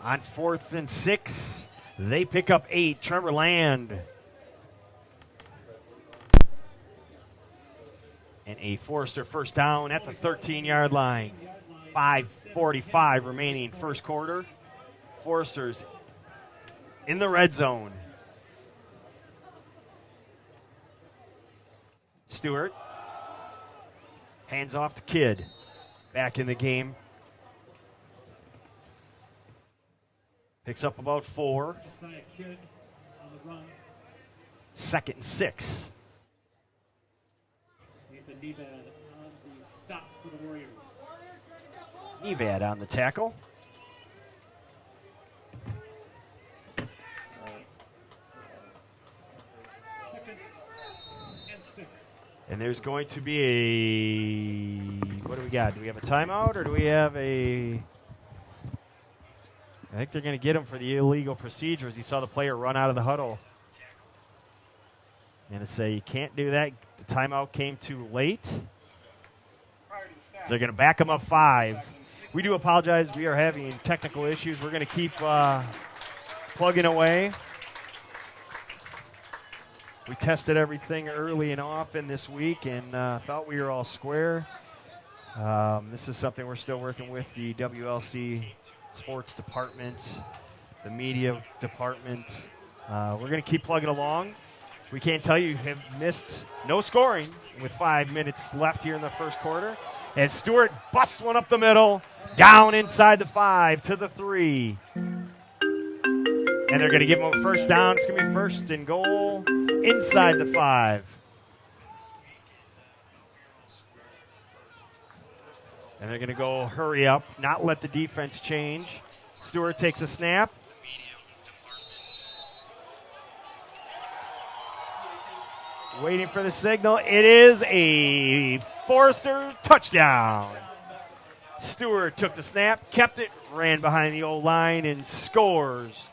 On 4th and 6, they pick up 8. Trevor Land. And a Forester first down at the 13-yard line. 5:45 remaining first quarter. Forester's in the red zone. Stewart. Hands off to Kidd. Back in the game. Picks up about 4. 2nd and 6. Nevad on the tackle. And there's going to be a, what do we got? Do we have a timeout or do we have a, I think they're going to get him for the illegal procedures. He saw the player run out of the huddle. And to say you can't do that. The timeout came too late. So they're going to back him up 5. We do apologize. We are having technical issues. We're going to keep plugging away. We tested everything early and often this week and thought we were all square. This is something we're still working with the WLC sports department, the media department. We're going to keep plugging along. We can't tell you have missed no scoring with 5 minutes left here in the first quarter. As Stewart busts one up the middle, down inside the 5 to the 3. And they're going to give him a first down. It's going to be 1st and goal inside the 5. And they're going to go hurry up, not let the defense change. Stewart takes a snap. Waiting for the signal. It is a Forester touchdown. Stewart took the snap, kept it, ran behind the old line, and scores.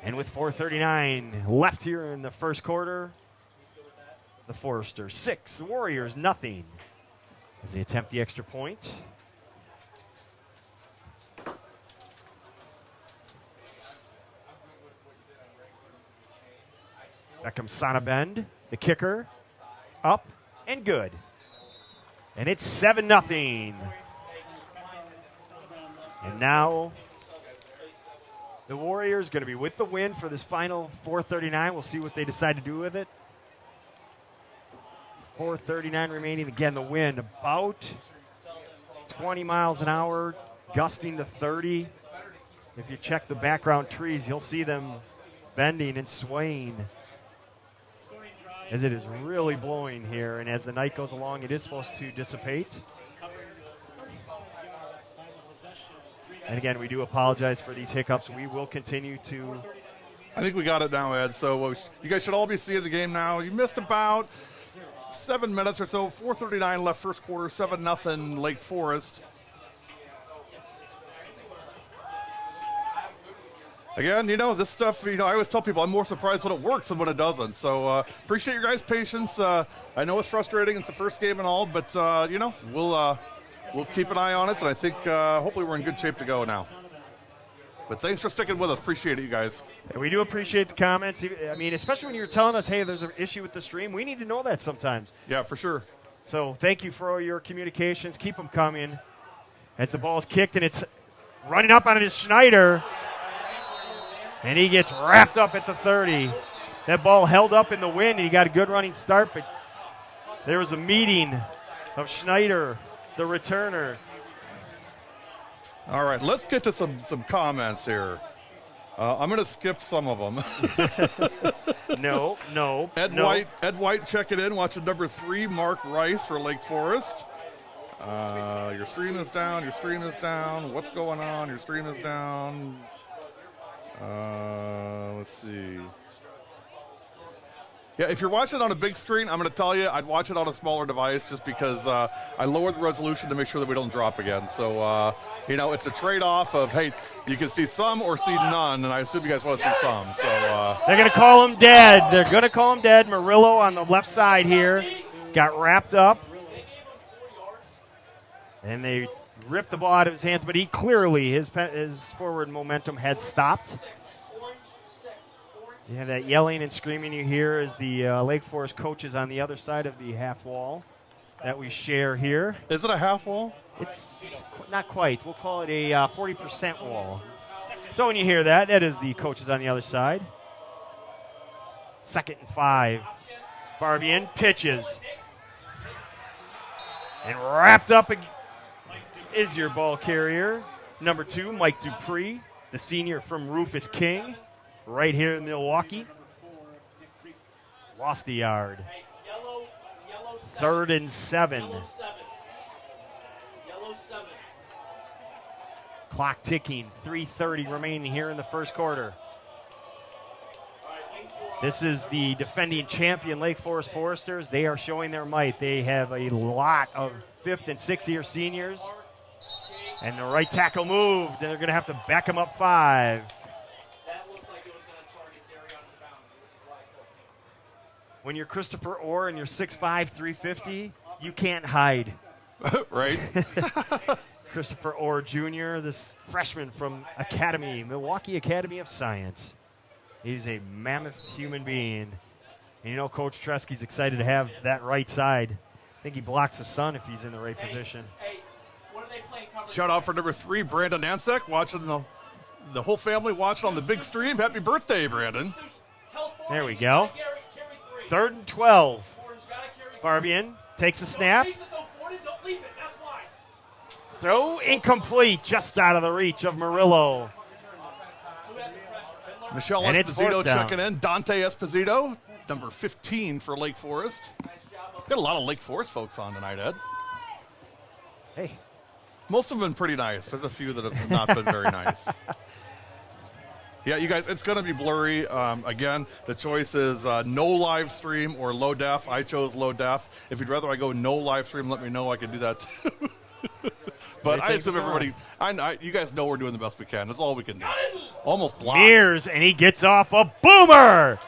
And with 4:39 left here in the first quarter, the Forester 6, the Warriors nothing as they attempt the extra point. Back comes Sonabend, the kicker, up and good. And it's 7-0. And now the Warriors going to be with the win for this final 4:39. We'll see what they decide to do with it. 4:39 remaining. Again, the wind about 20 miles an hour, gusting to 30. If you check the background trees, you'll see them bending and swaying as it is really blowing here. And as the night goes along, it is supposed to dissipate. And again, we do apologize for these hiccups. We will continue to. I think we got it now, Ed. So you guys should all be seeing the game now. You missed about 7 minutes or so. 4:39 left first quarter, 7-0 Lake Forest. Again, this stuff, I always tell people I'm more surprised when it works than when it doesn't. So appreciate your guys' patience. I know it's frustrating. It's the first game and all, but, we'll keep an eye on it. And I think hopefully we're in good shape to go now. But thanks for sticking with us. Appreciate it, you guys. And we do appreciate the comments. I mean, especially when you're telling us, hey, there's an issue with the stream. We need to know that sometimes. Yeah, for sure. So thank you for all your communications. Keep them coming. As the ball is kicked and it's running up on his Schneider. And he gets wrapped up at the 30. That ball held up in the wind, and he got a good running start, but there was a meeting of Schneider, the returner. All right, let's get to some comments here. I'm going to skip some of them. No. Ed White checking in, watching number 3, Mark Rice for Lake Forest. Your stream is down. What's going on? Your stream is down. Let's see. Yeah, if you're watching it on a big screen, I'm going to tell you I'd watch it on a smaller device just because I lowered the resolution to make sure that we don't drop again. So, it's a trade-off of, hey, you can see some or see none, and I assume you guys want to see some. So they're going to call him dead. Murillo on the left side here got wrapped up. And they ripped the ball out of his hands, but he clearly, his forward momentum had stopped. You have that yelling and screaming you hear as the Lake Forest coaches on the other side of the half wall that we share here. Is it a half wall? It's not quite. We'll call it a 40% wall. So when you hear that, that is the coaches on the other side. 2nd and 5. Barbian pitches. And wrapped up is your ball carrier. Number 2, Mike Dupree, the senior from Rufus King, right here in Milwaukee. Lost a yard. 3rd and 7. Clock ticking, 3:30 remaining here in the first quarter. This is the defending champion Lake Forest Foresters. They are showing their might. They have a lot of 5th and 6th year seniors. And the right tackle moved, and they're going to have to back him up 5. When you're Christopher Orr and you're 6'5", 350, you can't hide. Right. Christopher Orr Jr., this freshman from Milwaukee Academy of Science. He's a mammoth human being. And you know Coach Tresky's excited to have that right side. I think he blocks the sun if he's in the right position. Shout out for number 3, Brandon Ansek, watching the whole family watching on the big stream. Happy birthday, Brandon. There we go. 3rd and 12. Barbian takes the snap. Throw incomplete, just out of the reach of Murillo. Michelle And it's 4th Esposito down. checking in. Dante Esposito, number 15 for Lake Forest. Got a lot of Lake Forest folks on tonight, Ed. Hey. Most of them have been pretty nice. There's a few that have not been very nice. Yeah, you guys, it's going to be blurry. Again, the choice is no live stream or low def. I chose low def. If you'd rather I go no live stream, let me know. I can do that too. But I assume everybody, you guys know we're doing the best we can. That's all we can do. Almost blocked. Mears, and he gets off a boomer.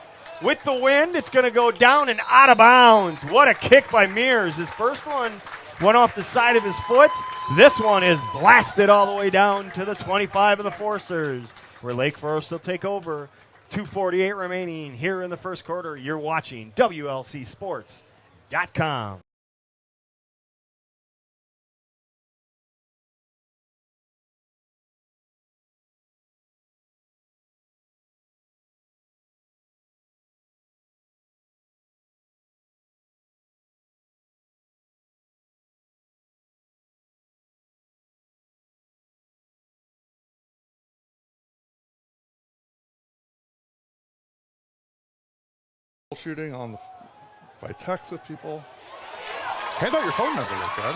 With the wind, it's going to go down and out of bounds. What a kick by Mears. His first one went off the side of his foot. This one is blasted all the way down to the 25 of the Foresters, where Lake Forest will take over. 2:48 remaining here in the first quarter. You're watching WLCSports.com. Shooting on by text with people. Hand out your phone number, they said.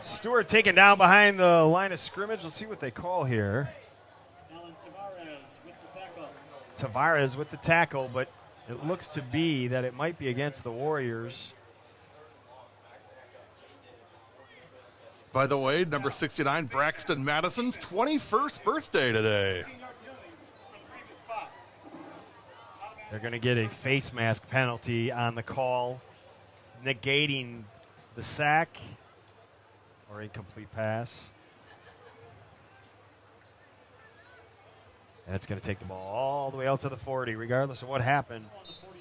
Stewart taken down behind the line of scrimmage. Let's see what they call here. Tavares with the tackle, but it looks to be that it might be against the Warriors. By the way, number 69, Braxton Madison's 21st birthday today. They're going to get a face mask penalty on the call, negating the sack or incomplete pass. And it's going to take the ball all the way out to the 40, regardless of what happened.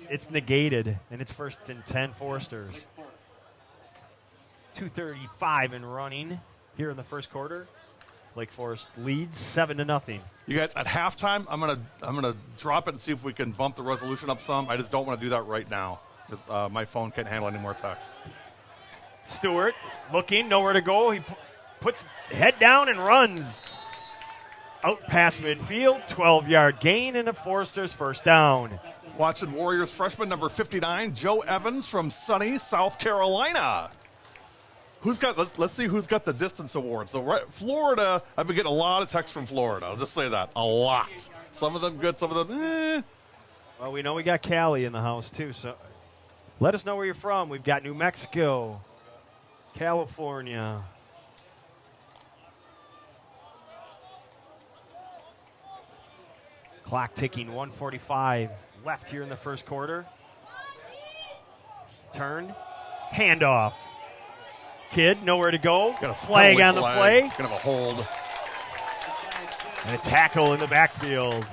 It's negated, and it's 1st and 10 Foresters. 2:35 and running here in the first quarter. Lake Forest leads 7-0. You guys, at halftime, I'm gonna drop it and see if we can bump the resolution up some. I just don't want to do that right now. My phone can't handle any more text. Stewart looking, nowhere to go. He puts head down and runs out past midfield. 12-yard gain and a Foresters first down. Watching Warriors freshman number 59, Joe Evans from sunny South Carolina. Let's see who's got the distance award. So Florida, I've been getting a lot of texts from Florida. I'll just say that. A lot. Some of them good, some of them eh. Well, we know we got Cali in the house, too, so let us know where you're from. We've got New Mexico, California. Clock ticking, 1:45 left here in the first quarter. Turn, handoff. kid, nowhere to go. Got a Flag on the play. Gonna have a hold. And a tackle in the backfield.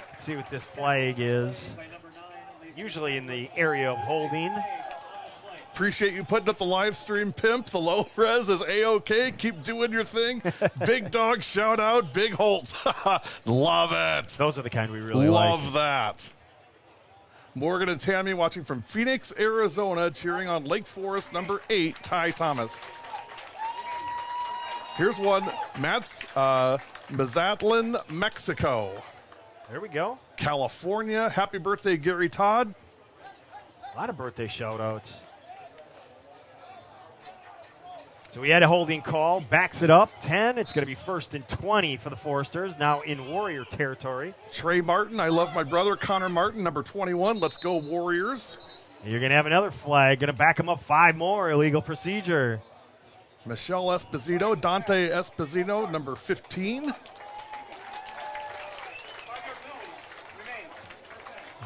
Let's see what this flag is. Usually in the area of holding. Appreciate you putting up the live stream, Pimp. The low res is A-OK. Keep doing your thing. Big dog shout out, Big Holt. Love it. Those are the kind we really Love that. Morgan and Tammy watching from Phoenix, Arizona, cheering on Lake Forest number 8, Ty Thomas. Here's one, Matt's Mazatlan, Mexico. There we go. California, happy birthday, Gary Todd. A lot of birthday shout-outs. So we had a holding call, backs it up, 10. It's going to be 1st and 20 for the Foresters, now in Warrior territory. Trey Martin, I love my brother, Connor Martin, number 21. Let's go, Warriors. You're going to have another flag, going to back him up 5 more, illegal procedure. Michelle Esposito, Dante Esposito, number 15.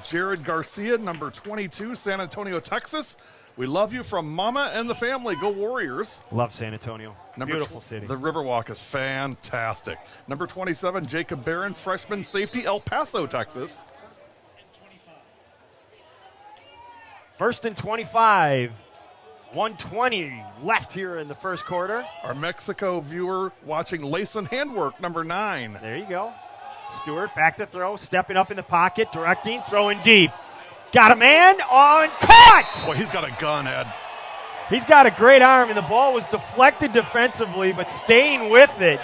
Jared Garcia, number 22, San Antonio, Texas. We love you from Mama and the family. Go Warriors. Love San Antonio. Beautiful city. The Riverwalk is fantastic. Number 27, Jacob Barron, freshman safety, El Paso, Texas. 1st and 25. 1:20 left here in the first quarter. Our Mexico viewer watching Layson Handwork, number 9. There you go. Stewart back to throw, stepping up in the pocket, directing, throwing deep. Got a man on, caught! Boy, he's got a gun, Ed. He's got a great arm, and the ball was deflected defensively, but staying with it.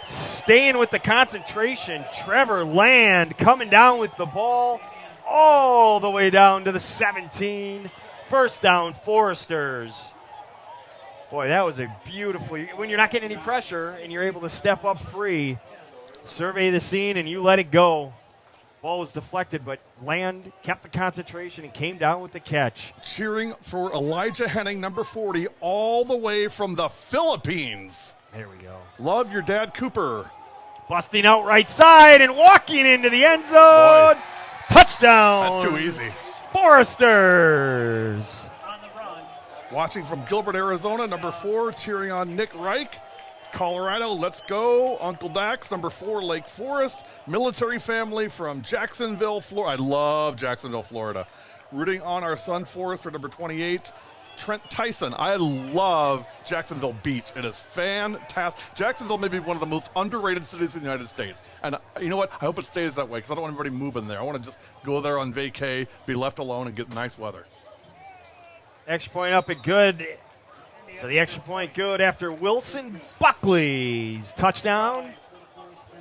Staying with the concentration. Trevor Land coming down with the ball all the way down to the 17. First down, Foresters. Boy, that was a beautifully, when you're not getting any pressure and you're able to step up free, survey the scene, and you let it go. Ball was deflected, but Land kept the concentration and came down with the catch. Cheering for Elijah Henning, number 40, all the way from the Philippines. There we go. Love your dad, Cooper. Busting out right side and walking into the end zone. Boy. Touchdown. That's too easy. Foresters. Watching from Gilbert, Arizona, number 4, cheering on Nick Reich. Colorado, let's go. Uncle Dax, number 4, Lake Forest. Military family from Jacksonville, Florida. I love Jacksonville, Florida. Rooting on our son, Forester, number 28. Trent Tyson. I love Jacksonville Beach. It is fantastic. Jacksonville may be one of the most underrated cities in the United States. And you know what? I hope it stays that way because I don't want anybody moving there. I want to just go there on vacay, be left alone, and get nice weather. Extra point up and good. So the extra point good after Wilson Buckley's touchdown.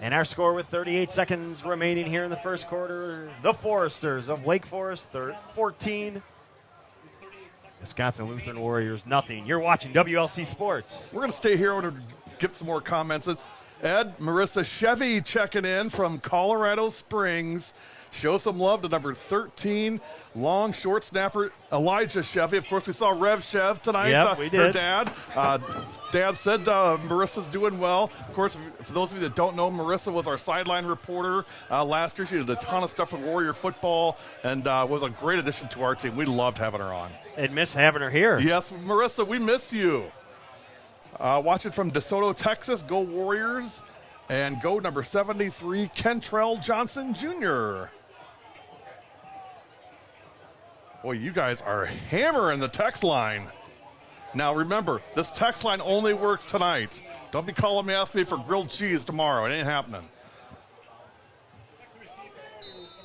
And our score with 38 seconds remaining here in the first quarter. The Foresters of Lake Forest, 14. Wisconsin Lutheran Warriors, nothing. You're watching WLC Sports. We're going to stay here and get some more comments. Ed, Marissa Chevy checking in from Colorado Springs. Show some love to number 13, long short snapper Elijah Chevy. Of course, we saw Rev Chev tonight. Yep, we did. Her dad. Dad said Marissa's doing well. Of course, for those of you that don't know, Marissa was our sideline reporter last year. She did a ton of stuff with Warrior football and was a great addition to our team. We loved having her on. And miss having her here. Yes, Marissa, we miss you. Watching from DeSoto, Texas. Go Warriors. And go number 73, Kentrell Johnson Jr. Boy, you guys are hammering the text line. Now, remember, this text line only works tonight. Don't be calling me asking me for grilled cheese tomorrow. It ain't happening.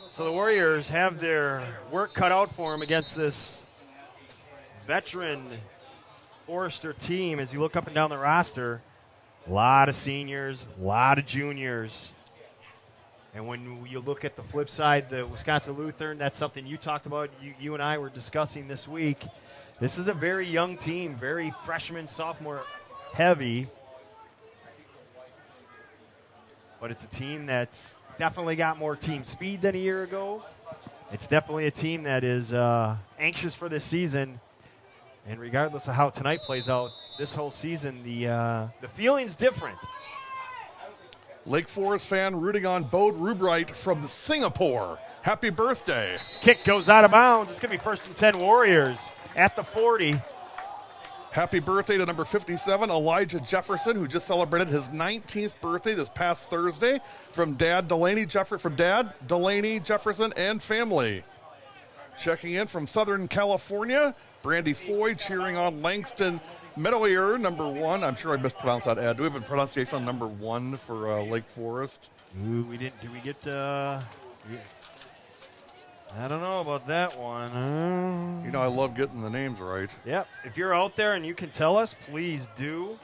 So the Warriors have their work cut out for them against this veteran Forester team. As you look up and down the roster, a lot of seniors, a lot of juniors. And when you look at the flip side, the Wisconsin Lutheran, that's something you talked about, you and I were discussing this week. This is a very young team, very freshman, sophomore heavy. But it's a team that's definitely got more team speed than a year ago. It's definitely a team that is anxious for this season. And regardless of how tonight plays out, this whole season, the feeling's different. Lake Forest fan rooting on Bode Rubright from Singapore. Happy birthday. Kick goes out of bounds. It's going to be 1st and 10 Warriors at the 40. Happy birthday to number 57, Elijah Jefferson, who just celebrated his 19th birthday this past Thursday. From Dad Delaney Jefferson and family. Checking in from Southern California, Brandy Foy cheering on Langston Meadowier, number 1. I'm sure I mispronounced that, Ed. Do we have a pronunciation on number 1 for Lake Forest? Ooh, we didn't. Do we get? I don't know about that one. You know, I love getting the names right. Yep. If you're out there and you can tell us, please do.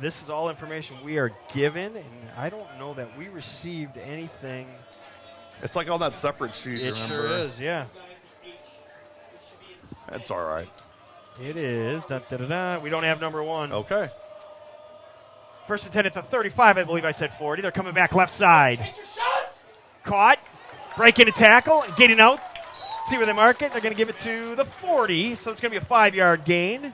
This is all information we are given, and I don't know that we received anything. It's like on that separate sheet, It remember? sure is, yeah. That's all right. It is. Da, da, da, da. We don't have number 1. Okay. First and 10 at the 35, I believe I said 40. They're coming back left side. Caught. Breaking a tackle and getting out. See where they mark it. They're going to give it to the 40, so it's going to be a 5-yard gain.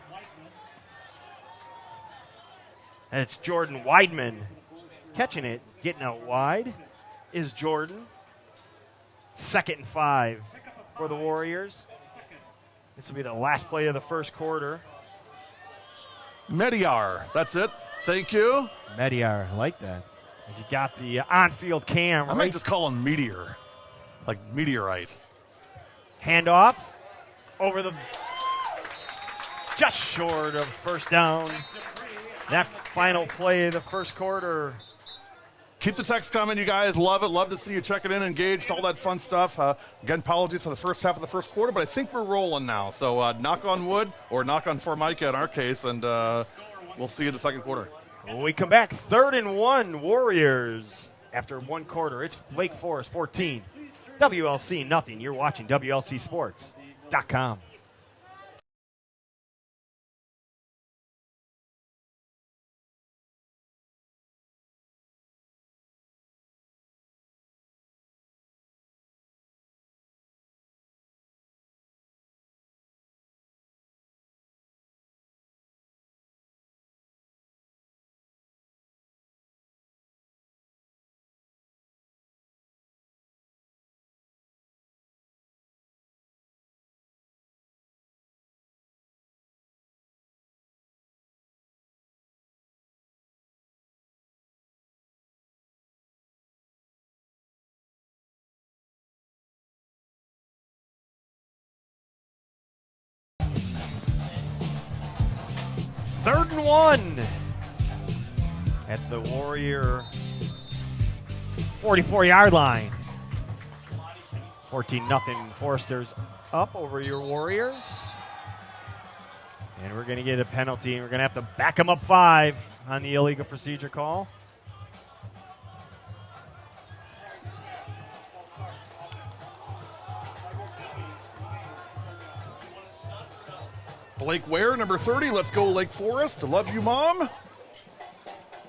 And it's Jordan Weidman catching it. Getting out wide is Jordan. 2nd and 5 for the Warriors. This will be the last play of the first quarter. Mediar, that's it. Thank you. Mediar, I like that. As he got the on-field cam. I might just call him Meteor, like meteorite. Handoff over the, just short of first down. That final play of the first quarter. Keep the text coming, you guys. Love it. Love to see you checking in, engaged, all that fun stuff. Again, apologies for the first half of the first quarter, but I think we're rolling now. So knock on wood, or knock on Formica in our case, and we'll see you in the second quarter. When we come back, 3rd and 1, Warriors after 1 quarter. It's Lake Forest 14, WLC nothing. You're watching WLCsports.com. Third and 1 at the Warrior 44-yard line. 14-0. Foresters up over your Warriors. And we're going to get a penalty, and we're going to have to back them up 5 on the illegal procedure call. Blake Ware, number 30. Let's go, Lake Forest. Love you, Mom.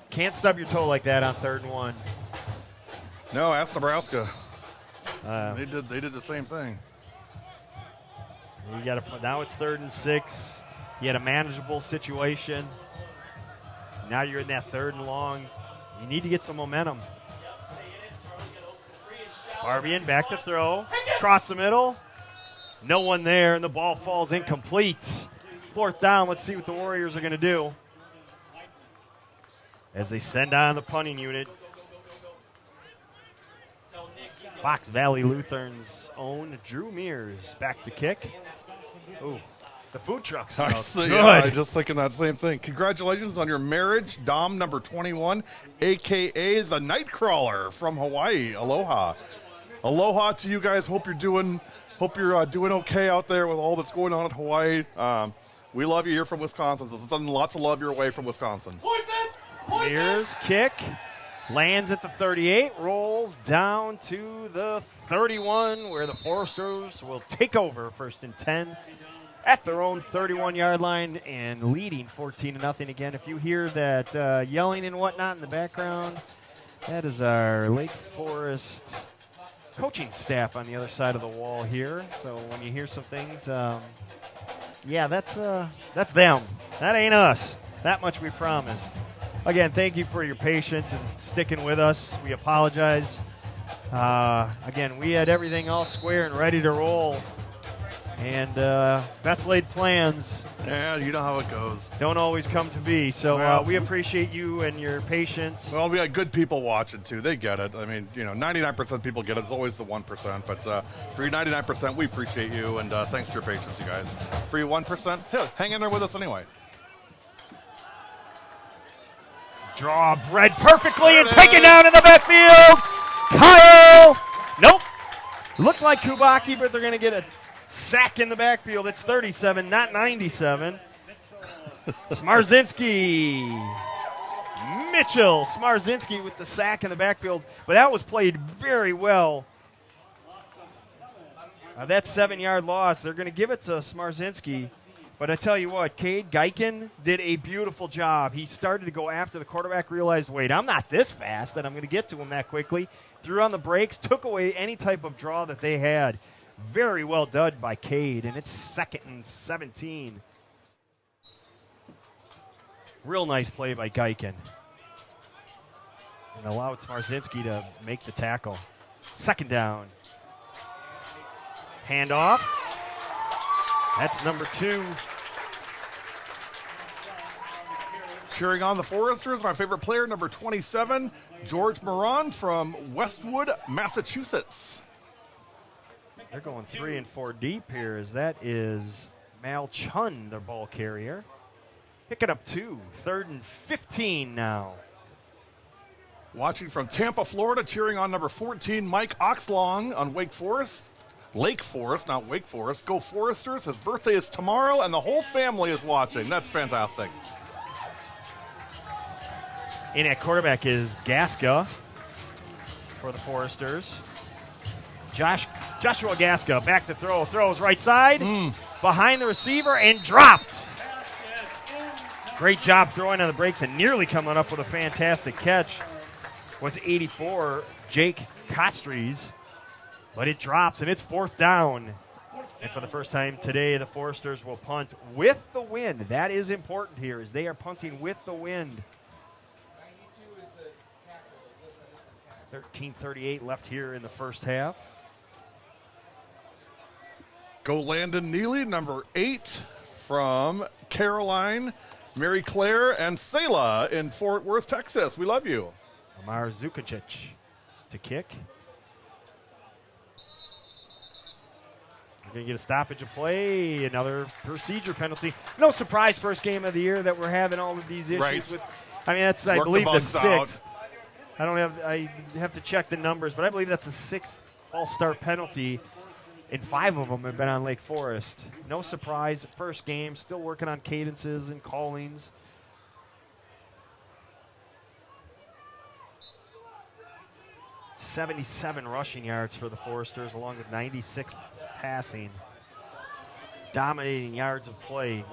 Can't stub your toe like that on 3rd and 1. No, ask Nebraska. They did the same thing. You got now it's 3rd and 6. You had a manageable situation. Now you're in that 3rd and long. You need to get some momentum. Barbian back to throw. Across the middle. No one there, and the ball falls incomplete. 4th down. Let's see what the Warriors are going to do as they send on the punting unit. Fox Valley Lutheran's own Drew Mears back to kick. Ooh, the food truck smells good. Yeah, I just thinking that same thing. Congratulations on your marriage, Dom number 21, a.k.a. the Nightcrawler from Hawaii. Aloha. Aloha to you guys. Hope you're doing okay out there with all that's going on in Hawaii. We love you here from Wisconsin. So sending lots of love your way from Wisconsin. Mears kick. Lands at the 38, rolls down to the 31, where the Foresters will take over 1st and 10 at their own 31-yard line and leading 14-0 again. If you hear that yelling and whatnot in the background, that is our Lake Forest coaching staff on the other side of the wall here. So when you hear some things, yeah, that's them. That ain't us. That much we promise. Again, thank you for your patience and sticking with us. We apologize. Again, we had everything all square and ready to roll. And best laid plans Yeah, you know how it goes. don't always come to be. So Well, we appreciate you and your patience. Well, we got good people watching, too. They get it. I mean, 99% of people get it. It's always the 1%. But for you 99%, we appreciate you, and thanks for your patience, you guys. For you 1%, hang in there with us anyway. Draw bred perfectly and taken down in the backfield. Kyle. Nope. Looked like Kubaki, but they're going to get a sack in the backfield. It's 37, not 97. Smarzinski. Mitchell Smarzinski with the sack in the backfield. But that was played very well. That 7-yard loss, they're going to give it to Smarzinski. But I tell you what, Cade Geiken did a beautiful job. He started to go after the quarterback, realized, wait, I'm not this fast that I'm going to get to him that quickly. Threw on the brakes, took away any type of draw that they had. Very well done by Cade, and it's 2nd and 17. Real nice play by Geiken. And allowed Smarzinski to make the tackle. 2nd down. Handoff. That's number 2. Cheering on the Foresters, my favorite player, number 27, George Moran from Westwood, Massachusetts. They're going 3 and 4 deep here, as that is Mal Chun, their ball carrier. Picking up 2, 3rd and 15 now. Watching from Tampa, Florida, cheering on number 14, Mike Oxlong on Lake Forest, not Wake Forest. Go Foresters. His birthday is tomorrow, and the whole family is watching. That's fantastic. In at quarterback is Gasca for the Foresters. Joshua Gasca back to throw. Throws right side. Behind the receiver and dropped. Great job throwing on the brakes and nearly coming up with a fantastic catch. Was 84, Jake Costries. But it drops, and it's 4th down. And for the first time today, the Foresters will punt with the wind. That is important here, as they are punting with the wind. 13:38 left here in the first half. Go Landon Neely, number 8 from Caroline, Mary Claire, and Selah in Fort Worth, Texas. We love you. Amar Zukacic to kick. We're going to get a stoppage of play, another procedure penalty. No surprise, first game of the year that we're having all of these issues with. I mean, that's, I believe, the 6th. I have to check the numbers, but I believe that's the 6th all-star penalty, and 5 of them have been on Lake Forest. No surprise, first game, still working on cadences and callings. .77 rushing yards for the Foresters, along with 96 passing. Dominating yards of play,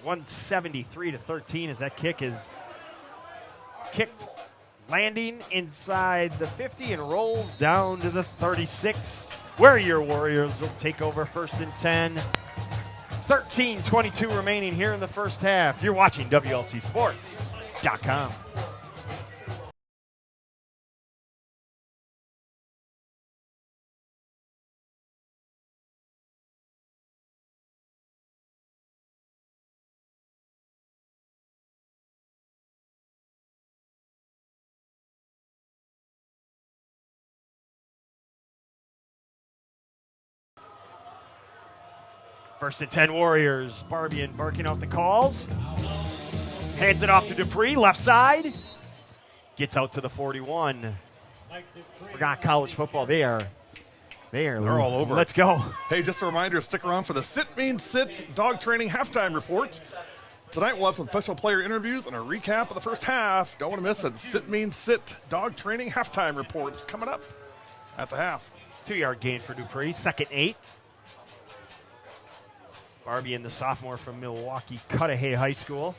173-13 as that kick is kicked, landing inside the 50 and rolls down to the 36, where your Warriors will take over 1st and 10. 13:22 remaining here in the first half. You're watching WLCSports.com. First and 10 Warriors. Barbian barking out the calls. Hands it off to Dupree, left side. Gets out to the 41. Forgot college football. They're all over. Let's go. Hey, just a reminder, stick around for the Sit Means Sit dog training halftime report. Tonight we'll have some special player interviews and a recap of the first half. Don't want to miss it. Sit Means Sit dog training halftime reports coming up at the half. 2-yard gain for Dupree. 2nd and 8. Barbian, the sophomore from Milwaukee Cudahy High School.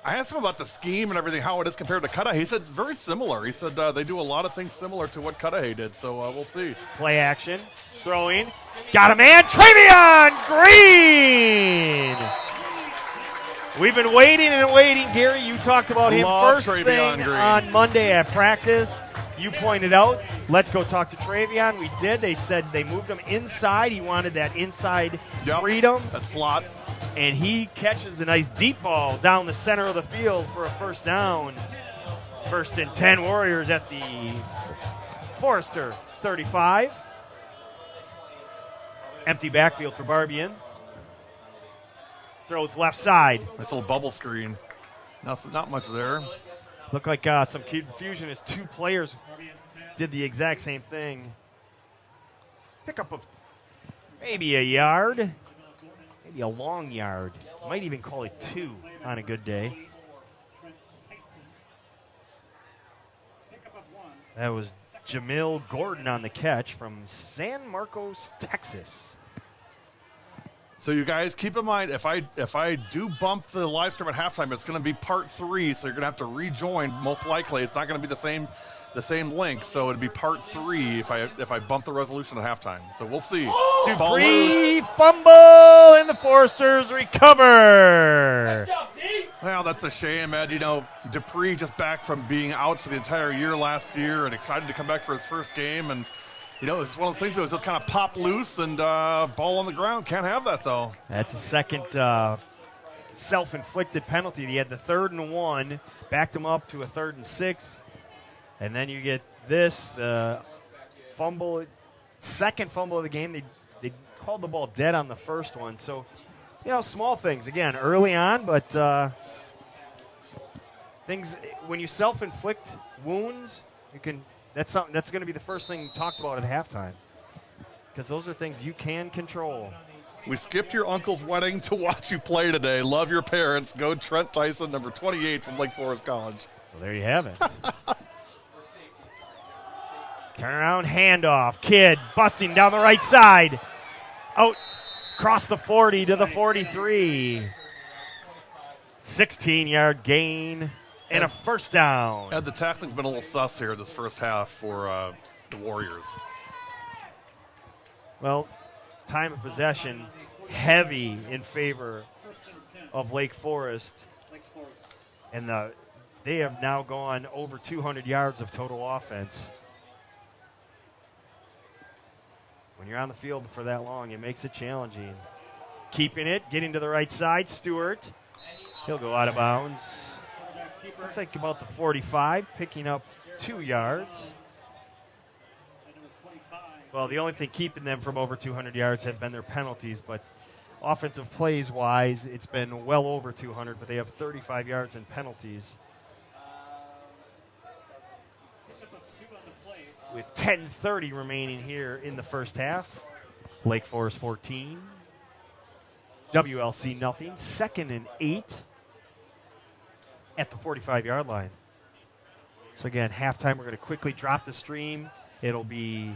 I asked him about the scheme and everything, how it is compared to Cudahy. He said it's very similar. He said they do a lot of things similar to what Cudahy did, so we'll see. Play action, throwing, got a man, Travion Green! We've been waiting and waiting, Gary. You talked about him first thing on Monday at practice. you pointed out, let's go talk to Travion. We did. They said they moved him inside. He wanted that inside freedom. That slot. And he catches a nice deep ball down the center of the field for a first down. 1st and 10 Warriors at the Forrester 35. Empty backfield for Barbian. Throws left side. Nice little bubble screen. Not much there. Looked like some confusion as two players did the exact same thing. Pickup of maybe a yard. Maybe a long yard. Might even call it 2 on a good day. That was Jamil Gordon on the catch from San Marcos, Texas. So you guys keep in mind, if I do bump the live stream at halftime, it's going to be part 3. So you're going to have to rejoin. Most likely, it's not going to be the same link. So it'd be part 3 if I bump the resolution at halftime. So we'll see. Dupree fumble and the Foresters recover. Well, that's a shame, Ed. You know, Dupree just back from being out for the entire year last year and excited to come back for his first game. And, you know, it's one of those things that was just kind of pop loose and ball on the ground. Can't have that, though. That's a second self-inflicted penalty. He had the 3rd and 1, backed him up to a 3rd and 6. And then you get this, the fumble, second fumble of the game. They called the ball dead on the first one. So, you know, small things, again, early on, but things, when you self-inflict wounds, you can. That's something that's going to be the first thing talked about at halftime, because those are things you can control. We skipped your uncle's wedding to watch you play today. Love your parents. Go Trent Tyson, number 28 from Lake Forest College. Well, there you have it. Turnaround handoff. Kid busting down the right side. Out across the 40 to the 43. 16-yard gain and a first down. Ed, the tackling's been a little sus here this first half for the Warriors. Well, time of possession heavy in favor of Lake Forest. And they have now gone over 200 yards of total offense. When you're on the field for that long, it makes it challenging. Keeping it, getting to the right side, Stewart. He'll go out of bounds. Looks like about the 45, picking up 2 yards. Well, the only thing keeping them from over 200 yards have been their penalties, but offensive plays-wise, it's been well over 200, but they have 35 yards in penalties. With 10:30 remaining here in the first half. Lake Forest 14. WLC nothing. 2nd and 8 at the 45-yard line. So again, halftime, we're going to quickly drop the stream. It'll be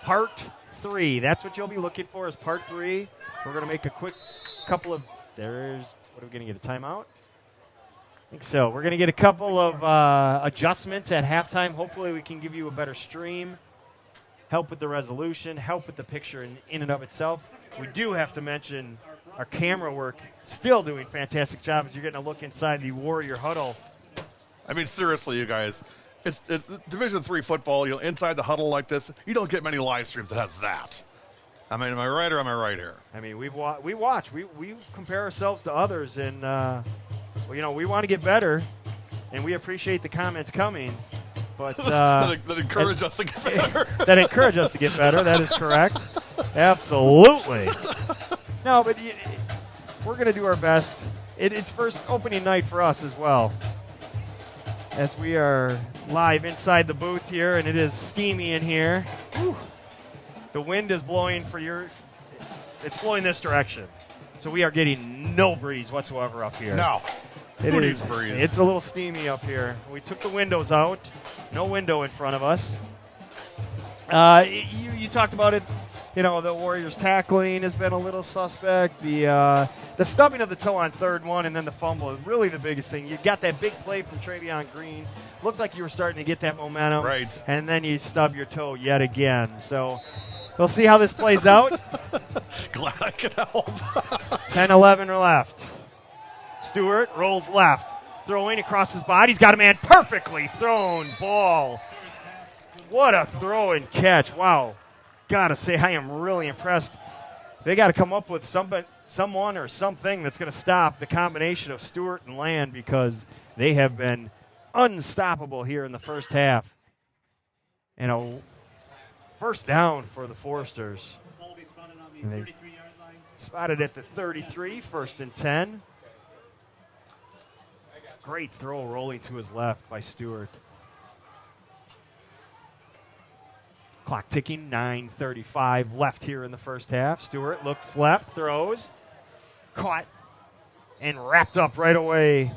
part 3. That's what you'll be looking for is part 3. We're going to make a quick couple of, what are we going to get, a timeout? I think so. We're going to get a couple of adjustments at halftime. Hopefully we can give you a better stream, help with the resolution, help with the picture in and of itself. We do have to mention our camera work, still doing fantastic job as you're getting a look inside the Warrior huddle. I mean, seriously, you guys, it's Division III football. You know, inside the huddle like this, you don't get many live streams that has that. I mean, am I right or am I right here? I mean, we watch. We compare ourselves to others, and well, you know, we want to get better, and we appreciate the comments coming. But that encourage us to get better. That encourage us to get better. That is correct. Absolutely. No, but we're going to do our best. It's first opening night for us as well, as we are live inside the booth here, and it is steamy in here. Whew. The wind is blowing it's blowing this direction. So we are getting no breeze whatsoever up here. No. It is breeze. It's a little steamy up here. We took the windows out. No window in front of us. You talked about it. You know, the Warriors tackling has been a little suspect. The stubbing of the toe on 3rd one and then the fumble is really the biggest thing. You got that big play from Travion Green. Looked like you were starting to get that momentum. Right. And then you stub your toe yet again. So we'll see how this plays out. Glad I could help. 10-11 left. Stewart rolls left. Throwing across his body. He's got a man perfectly thrown ball. What a throw and catch. Wow. Gotta say, I am really impressed. They got to come up with someone or something that's going to stop the combination of Stewart and Land, because they have been unstoppable here in the first half. And a first down for the Foresters. And they spotted at the 33, 1st and 10. Great throw rolling to his left by Stewart. Clock ticking, 9:35 left here in the first half. Stewart looks left, throws, caught, and wrapped up right away.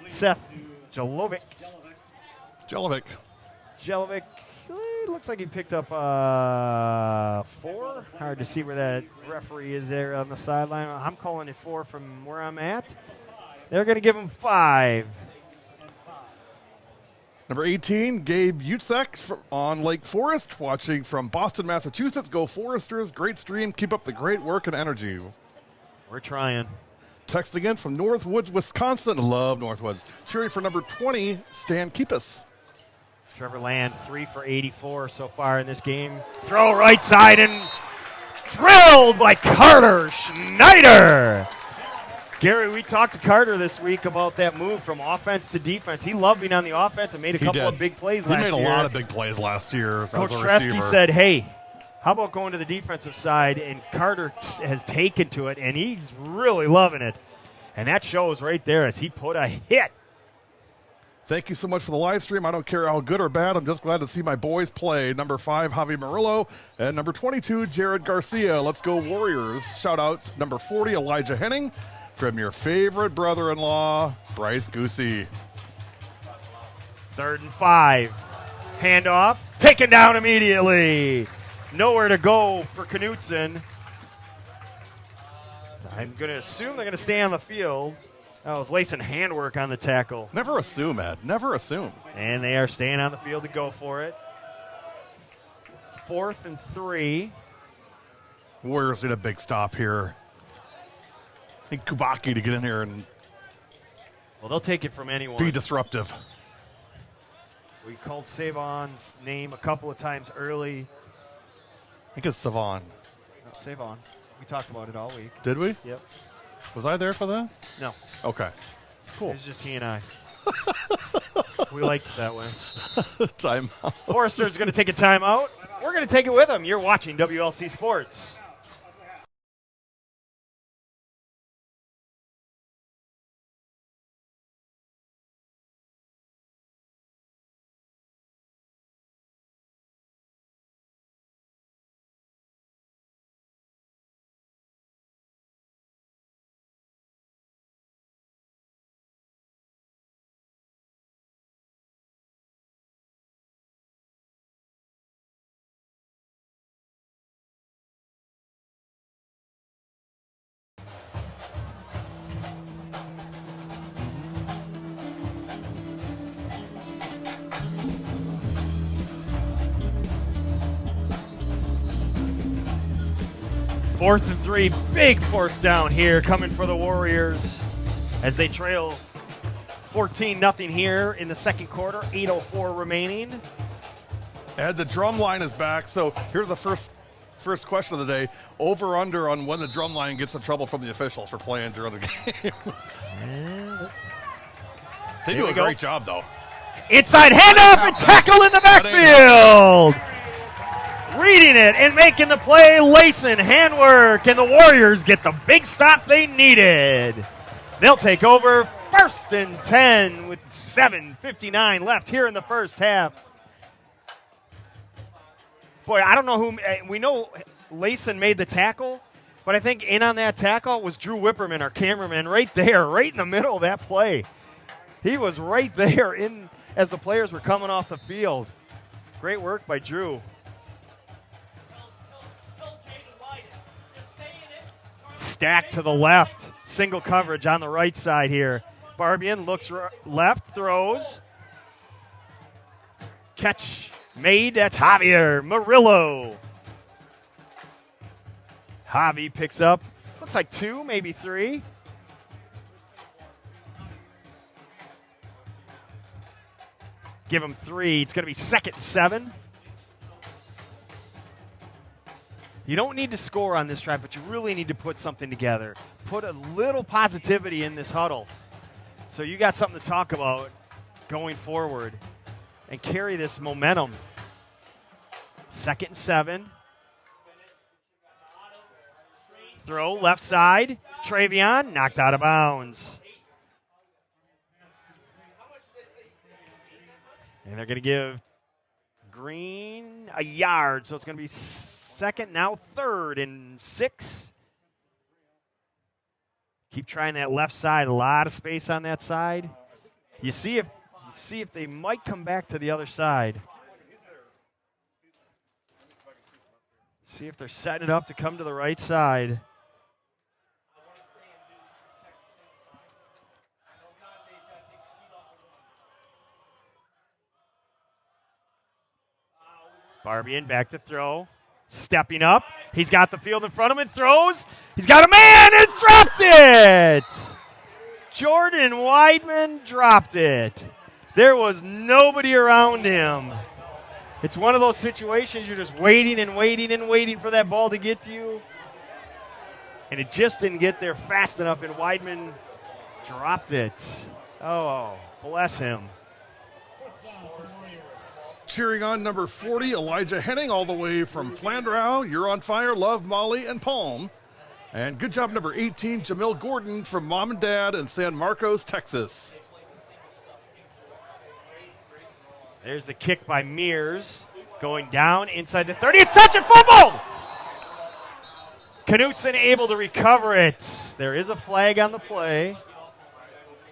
Seth Jelovic. Jelovic, looks like he picked up 4. Hard to see where that referee is there on the sideline. I'm calling it 4 from where I'm at. They're going to give him 5. Number 18, Gabe Utzek on Lake Forest, watching from Boston, Massachusetts. Go Foresters, great stream. Keep up the great work and energy. We're trying. Text again from Northwoods, Wisconsin. Love Northwoods. Cheering for number 20, Stan Keepus. Trevor Land, 3 for 84 so far in this game. Throw right side and drilled by Carter Schneider. Gary, we talked to Carter this week about that move from offense to defense. He loved being on the offense and made a couple of big plays last year. He made a lot of big plays last year. Coach Tresky said, hey, how about going to the defensive side? And Carter has taken to it, and he's really loving it. And that shows right there as he put a hit. Thank you so much for the live stream. I don't care how good or bad. I'm just glad to see my boys play. Number 5, Javi Murillo, and number 22, Jared Garcia. Let's go Warriors. Shout out number 40, Elijah Henning. From your favorite brother-in-law, Bryce Goosey. 3rd and 5. Handoff. Taken down immediately. Nowhere to go for Knutson. I'm going to assume they're going to stay on the field. That was Layson handwork on the tackle. Never assume, Ed. Never assume. And they are staying on the field to go for it. 4th and 3. Warriors need a big stop here. I think Kubaki to get in here and they'll take it from anyone. Be disruptive. We called Savon's name a couple of times early. I think it's Savon. No, Savon. We talked about it all week. Did we? Yep. Was I there for that? No. Okay. Cool. It was just he and I. We liked it that way. Timeout. Forrester's going to take a timeout. We're going to take it with him. You're watching WLC Sports. Fourth and 3, big 4th down here coming for the Warriors as they trail 14-0 here in the second quarter, 8:04 remaining. Ed, the drum line is back, so here's the first question of the day. Over under on when the drum line gets in trouble from the officials for playing during the game. They do a great job, though. Inside handoff and tackle in the backfield. Reading it and making the play, Layson handwork, and the Warriors get the big stop they needed. They'll take over 1st and 10 with 7:59 left here in the first half. Boy, I don't know who. We know Layson made the tackle, but I think in on that tackle was Drew Whipperman, our cameraman, right there, right in the middle of that play. He was right there in as the players were coming off the field. Great work by Drew. Stacked to the left. Single coverage on the right side here. Barbian looks left, throws. Catch made. That's Javier Murillo. Javi picks up, looks like 2, maybe 3. give them 3. It's going to be 2nd and 7. You don't need to score on this drive, but you really need to put something together. Put a little positivity in this huddle so you got something to talk about going forward and carry this momentum. 2nd and 7. Throw left side. Travion knocked out of bounds. And they're going to give Green a yard, so it's going to be 2nd, now 3rd and 6. Keep trying that left side. A lot of space on that side. You see if they might come back to the other side. See if they're setting it up to come to the right side. Barbian back to throw. Stepping up. He's got the field in front of him and throws. He's got a man and dropped it. Jordan Weidman dropped it. There was nobody around him. It's one of those situations you're just waiting and waiting and waiting for that ball to get to you. And it just didn't get there fast enough, and Weidman dropped it. Oh, bless him. Cheering on number 40, Elijah Henning, all the way from Flandrau. You're on fire, love, Molly, and Palm. And good job, number 18, Jamil Gordon from Mom and Dad in San Marcos, Texas. There's the kick by Mears. Going down inside the 30. It's touch and fumble! Knutson able to recover it. There is a flag on the play.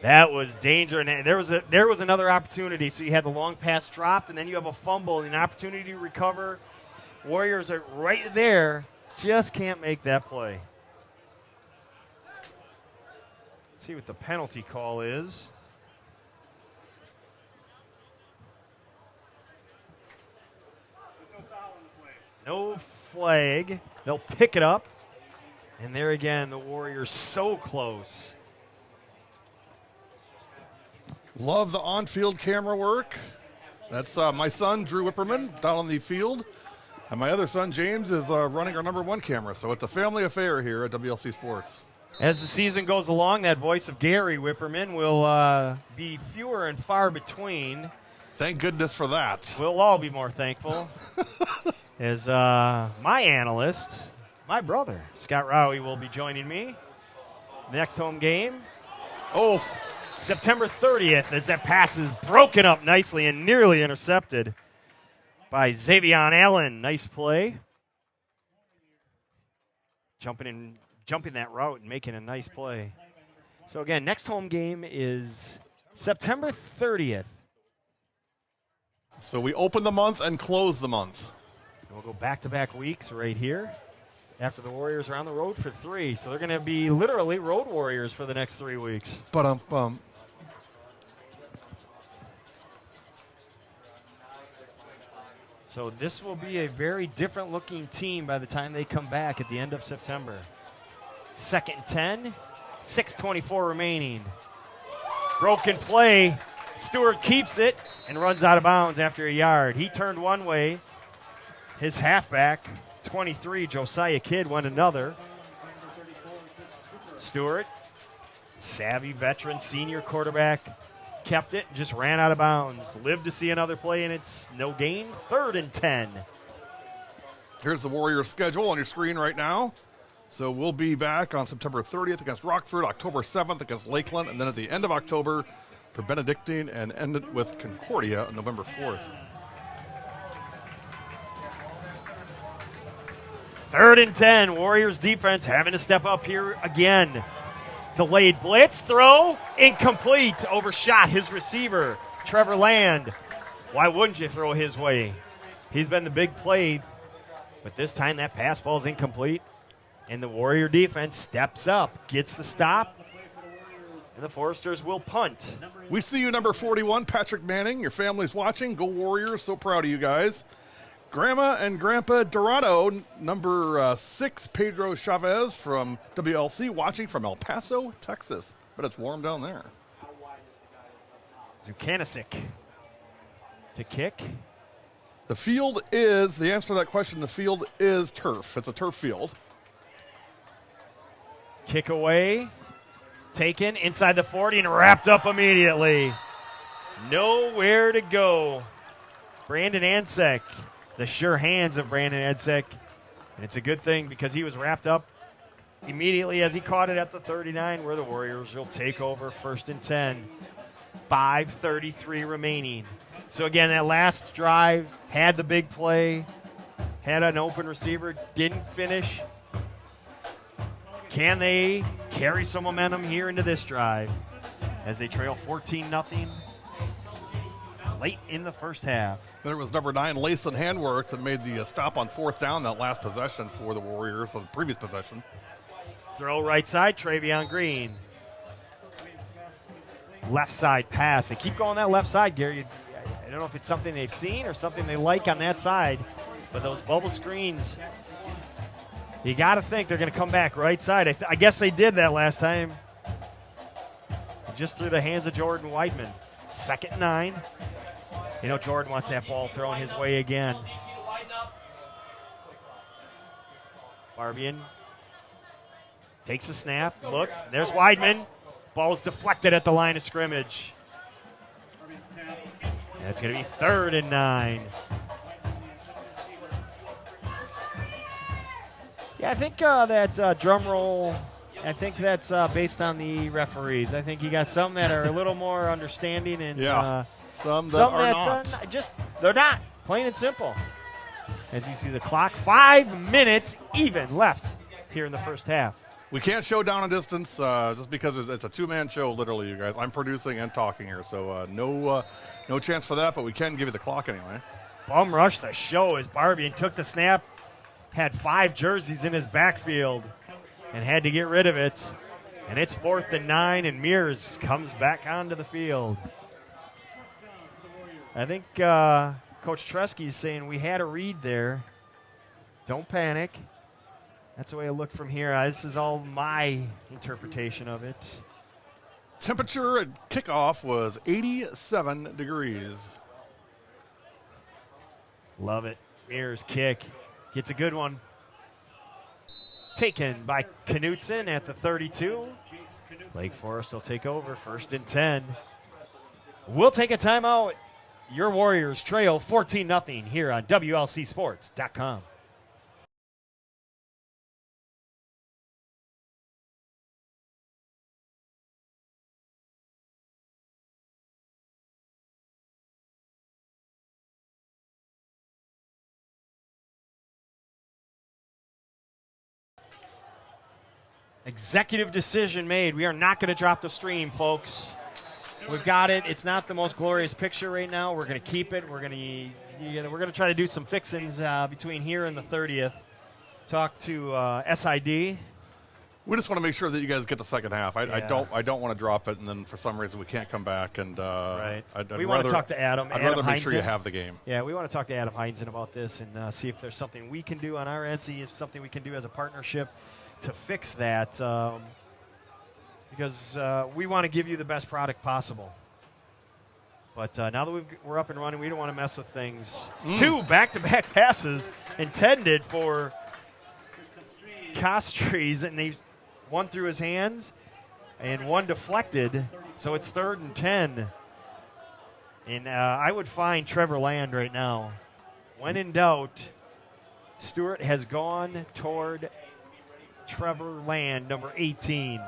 That was danger, and there was another opportunity. So you had the long pass dropped, and then you have a fumble and an opportunity to recover. Warriors are right there, just can't make that play. Let's see what the penalty call is. No flag. They'll pick it up, and there again, the Warriors so close. Love the on-field camera work. That's my son, Drew Whipperman, down on the field. And my other son, James, is running our number 1 camera. So it's a family affair here at WLC Sports. As the season goes along, that voice of Gary Whipperman will be fewer and far between. Thank goodness for that. We'll all be more thankful. As my analyst, my brother, Scott Rowie, will be joining me. Next home game. Oh, September 30th, as that pass is broken up nicely and nearly intercepted by Xavion Allen. Nice play. Jumping that route and making a nice play. So again, next home game is September 30th. So we open the month and close the month. We'll go back-to-back weeks right here after the Warriors are on the road for 3. So they're going to be literally road warriors for the next 3 weeks. Ba-dum-bum. So this will be a very different-looking team by the time they come back at the end of September. 2nd and 10, 6:24 remaining. Broken play. Stewart keeps it and runs out of bounds after a yard. He turned one way. His halfback, 23, Josiah Kidd, went another. Stewart, savvy veteran senior quarterback, kept it, just ran out of bounds. Lived to see another play, and it's no gain. 3rd and 10. Here's the Warriors schedule on your screen right now. So we'll be back on September 30th against Rockford, October 7th against Lakeland, and then at the end of October for Benedictine, and end it with Concordia on November 4th. 3rd and 10. Warriors defense having to step up here again. Delayed blitz, throw, incomplete. Overshot his receiver, Trevor Land. Why wouldn't you throw his way? He's been the big play, but this time that pass falls incomplete. And the Warrior defense steps up, gets the stop, and the Foresters will punt. We see you, number 41, Patrick Manning. Your family's watching. Go Warriors. So proud of you guys. Grandma and Grandpa Dorado, number 6, Pedro Chavez from WLC, watching from El Paso, Texas. But it's warm down there. Zukanisic to kick. The field is, the answer to that question, the field is turf. It's a turf field. Kick away, taken inside the 40 and wrapped up immediately. Nowhere to go. Brandon Ansek, the sure hands of Brandon Ansek. And it's a good thing because he was wrapped up immediately as he caught it at the 39, where the Warriors will take over 1st and 10. 5:33 remaining. So again, that last drive had the big play, had an open receiver, didn't finish. Can they carry some momentum here into this drive as they trail 14-0 late in the first half? There was number 9, Layson Handwork, that made the stop on 4th down that last possession for the Warriors, or the previous possession. Throw right side, Travion Green. Left side pass. They keep going that left side, Gary. I don't know if it's something they've seen or something they like on that side, but those bubble screens, you got to think they're going to come back right side. I guess they did that last time. Just through the hands of Jordan Weidman. 2nd and 9. You know Jordan wants that ball thrown his way again. Barbian takes the snap, looks. There's Weidman. Ball's deflected at the line of scrimmage. That's going to be 3rd and 9. Yeah, I think that drum roll, I think that's based on the referees. I think you got some that are a little more understanding and some that are not. They're not, plain and simple. As you see the clock, 5 minutes even left here in the first half. We can't show down a distance just because it's a 2-man show, literally, you guys. I'm producing and talking here, so no chance for that, but we can give you the clock anyway. Bum rush the show as Barbian took the snap, had 5 jerseys in his backfield, and had to get rid of it. And it's 4th and 9, and Mears comes back onto the field. I think Coach Tresky is saying we had a read there. Don't panic. That's the way I look from here. This is all my interpretation of it. Temperature at kickoff was 87 degrees. Love it. Mears kick. Gets a good one. Taken by Knutson at the 32. Lake Forest will take over 1st and 10. We'll take a timeout. Your Warriors trail 14-0 here on WLCSports.com. Executive decision made. We are not going to drop the stream, folks. We've got it. It's not the most glorious picture right now. We're going to keep it. We're going to try to do some fixings between here and the 30th. Talk to SID. We just want to make sure that you guys get the second half. I don't want to drop it, and then for some reason we can't come back. And right. We want to talk to Adam. I'd rather make sure you have the game. Yeah, we want to talk to Adam Heinzen about this and see if there's something we can do on our end, see if something we can do as a partnership to fix that, because we want to give you the best product possible. But now that we're up and running, we don't want to mess with things. 2 back-to-back passes intended for Castries, and one through his hands and one deflected, so it's 3rd and 10. And I would find Trevor Land right now. When in doubt, Stewart has gone toward Trevor Land, number 18.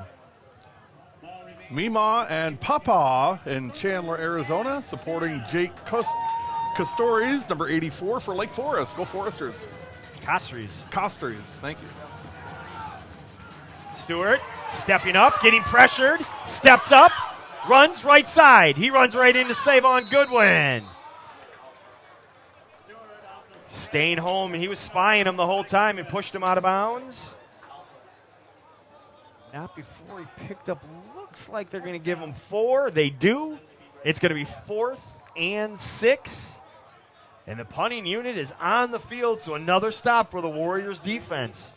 Mima and Papa in Chandler, Arizona, supporting Jake Costores, number 84 for Lake Forest. Go Foresters. Castries, thank you. Stewart stepping up, getting pressured, steps up, runs right side. He runs right into Savon Goodwin. Staying home, he was spying him the whole time and pushed him out of bounds. Not before he picked up. Looks like they're going to give him 4. They do. It's going to be 4th and 6. And the punting unit is on the field, so another stop for the Warriors defense.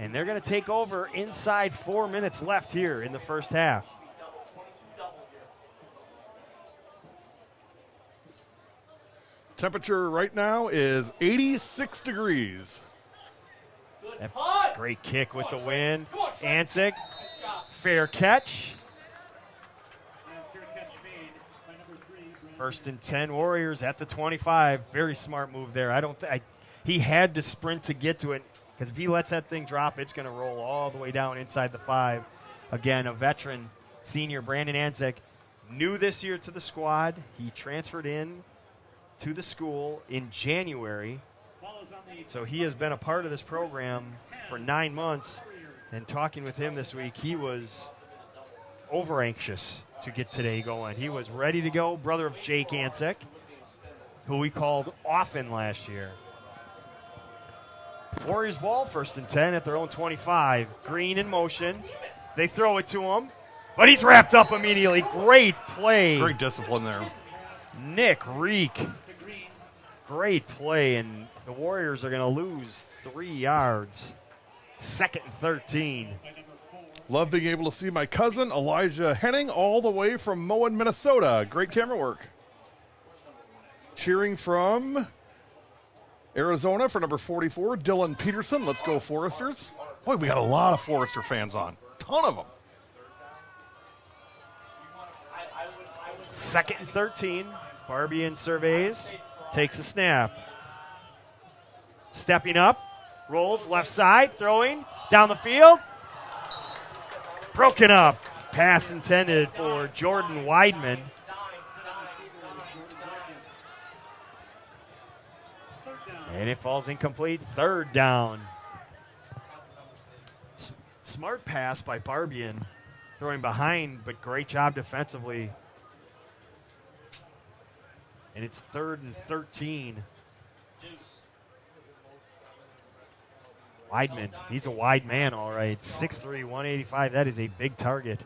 And they're going to take over inside 4 minutes left here in the first half. Temperature right now is 86 degrees. That great kick with the win. Ansick, fair catch. First and 10 Warriors at the 25. Very smart move there. He had to sprint to get to it, because if he lets that thing drop, it's going to roll all the way down inside the 5. Again, a veteran senior, Brandon Ansick, new this year to the squad. He transferred in to the school in January. So he has been a part of this program for 9 months. And talking with him this week, he was over anxious to get today going. He was ready to go. Brother of Jake Ansick, who we called often last year. Warriors ball, first and 10 at their own 25. Green in motion. They throw it to him, but he's wrapped up immediately. Great play. Great discipline there. Nick Reek. Great play, and the Warriors are going to lose 3 yards. Second and 13. Love being able to see my cousin Elijah Henning all the way from Moen, Minnesota. Great camera work. Cheering from Arizona for number 44, Dylan Peterson. Let's go Foresters. Boy, we got a lot of Forester fans on. Ton of them. Second and 13. Barbian surveys, takes a snap. Stepping up, rolls left side, throwing down the field. Broken up. Pass intended for Jordan Weidman. And it falls incomplete. Third down. Smart pass by Barbian. Throwing behind, but great job defensively. And it's third and 13. Weidman, he's a wide man, all right. 6'3", 185. That is a big target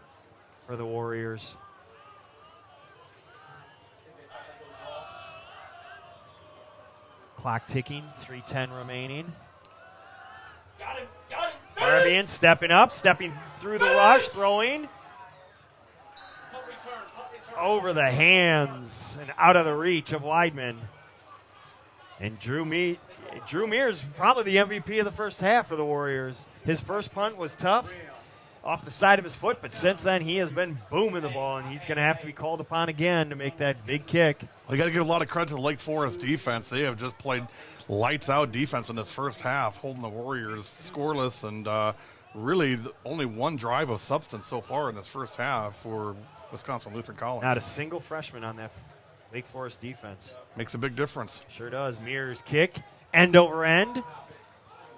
for the Warriors. Clock ticking, 3:10 remaining. Barbian stepping up, stepping through the rush, throwing. Over the hands and out of the reach of Weidman. And Drew Mears probably the MVP of the first half for the Warriors. His first punt was tough off the side of his foot, but since then he has been booming the ball, and he's going to have to be called upon again to make that big kick. Well, you got to give a lot of credit to the Lake Forest defense. They have just played lights out defense in this first half, holding the Warriors scoreless, and really only one drive of substance so far in this first half for Wisconsin Lutheran College. Not a single freshman on that Lake Forest defense. Makes a big difference. Sure does. Mears kick, end over end.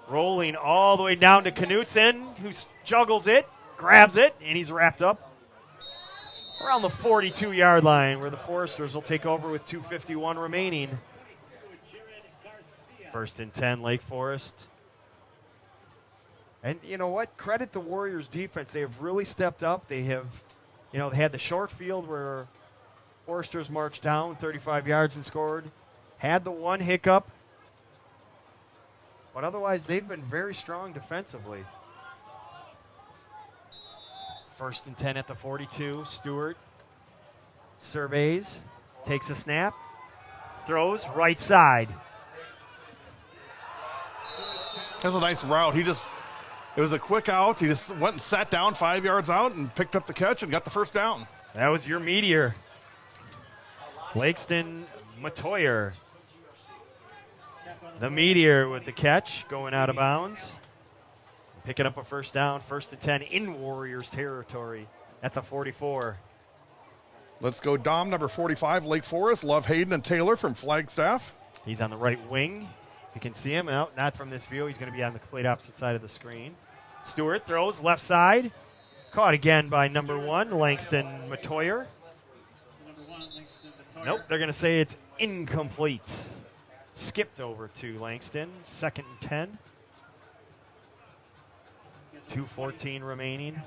Rolling all the way down to Knutson, who juggles it, grabs it, and he's wrapped up around the 42-yard line, where the Foresters will take over with 2:51 remaining. First and 10, Lake Forest. And you know what? Credit the Warriors defense. They have really stepped up. They have, they had the short field where Foresters marched down 35 yards and scored. Had the one hiccup. But otherwise, they've been very strong defensively. First and 10 at the 42. Stewart surveys, takes a snap, throws right side. That's a nice route. It was a quick out. He just went and sat down 5 yards out and picked up the catch and got the first down. That was your meteor. Langston Matoyer. The meteor with the catch, going out of bounds. Picking up a first down, first and 10 in Warriors territory at the 44. Let's go Dom, number 45, Lake Forest. Love Hayden and Taylor from Flagstaff. He's on the right wing. You can see him out, not from this view. He's going to be on the complete opposite side of the screen. Stewart throws left side. Caught again by number 1, Langston Matoyer. Nope, they're going to say it's incomplete. Skipped over to Langston. Second and 10. 2:14 remaining.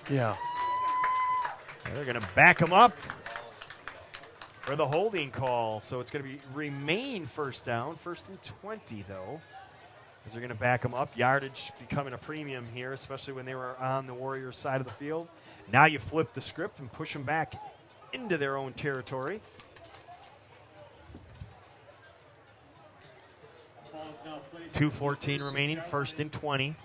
Yeah. They're going to back him up for the holding call. So it's going to remain first down. First and 20, though. because they're going to back them up. Yardage becoming a premium here, especially when they were on the Warriors side of the field. Now you flip the script and push them back into their own territory. 2:14 remaining, 1st and 20.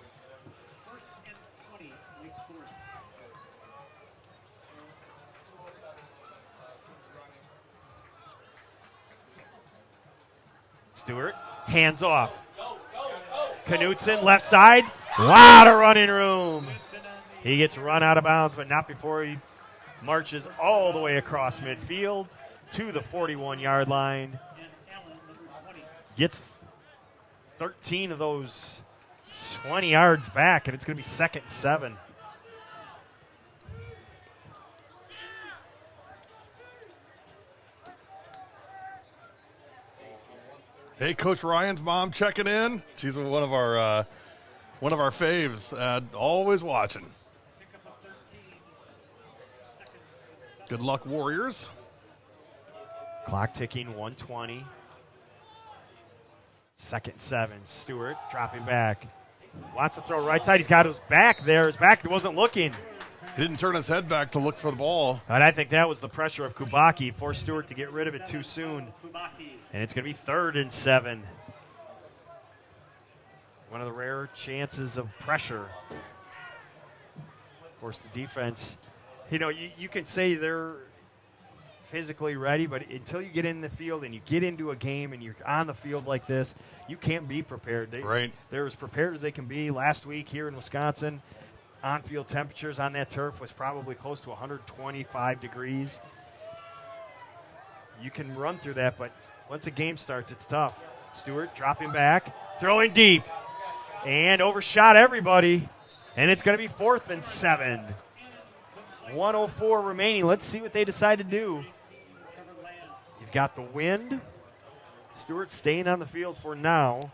Stewart, hands off. Knutson, left side. Lot of running room. He gets run out of bounds, but not before he marches all the way across midfield to the 41-yard line. Gets 13 of those 20 yards back, and it's going to be 2nd and 7. Hey, Coach Ryan's mom checking in. She's one of our faves. Always watching. Good luck, Warriors. Clock ticking, 1:20. 2nd and 7. Stewart dropping back. Wants to throw right side. He's got his back there. His back wasn't looking. He didn't turn his head back to look for the ball. And I think that was the pressure of Kubaki. Forced Stewart to get rid of it too soon. And it's going to be 3rd and 7. One of the rare chances of pressure. Of course, the defense, you can say they're physically ready, but until you get in the field and you get into a game and you're on the field like this, you can't be prepared. They're as prepared as they can be. Last week here in Wisconsin, on-field temperatures on that turf was probably close to 125 degrees. You can run through that, but once a game starts, it's tough. Stewart dropping back, throwing deep, and overshot everybody, and it's going to be 4th and 7. 1:04 remaining. Let's see what they decide to do. You've got the wind. Stewart staying on the field for now.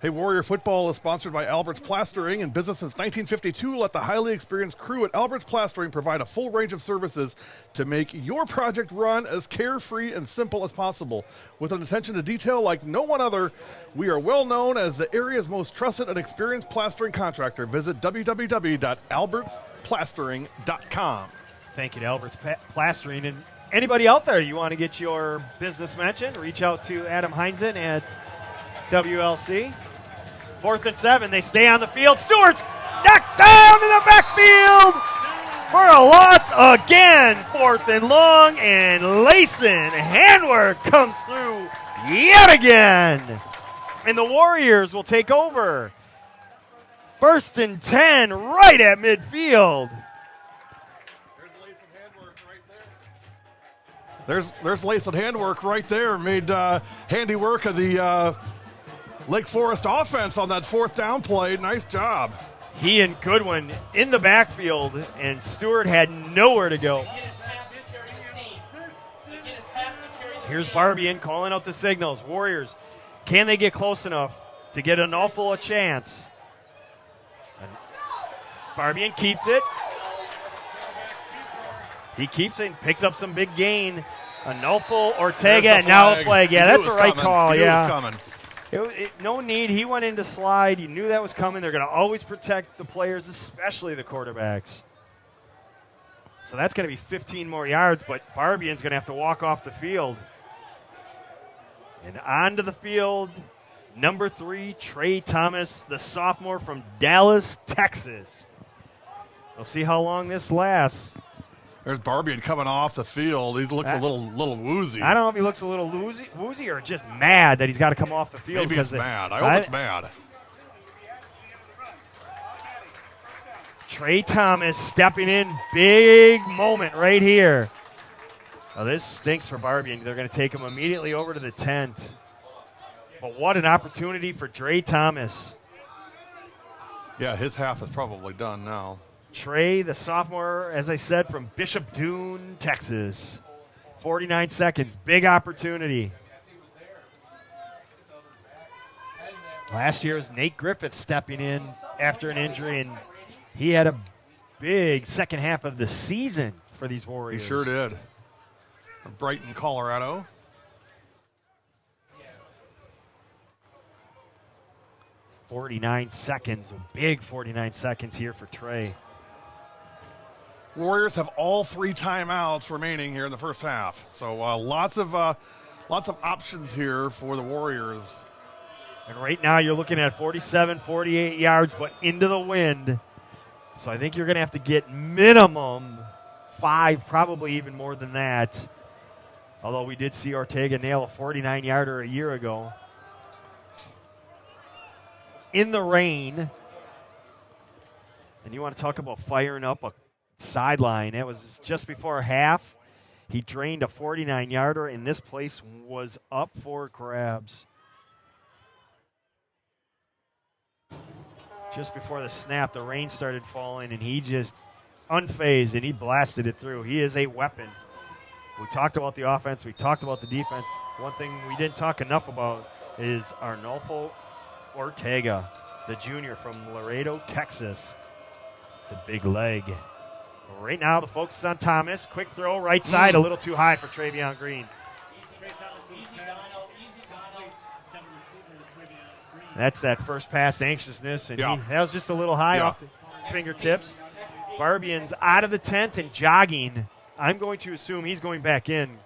Hey, Warrior Football is sponsored by Albert's Plastering. In business since 1952, let the highly experienced crew at Albert's Plastering provide a full range of services to make your project run as carefree and simple as possible. With an attention to detail like no one other, we are well known as the area's most trusted and experienced plastering contractor. Visit www.albertsplastering.com. Thank you to Albert's Plastering. And anybody out there, you want to get your business mentioned, reach out to Adam Heinzen at WLC. 4th and 7. They stay on the field. Stewart's knocked down in the backfield for a loss again. 4th and long, and Layson handwork comes through yet again. And the Warriors will take over. 1st and 10 right at midfield. There's Layson handwork right there. Made handy work of the Lake Forest offense on that 4th down play. Nice job. He and Goodwin in the backfield, and Stewart had nowhere to go. Here's Barbian calling out the signals. Warriors, can they get close enough to get an awful a chance? And Barbian keeps it. He keeps it and picks up some big gain. Anolfo Ortega, and now a flag. Yeah, that's the right call. Yeah. No need. He went into slide. You knew that was coming. They're going to always protect the players, especially the quarterbacks. So that's going to be 15 more yards, but Barbian's going to have to walk off the field. And onto the field, number 3, Trey Thomas, the sophomore from Dallas, Texas. We'll see how long this lasts. There's Barbian coming off the field. He looks a little woozy. I don't know if he looks a little woozy or just mad that he's got to come off the field. Maybe it's mad. I hope it's mad. Trey Thomas stepping in. Big moment right here. Oh, this stinks for Barbian. They're going to take him immediately over to the tent. But what an opportunity for Trey Thomas. Yeah, his half is probably done now. Trey, the sophomore, as I said, from Bishop Dune, Texas. 49 seconds. Big opportunity. Last year was Nate Griffith stepping in after an injury, and he had a big second half of the season for these Warriors. He sure did. Brighton, Colorado. 49 seconds, a big 49 seconds here for Trey. Warriors have all 3 timeouts remaining here in the first half. So lots of options here for the Warriors. And right now you're looking at 47, 48 yards, but into the wind. So I think you're going to have to get minimum 5, probably even more than that. Although we did see Ortega nail a 49-yarder a year ago. In the rain. And you want to talk about firing up a sideline. It was just before half. He drained a 49-yarder, and this place was up for grabs. Just before the snap, the rain started falling, and he just unfazed, and he blasted it through. He is a weapon. We talked about the offense. We talked about the defense. One thing we didn't talk enough about is Arnolfo Ortega, the junior from Laredo, Texas. The big leg. Right now, the focus is on Thomas. Quick throw, right side, a little too high for Travion Green. That's that first pass anxiousness, and that was just a little high off the fingertips. Barbian's out of the tent and jogging. I'm going to assume he's going back in.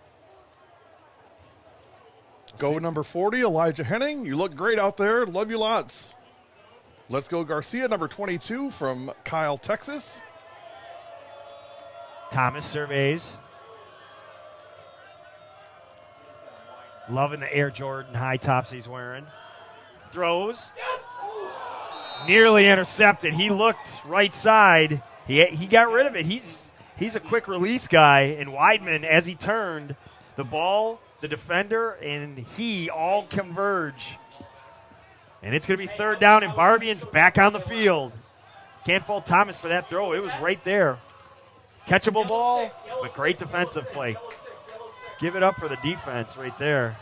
Go number 40, Elijah Henning. You look great out there. Love you lots. Let's go Garcia, number 22 from Kyle, Texas. Thomas surveys. Loving the Air Jordan high tops he's wearing. Throws. Nearly intercepted. He looked right side. He got rid of it. He's a quick release guy, and Weidman, as he turned, the ball, the defender, and he all converge. And it's going to be third down, and Barbian's back on the field. Can't fault Thomas for that throw. It was right there. Catchable ball, but great defensive play. Give it up for the defense right there.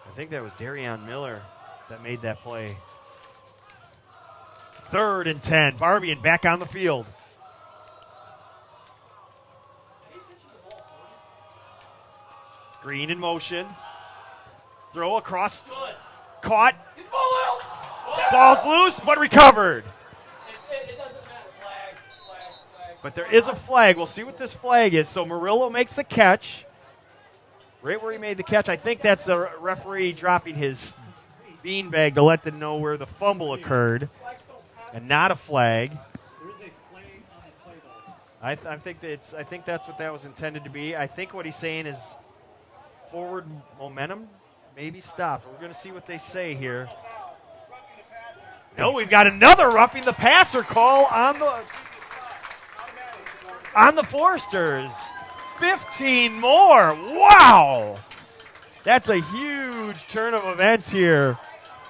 I think that was Darion Miller that made that play. 3rd and 10. Barbian back on the field. Green in motion. Throw across. Caught. Ball's loose, but recovered. It doesn't matter. Flag. But there is a flag. We'll see what this flag is. So Murillo makes the catch. Right where he made the catch. I think that's the referee dropping his beanbag to let them know where the fumble occurred. And not a flag. There is a flag on the play, though. I think that's what that was intended to be. I think what he's saying is forward momentum, maybe stop. We're going to see what they say here. No, we've got another roughing the passer call on the Foresters. 15 more. Wow. That's a huge turn of events here.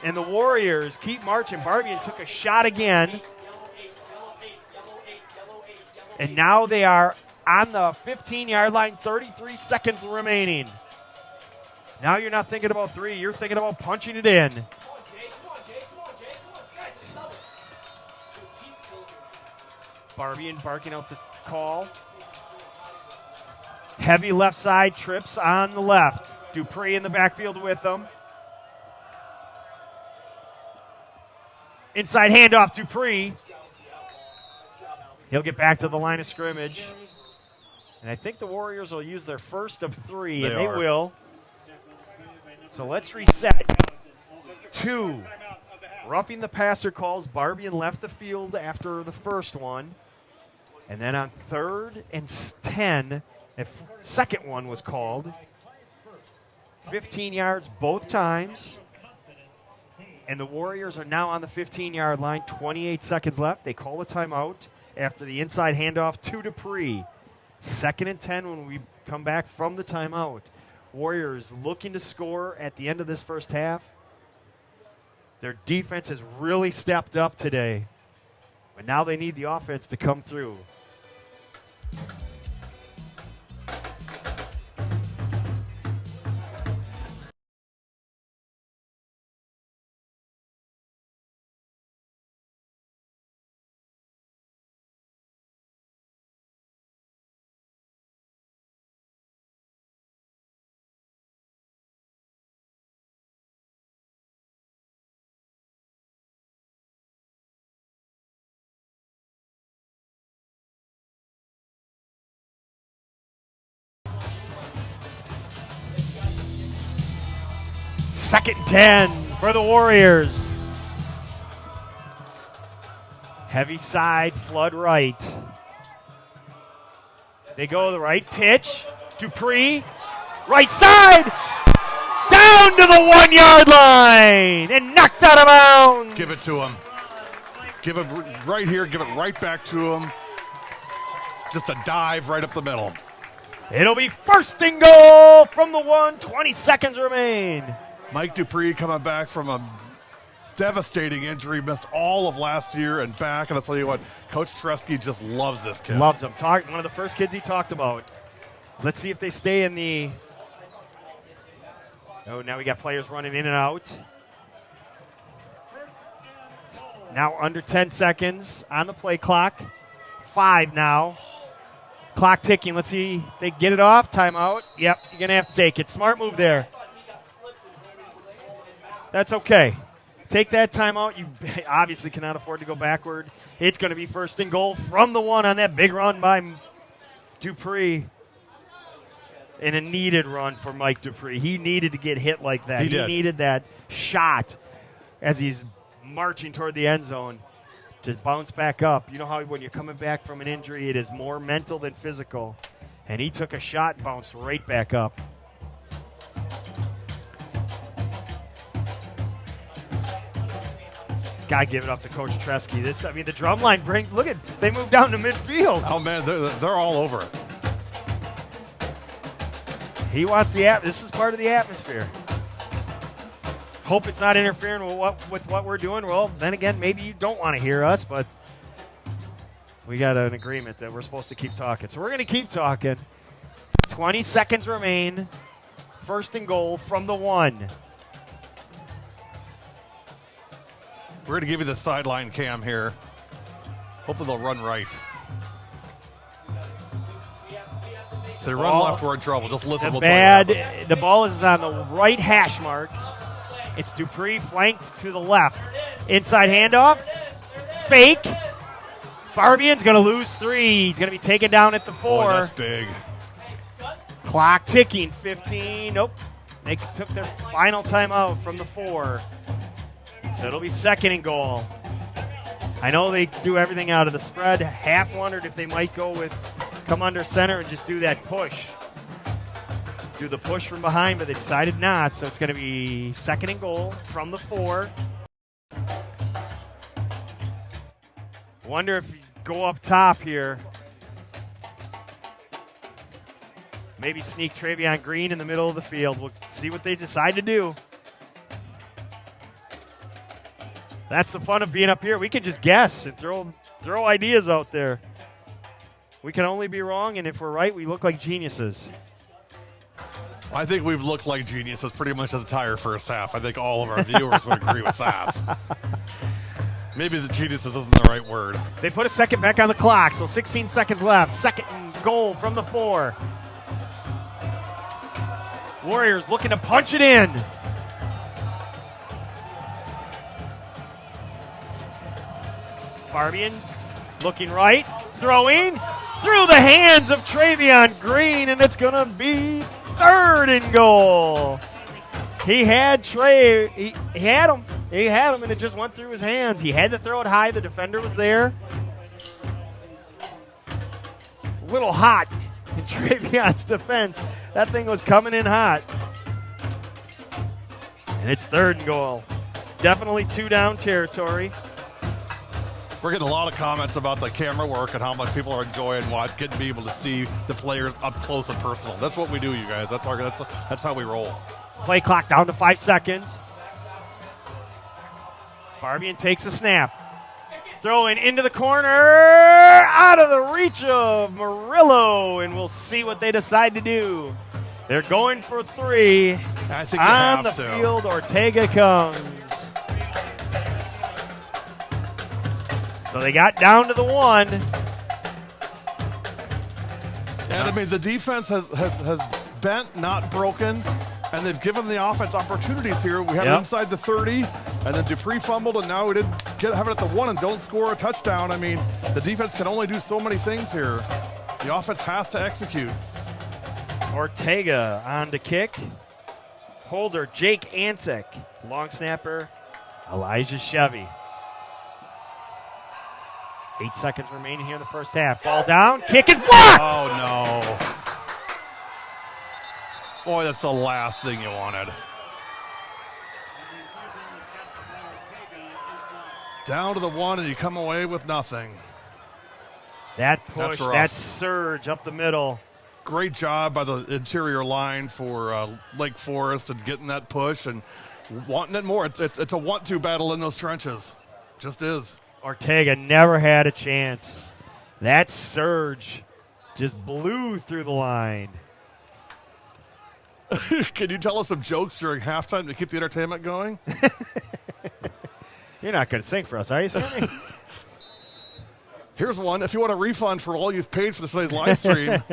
And the Warriors keep marching. Barbian took a shot again. And now they are on the 15-yard line, 33 seconds remaining. Now you're not thinking about 3. You're thinking about punching it in. Barbian barking out the call. Heavy left side, trips on the left. Dupree in the backfield with them. Inside handoff, Dupree. He'll get back to the line of scrimmage. And I think the Warriors will use their first of 3, and they will. So let's reset. 2. Roughing the passer calls. Barbian left the field after the first one. And then on 3rd and 10, a second one was called. 15 yards both times. And the Warriors are now on the 15-yard line, 28 seconds left. They call a timeout after the inside handoff to Dupree. 2nd and 10 when we come back from the timeout. Warriors looking to score at the end of this first half. Their defense has really stepped up today. But now they need the offense to come through. 2nd and 10 for the Warriors. Heavy side, flood right. They go the right pitch. Dupree, right side, down to the 1-yard line and knocked out of bounds. Give it to him. Give it right here. Give it right back to him. Just a dive right up the middle. It'll be 1st and goal from the 1. 20 seconds remain. Mike Dupree coming back from a devastating injury, missed all of last year and back. And I'll tell you what, Coach Tresky just loves this kid. Loves him. One of the first kids he talked about. Let's see if they stay in the. Oh, now we got players running in and out. Now under 10 seconds on the play clock. 5 now. Clock ticking. Let's see if they get it off. Timeout. Yep, you're going to have to take it. Smart move there. That's okay. Take that timeout. You obviously cannot afford to go backward. It's going to be 1st and goal from the 1 on that big run by Dupree. And a needed run for Mike Dupree. He needed to get hit like that. He needed that shot as he's marching toward the end zone to bounce back up. You know how when you're coming back from an injury, it is more mental than physical. And he took a shot and bounced right back up. Got to give it up to Coach Tresky. The drum line brings, look at, they move down to midfield. Oh, man, they're all over it. He wants this is part of the atmosphere. Hope it's not interfering with what we're doing. Well, then again, maybe you don't want to hear us, but we got an agreement that we're supposed to keep talking. So we're going to keep talking. 20 seconds remain. 1st and goal from the 1. We're going to give you the sideline cam here. Hopefully they'll run right. If they run left, we're in trouble. Just listen. The ball is on the right hash mark. It's Dupree flanked to the left. Inside handoff. Fake. Barbian's going to lose 3. He's going to be taken down at the 4. Boy, that's big. Clock ticking. 15. Nope. They took their final timeout from the 4. So it'll be 2nd and goal. I know they do everything out of the spread. Half wondered if they might come under center and just do that push. Do the push from behind, but they decided not. So it's going to be 2nd and goal from the 4. Wonder if you go up top here. Maybe sneak Travion Green in the middle of the field. We'll see what they decide to do. That's the fun of being up here. We can just guess and throw ideas out there. We can only be wrong, and if we're right, we look like geniuses. I think we've looked like geniuses pretty much the entire first half. I think all of our viewers would agree with that. Maybe the geniuses isn't the right word. They put a second back on the clock, so 16 seconds left. 2nd and goal from the 4. Warriors looking to punch it in. Barbian looking right, throwing through the hands of Travion Green, and it's going to be 3rd and goal. He had Trey. He had him. He had him, and it just went through his hands. He had to throw it high. The defender was there. A little hot in Travion's defense. That thing was coming in hot. And it's 3rd and goal. Definitely 2-down territory. We're getting a lot of comments about the camera work and how much people are enjoying getting to be able to see the players up close and personal. That's what we do, you guys. That's how we roll. Play clock down to 5 seconds. Barbian takes the snap. Throwing into the corner, out of the reach of Murillo, and we'll see what they decide to do. They're going for 3. I think on the field, Ortega comes. So they got down to the 1. And I mean, the defense has bent, not broken, and they've given the offense opportunities here. We had it inside the 30, and then Dupree fumbled, and now we didn't have it at the 1 and don't score a touchdown. I mean, the defense can only do so many things here. The offense has to execute. Ortega on to kick. holder Jake Ansick. Long snapper Elijah Chevy. 8 seconds remaining here in the first half. Ball down. Kick is blocked. Oh, no. Boy, that's the last thing you wanted. Down to the 1, and you come away with nothing. That push, That's rough. that surge up the middle. Great job by the interior line for Lake Forest and getting that push and wanting it more. It's a 1-2 battle in those trenches. Just is. Ortega never had a chance. That surge just blew through the line. Can you tell us some jokes during halftime to keep the entertainment going? You're not going to sing for us, are you, Sammy? Here's one. If you want a refund for all you've paid for today's live stream,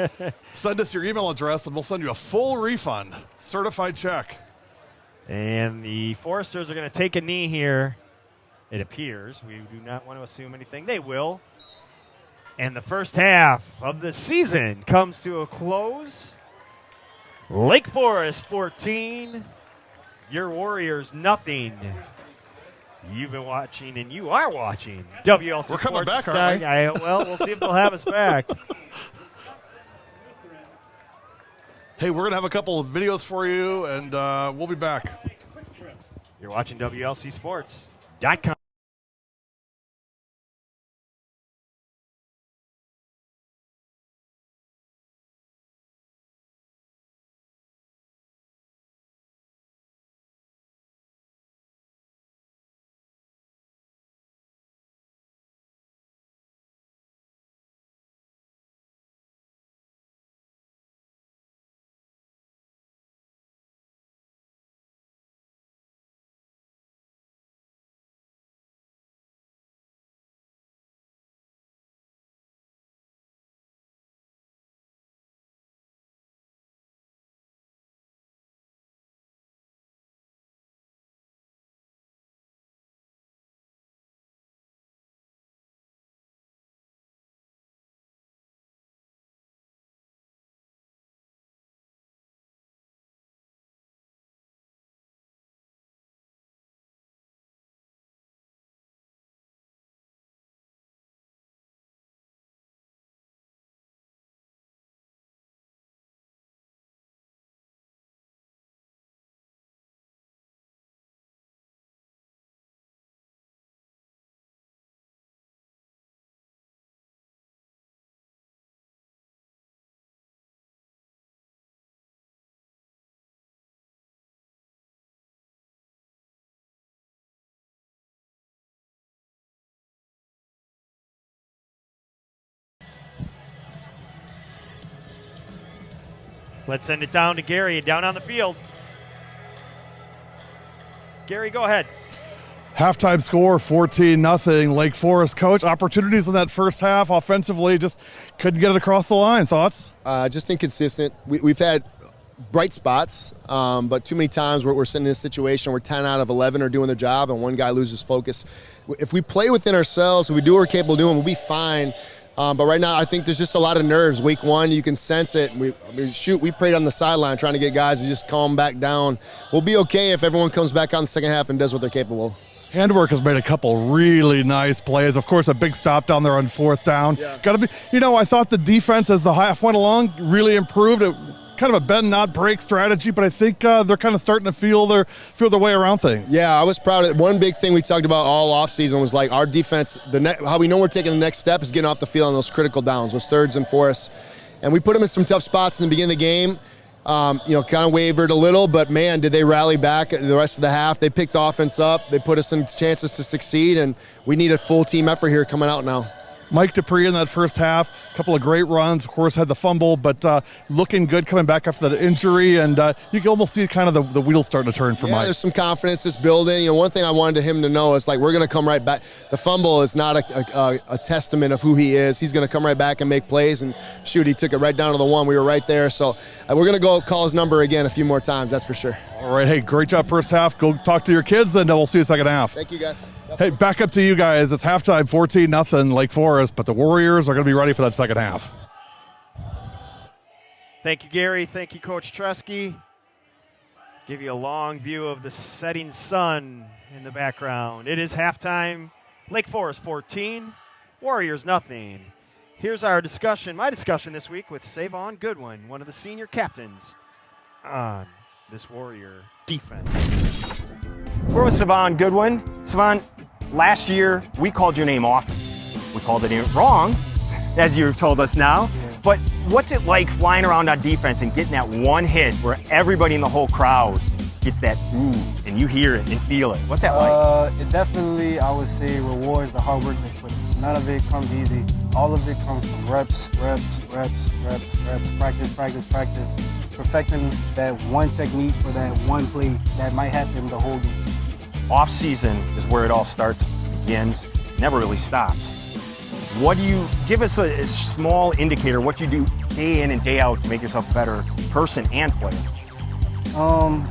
send us your email address and we'll send you a full refund. Certified check. And the Foresters are going to take a knee here, it appears. We do not want to assume anything. They will. And the first half of the season comes to a close. Lake Forest 14, your Warriors nothing. You've been watching, and you are watching WLC We're coming Sports. back, aren't we? Well, we'll see if they'll have us back. Hey, we're going to have a couple of videos for you, and we'll be back. You're watching WLCSports.com. Let's send it down to Gary, down on the field. Gary, go ahead. Halftime score, 14-0. Lake Forest. Coach, opportunities in that first half offensively, just couldn't get it across the line. Thoughts? Just inconsistent. We've had bright spots, but too many times we're sitting in a situation where 10 out of 11 are doing their job and one guy loses focus. If we play within ourselves, if we do what we're capable of doing, we'll be fine. But right now, I think there's just a lot of nerves. Week 1, you can sense it. We prayed on the sideline trying to get guys to just calm back down. We'll be okay if everyone comes back on the second half and does what they're capable of. Handwork has made a couple really nice plays. Of course, a big stop down there on 4th down. Yeah. Got to be, I thought the defense as the half went along really improved. It, kind of a bend not break strategy, but I think they're kind of starting to feel their way around things. Yeah, I was proud of it. One big thing we talked about all offseason was like our defense, how we know we're taking the next step is getting off the field on those critical downs, those 3rds and 4ths. And we put them in some tough spots in the beginning of the game. Kind of wavered a little, but man, did they rally back the rest of the half. They picked offense up. They put us in chances to succeed, and we need a full team effort here coming out now. Mike Dupree in that first half, a couple of great runs, of course had the fumble, but looking good coming back after that injury, and you can almost see kind of the wheels starting to turn for Mike. There's some confidence that's building. One thing I wanted him to know is like we're going to come right back. The fumble is not a testament of who he is. He's going to come right back and make plays, and shoot, he took it right down to the 1. We were right there, so we're going to go call his number again a few more times, that's for sure. All right, hey, great job first half. Go talk to your kids, and we'll see you second half. Thank you, guys. Hey, back up to you guys. It's halftime, 14-0 Lake Forest, but the Warriors are going to be ready for that second half. Thank you, Gary. Thank you, Coach Tresky. Give you a long view of the setting sun in the background. It is halftime. Lake Forest 14, Warriors nothing. Here's our discussion, my discussion this week with Savon Goodwin, one of the senior captains on this Warrior defense. We're with Savon Goodwin. Savon, last year we called your name often. We called it wrong, as you've told us now. But what's it like flying around on defense and getting that one hit where everybody in the whole crowd gets that ooh, and you hear it and feel it? What's that like? It definitely, I would say, rewards the hard work that's put in. None of it comes easy. All of it comes from reps, practice, perfecting that one technique for that one play that might happen the whole game. Off season is where it all starts, begins, never really stops. What do you, give us a small indicator, what you do day in and day out to make yourself a better person and player?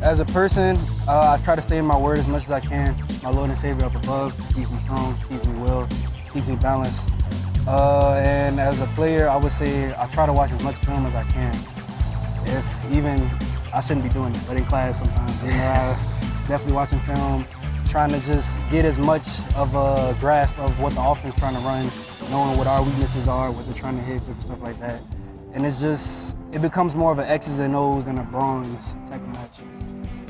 As a person, I try to stay in my word as much as I can. My Lord and Savior up above keeps me strong, keeps me well, keeps me balanced. And as a player, I would say I try to watch as much film as I can. If even, I shouldn't be doing it, but in class sometimes, you know, I definitely watching film, trying to just get as much of a grasp of what the offense is trying to run, knowing what our weaknesses are, what they're trying to hit, different stuff like that. And it's just, it becomes more of an X's and O's than a bronze type of match.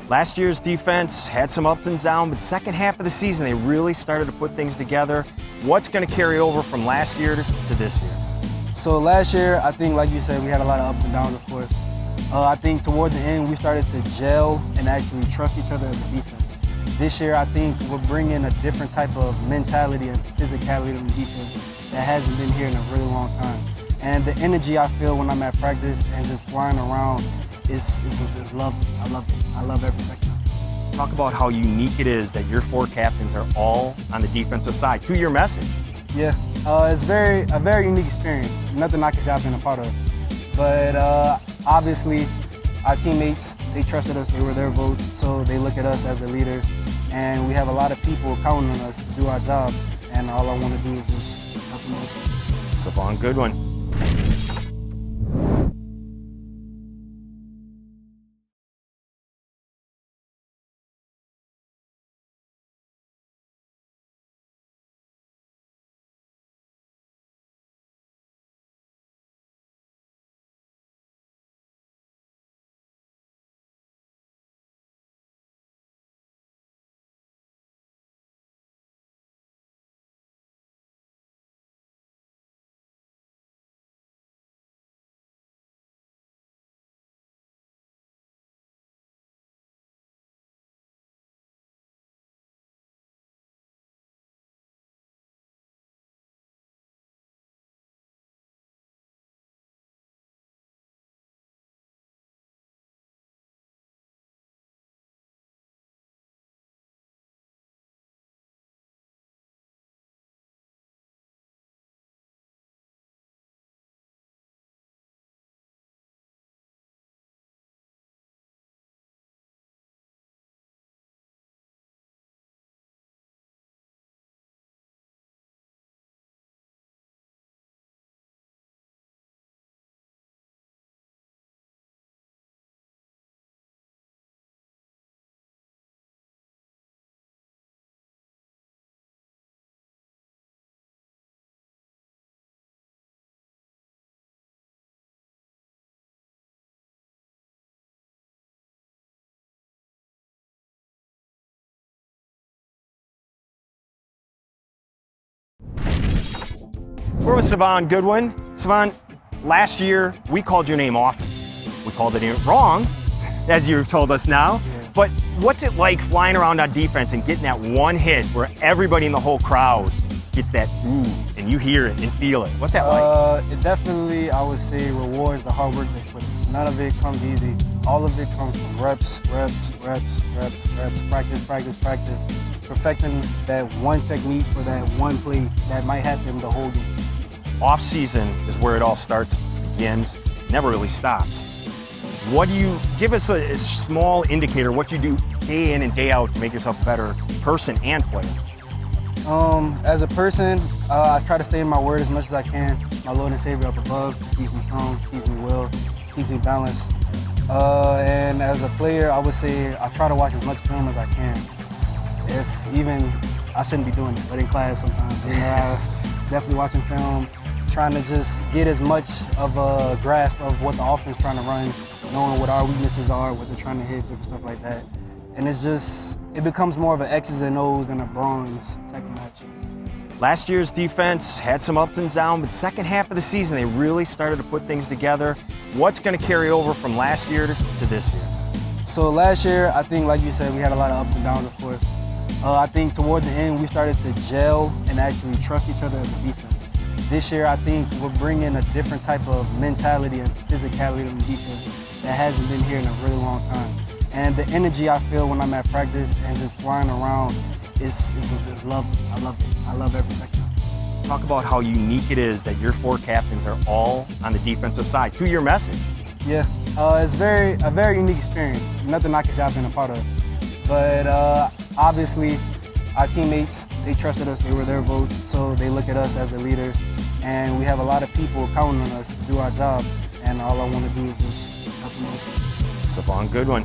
Last year's defense had some ups and downs, but second half of the season, they really started to put things together. What's going to carry over from last year to this year? So last year, I think, like you said, we had a lot of ups and downs, of course. I think toward the end, we started to gel and actually trust each other as a defense. This year, I think we're bringing a different type of mentality and physicality to the defense that hasn't been here in a really long time. And the energy I feel when I'm at practice and just flying around is lovely. I love it. I love every second of it. Talk about how unique it is that your four captains are all on the defensive side, to your message. Yeah, it's a very unique experience. Nothing I can say I've been a part of. But obviously, our teammates, they trusted us, they were their votes, so they look at us as the leaders. And we have a lot of people counting on us to do our job, and all I want to do is just help them out. Savon Goodwin. We're with Savon Goodwin. Savon, last year we called your name often. We called it wrong, as you've told us now. But what's it like flying around on defense and getting that one hit where everybody in the whole crowd gets that ooh, and you hear it and feel it? What's that like? It definitely, I would say, rewards the hard work that's put in. None of it comes easy. All of it comes from reps, practice, perfecting that one technique for that one play that might happen the whole game. Off season is where it all starts, begins, never really stops. What do you, give us a small indicator, what you do day in and day out to make yourself a better person and player? As a person, I try to stay in my word as much as I can. My Lord and Savior up above keeps me strong, keeps me well, keeps me balanced. And as a player, I would say I try to watch as much film as I can. If even, I shouldn't be doing it, but in class sometimes, you know, I definitely watching film, trying to just get as much of a grasp of what the offense is trying to run, knowing what our weaknesses are, what they're trying to hit, different stuff like that. And it's just, it becomes more of an X's and O's than a bronze type of match. Last year's defense had some ups and downs, but second half of the season, they really started to put things together. What's going to carry over from last year to this year? So last year, I think, like you said, we had a lot of ups and downs, of course. I think toward the end, we started to gel and actually trust each other as a defense. This year, I think we're bringing a different type of mentality and physicality in the defense that hasn't been here in a really long time. And the energy I feel when I'm at practice and just flying around is lovely. I love it. I love every second. Talk about how unique it is that your 4 captains are all on the defensive side. To your message. Yeah, it's a very unique experience. Nothing I can say I've been a part of. But obviously, our teammates, they trusted us. They were their votes, so they look at us as the leaders. And we have a lot of people counting on us to do our job. And all I want to do is just help them out. Savon Goodwin.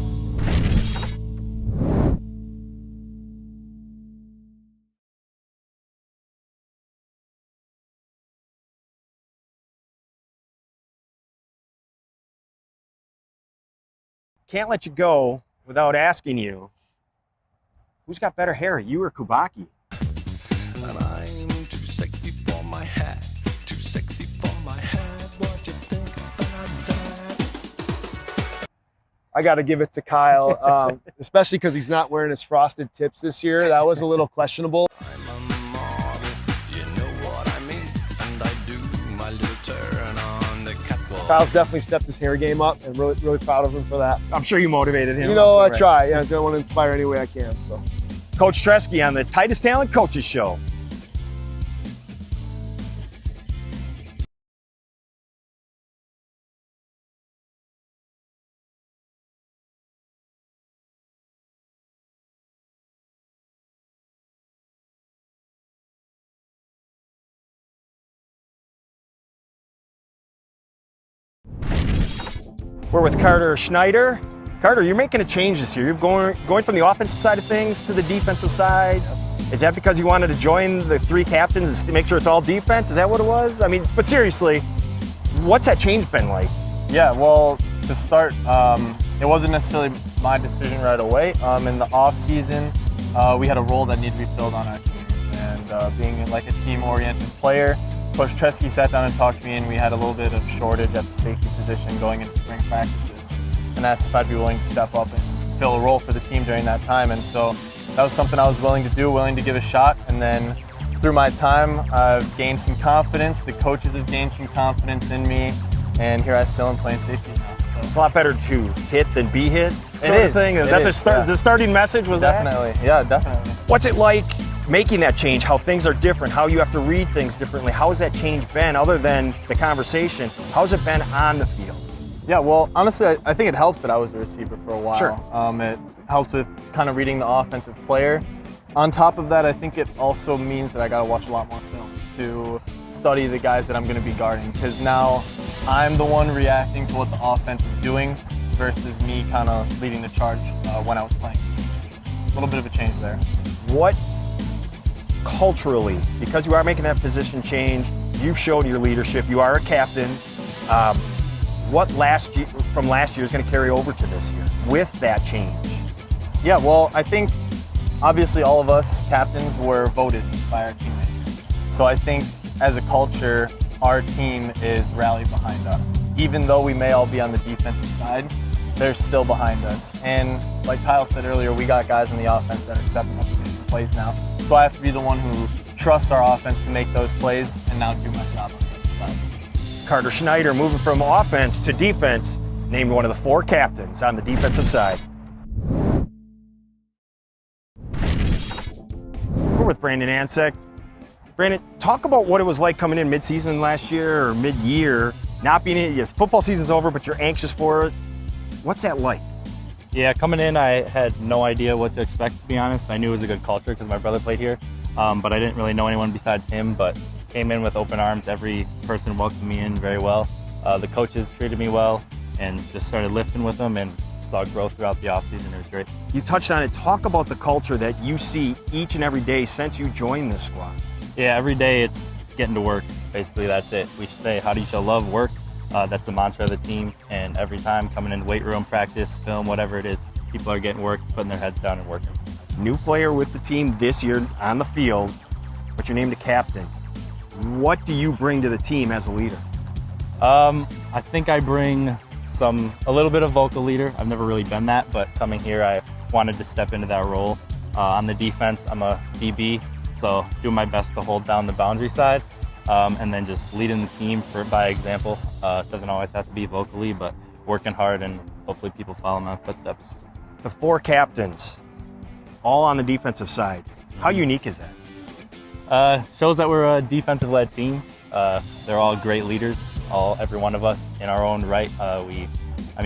Can't let you go without asking you, who's got better hair, you or Kubaki? And I'm too sexy for my hat, too sexy for my hat. What you think about that? I got to give it to Kyle, especially because he's not wearing his frosted tips this year. That was a little questionable. I'm a model, you know what I mean, and I do my little turn on the catwalk. Kyle's definitely stepped his hair game up, and really proud of him for that. I'm sure you motivated him. You know, I Right. try. Yeah, I want to inspire any way I can. So. Coach Tresky on the Tightest Talent Coaches Show. We're with Carter Schneider. Carter, you're making a change this year. You're going from the offensive side of things to the defensive side. Is that because you wanted to join the 3 captains to make sure it's all defense? Is that what it was? I mean, but seriously, what's that change been like? Yeah, well, to start, it wasn't necessarily my decision right away. In the off season, we had a role that needed to be filled on our team, and being like a team-oriented player, Coach Tresky sat down and talked to me, and we had a little bit of shortage at the safety position going into spring practices, and asked if I'd be willing to step up and fill a role for the team during that time. And so that was something I was willing to do, willing to give a shot. And then through my time, I've gained some confidence. The coaches have gained some confidence in me, and here I still am playing safety now. It's a lot better to hit than be hit. Sort is. of thing. Is It that is, yeah. the starting message? Was Definitely, yeah, definitely. What's it like making that change? How things are different? How you have to read things differently? How has that change been, other than the conversation? How's it been on the field? Yeah, well, honestly, I think it helps that I was a receiver for a while. Sure. It helps with kind of reading the offensive player. On top of that, I think it also means that I got to watch a lot more film to study the guys that I'm going to be guarding, because now I'm the one reacting to what the offense is doing versus me kind of leading the charge when I was playing. A little bit of a change there. What culturally, because you are making that position change, you've shown your leadership, you are a captain, what from last year is going to carry over to this year with that change? Yeah, well, I think obviously all of us captains were voted by our teammates. So I think as a culture, our team is rallied behind us. Even though we may all be on the defensive side, they're still behind us. And like Kyle said earlier, we got guys in the offense that are stepping up and making plays now. So I have to be the one who trusts our offense to make those plays and now do my job on the other side. Carter Schneider, moving from offense to defense, named one of the 4 captains on the defensive side. We're with Brandon Ansek. Brandon, talk about what it was like coming in mid-season last year or mid-year, not being in, football season's over, but you're anxious for it. What's that like? Yeah, coming in, I had no idea what to expect, to be honest. I knew it was a good culture because my brother played here, but I didn't really know anyone besides him, but came in with open arms. Every person welcomed me in very well. The coaches treated me well, and just started lifting with them and saw growth throughout the offseason. It was great. You touched on it. Talk about the culture that you see each and every day since you joined this squad. Yeah, every day it's getting to work. Basically, that's it. We should say, how do you show love? Work. That's the mantra of the team. And every time coming in weight room, practice, film, whatever it is, people are getting work, putting their heads down and working. New player with the team this year on the field, but you're named a captain. What do you bring to the team as a leader? I think I bring a little bit of vocal leader. I've never really been that, but coming here, I wanted to step into that role. On the defense, I'm a DB, so doing my best to hold down the boundary side, and then just leading the team by example. It doesn't always have to be vocally, but working hard and hopefully people follow my footsteps. The 4 captains, all on the defensive side. How unique is that? Shows that we're a defensive-led team. They're all great leaders, every one of us in our own right. We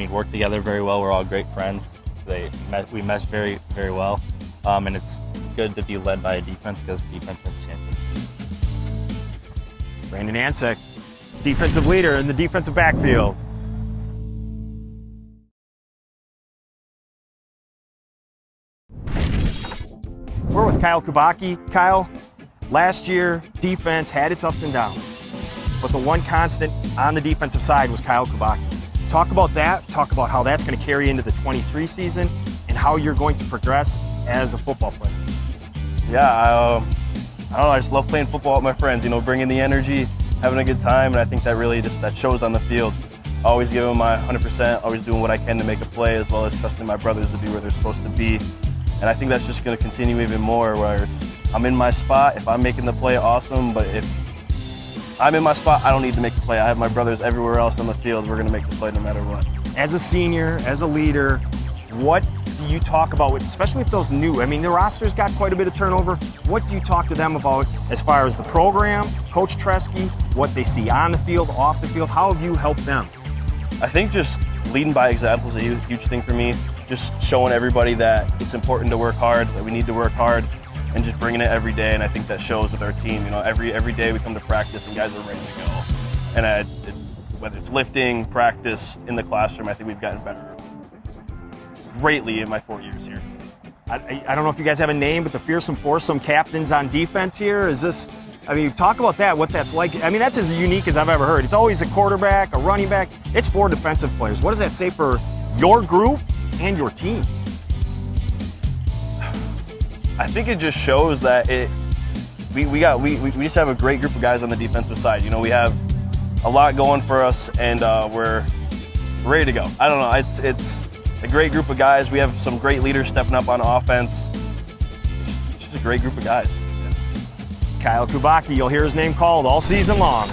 work together very well. We're all great friends. We mesh very, very well, and it's good to be led by a defense because defense is champion. Brandon Ansek, defensive leader in the defensive backfield. We're with Kyle Kubacki. Kyle, last year, defense had its ups and downs, but the one constant on the defensive side was Kyle Kubacki. Talk about that, talk about how that's going to carry into the 23 season and how you're going to progress as a football player. Yeah, I don't know, I just love playing football with my friends, bringing the energy, having a good time, and I think that really that shows on the field. Always giving my 100%, always doing what I can to make a play, as well as trusting my brothers to be where they're supposed to be. And I think that's just going to continue even more, where I'm in my spot. If I'm making the play, awesome, but if I'm in my spot, I don't need to make the play. I have my brothers everywhere else on the field. We're going to make the play no matter what. As a senior, as a leader, what do you talk about, especially with those new? The roster's got quite a bit of turnover. What do you talk to them about as far as the program, Coach Tresky, what they see on the field, off the field? How have you helped them? I think just leading by example is a huge thing for me. Just showing everybody that it's important to work hard, that we need to work hard, and just bringing it every day. And I think that shows with our team. Every day we come to practice and guys are ready to go. And whether it's lifting, practice, in the classroom, I think we've gotten better greatly in my 4 years here. I don't know if you guys have a name, but the fearsome foursome captains on defense here, is this, talk about that, what that's like. That's as unique as I've ever heard. It's always a quarterback, a running back. It's 4 defensive players. What does that say for your group and your team? I think it just shows that we just have a great group of guys on the defensive side. We have a lot going for us, and we're ready to go. I don't know. It's a great group of guys. We have some great leaders stepping up on offense. It's just a great group of guys. Kyle Kubacki, you'll hear his name called all season long.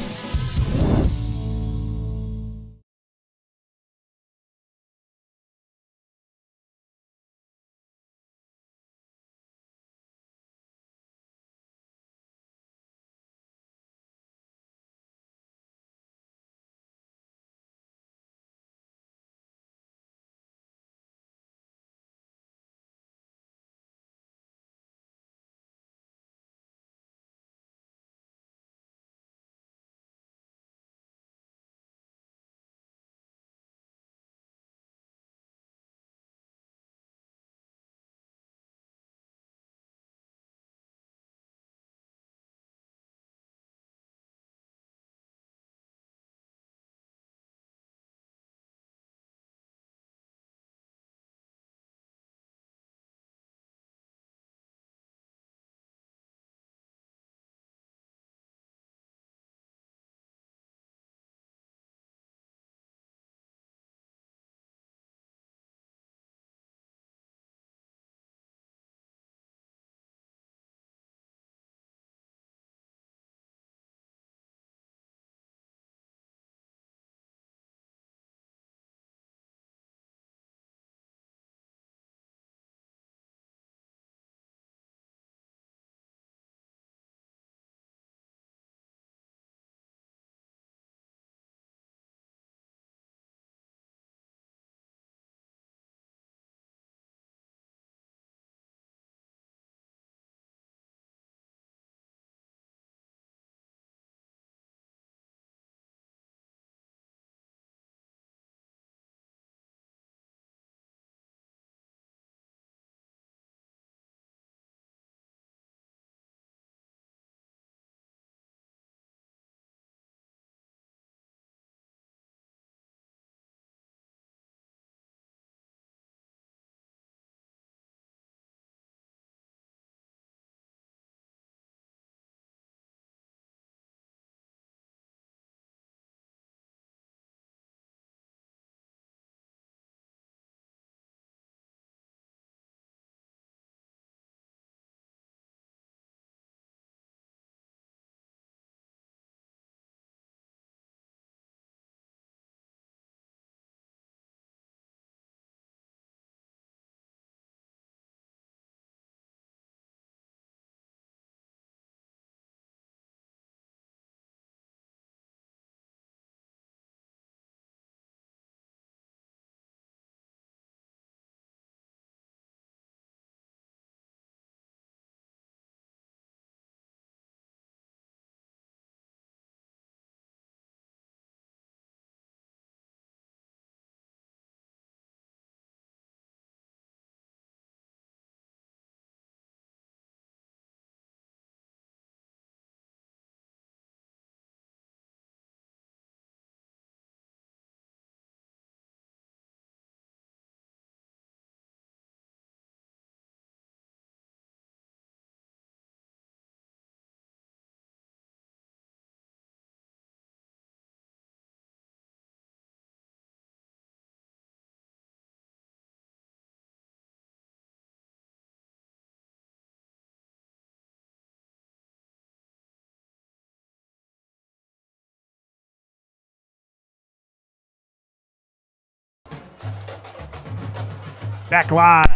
Back live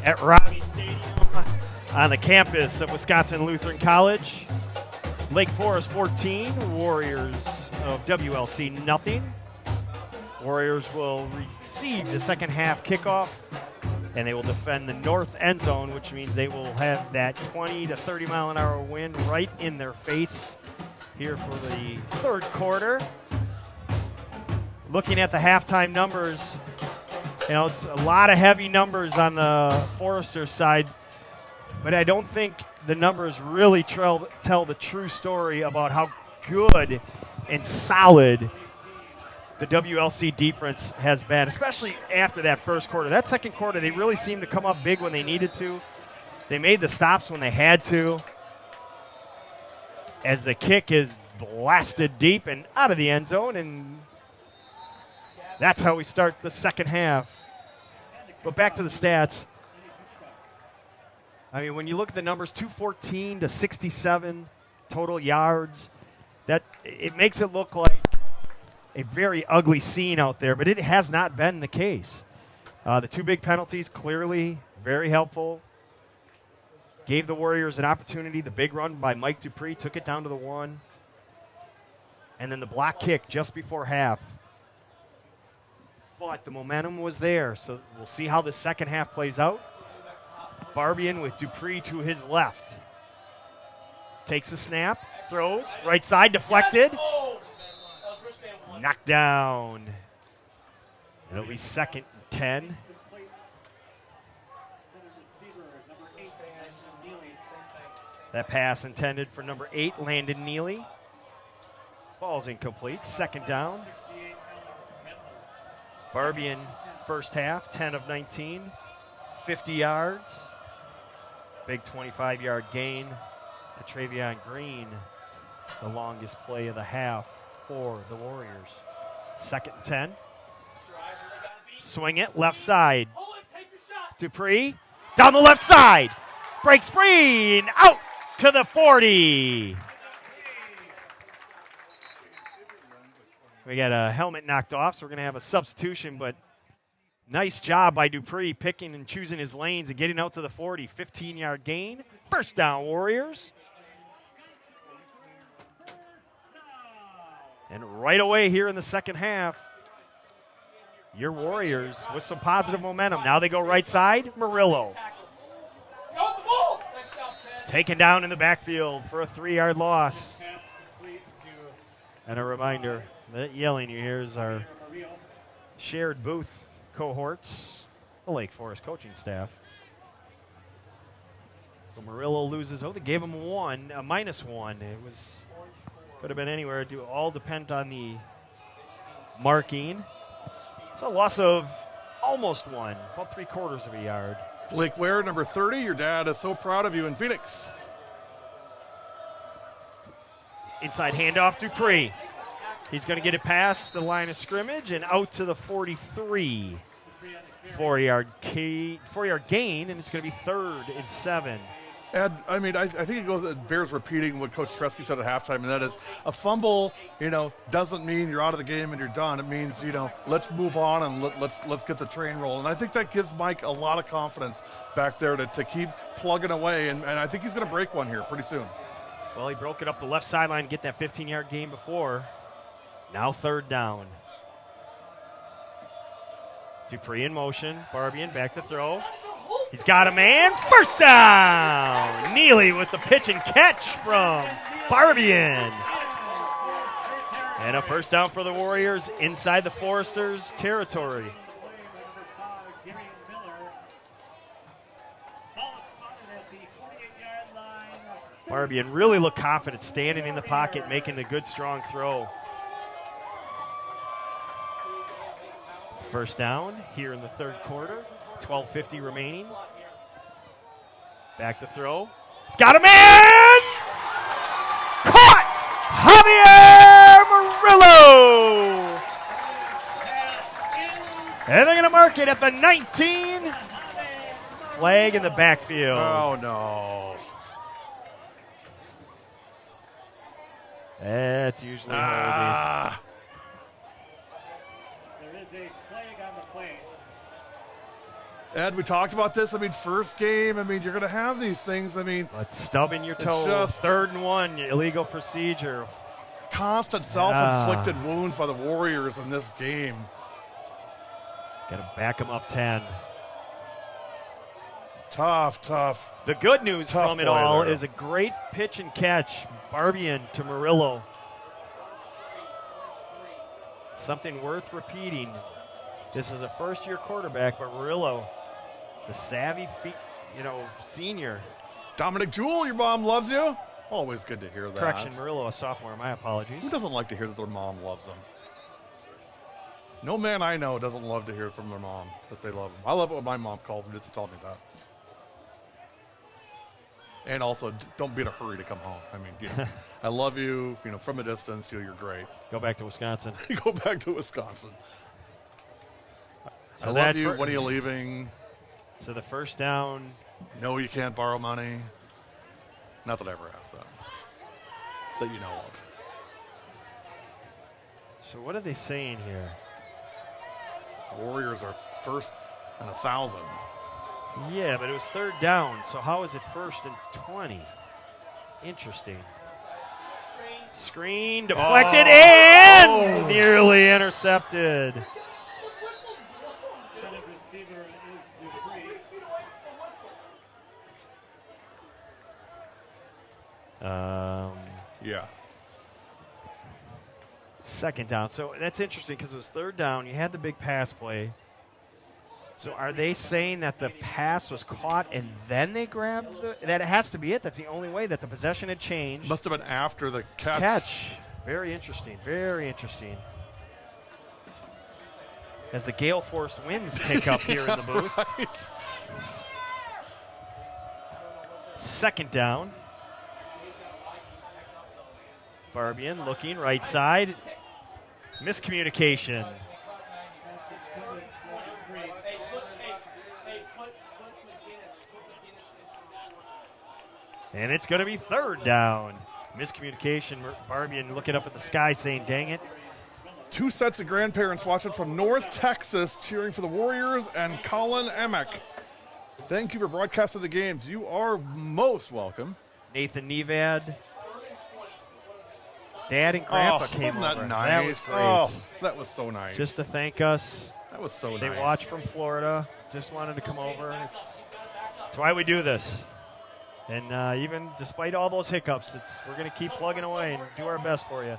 at Robbie Stadium on the campus of Wisconsin Lutheran College. Lake Forest 14, Warriors of WLC nothing. Warriors will receive the second half kickoff, and they will defend the north end zone, which means they will have that 20 to 30 mile an hour wind right in their face here for the third quarter. Looking at the halftime numbers, you know, it's a lot of heavy numbers on the Forester side, but I don't think the numbers really tell the true story about how good and solid the WLC defense has been, especially after that first quarter. That second quarter, they really seemed to come up big when they needed to. They made the stops when they had to, as the kick is blasted deep and out of the end zone, and that's how we start the second half. But back to the stats. I mean, when you look at the numbers, 214 to 67 total yards, that it makes it look like a very ugly scene out there, but it has not been the case. The two big penalties, clearly very helpful. Gave the Warriors an opportunity. The big run by Mike Dupree took it down to the 1. And then the block kick just before half. But the momentum was there, so we'll see how the second half plays out. Barbian with Dupree to his left. Takes the snap, throws, right side, deflected. Knocked down. It'll be second and 10. That pass intended for number 8, Landon Neely. Falls incomplete. Second down. Barbian, first half, 10 of 19, 50 yards. Big 25-yard gain to Travion Green, the longest play of the half for the Warriors. Second and 10. Swing it, left side. Dupree, down the left side. Breaks free and out to the 40. We got a helmet knocked off, so we're going to have a substitution, but nice job by Dupree picking and choosing his lanes and getting out to the 40. 15-yard gain. First down, Warriors. And right away here in the second half, your Warriors with some positive momentum. Now they go right side, Murillo. Taken down in the backfield for a 3-yard loss. And a reminder, that yelling you hear is our shared booth cohorts, the Lake Forest coaching staff. So Murillo loses. Oh, they gave him a -1. It was could have been anywhere. It all depend on the marking. It's a loss of almost 1, about 3/4 of a yard. Blake Ware, number 30. Your dad is so proud of you in Phoenix. Inside handoff, Dupree. He's going to get it past the line of scrimmage and out to the 43. 4-yard gain, and it's going to be 3rd and 7. Ed, I mean, I think it bears repeating what Coach Tresky said at halftime, and that is a fumble, doesn't mean you're out of the game and you're done. It means, let's move on and let's get the train rolling. And I think that gives Mike a lot of confidence back there to keep plugging away, and I think he's going to break one here pretty soon. Well, he broke it up the left sideline to get that 15-yard gain before. Now 3rd down. Dupree in motion. Barbian back to throw. He's got a man. First down. Neely with the pitch and catch from Barbian. And a first down for the Warriors inside the Foresters' territory. Barbian really looked confident standing in the pocket, making the good, strong throw. First down here in the third quarter. 12:50 remaining. Back to throw. It's got a man! Caught! Javier Murillo! And they're going to mark it at the 19. Flag in the backfield. Oh, no. That's usually holding. There is a flag on the play. Ed, we talked about this. I mean, first game, I mean, you're going to have these things. I mean, But stubbing your toe, just- 3rd and 1, illegal procedure. constant self-inflicted wounds by the Warriors in this game. Got to back them up 10. Tough. The good news Tough from it play all there. is a great pitch and catch. Barbian to Murillo. Something worth repeating. This is a first-year quarterback, but Murillo, the savvy, senior. Dominic Jewell, your mom loves you. Always good to hear that. Correction, Murillo, a sophomore. My apologies. Who doesn't like to hear that their mom loves them? No man I know doesn't love to hear from their mom that they love them. I love it when my mom calls me just to tell me that. And also, don't be in a hurry to come home. I mean, I love you, from a distance. You're great. Go back to Wisconsin. Go back to Wisconsin. So I love you. When are you leaving? So the first down. No, you can't borrow money. Not that I ever asked that you know of. So what are they saying here? The Warriors are first and 1,000. Yeah, but it was 3rd down. So how is it 1st and 20? Interesting. Screen deflected and nearly intercepted. Intended receiver is Dupree. Yeah. 2nd down. So that's interesting because it was 3rd down. You had the big pass play. So are they saying that the pass was caught and then they grabbed that? It has to be it. That's the only way that the possession had changed. Must have been after the Catch. Very interesting. Very interesting. As the gale force winds pick up here in the booth. Right. 2nd down. Barbian looking right side. Miscommunication. And it's going to be 3rd down. Miscommunication. Barbian looking up at the sky saying, dang it. 2 sets of grandparents watching from North Texas cheering for the Warriors and Colin Emick. Thank you for broadcasting the games. You are most welcome. Nathan Nevad. Dad and Grandpa came wasn't over. that nice? That was great. Oh, that was so nice. Just to thank us. That was so They nice. watched from Florida. Just wanted to come over. It's why we do this. And even despite all those hiccups, we're going to keep plugging away and do our best for you.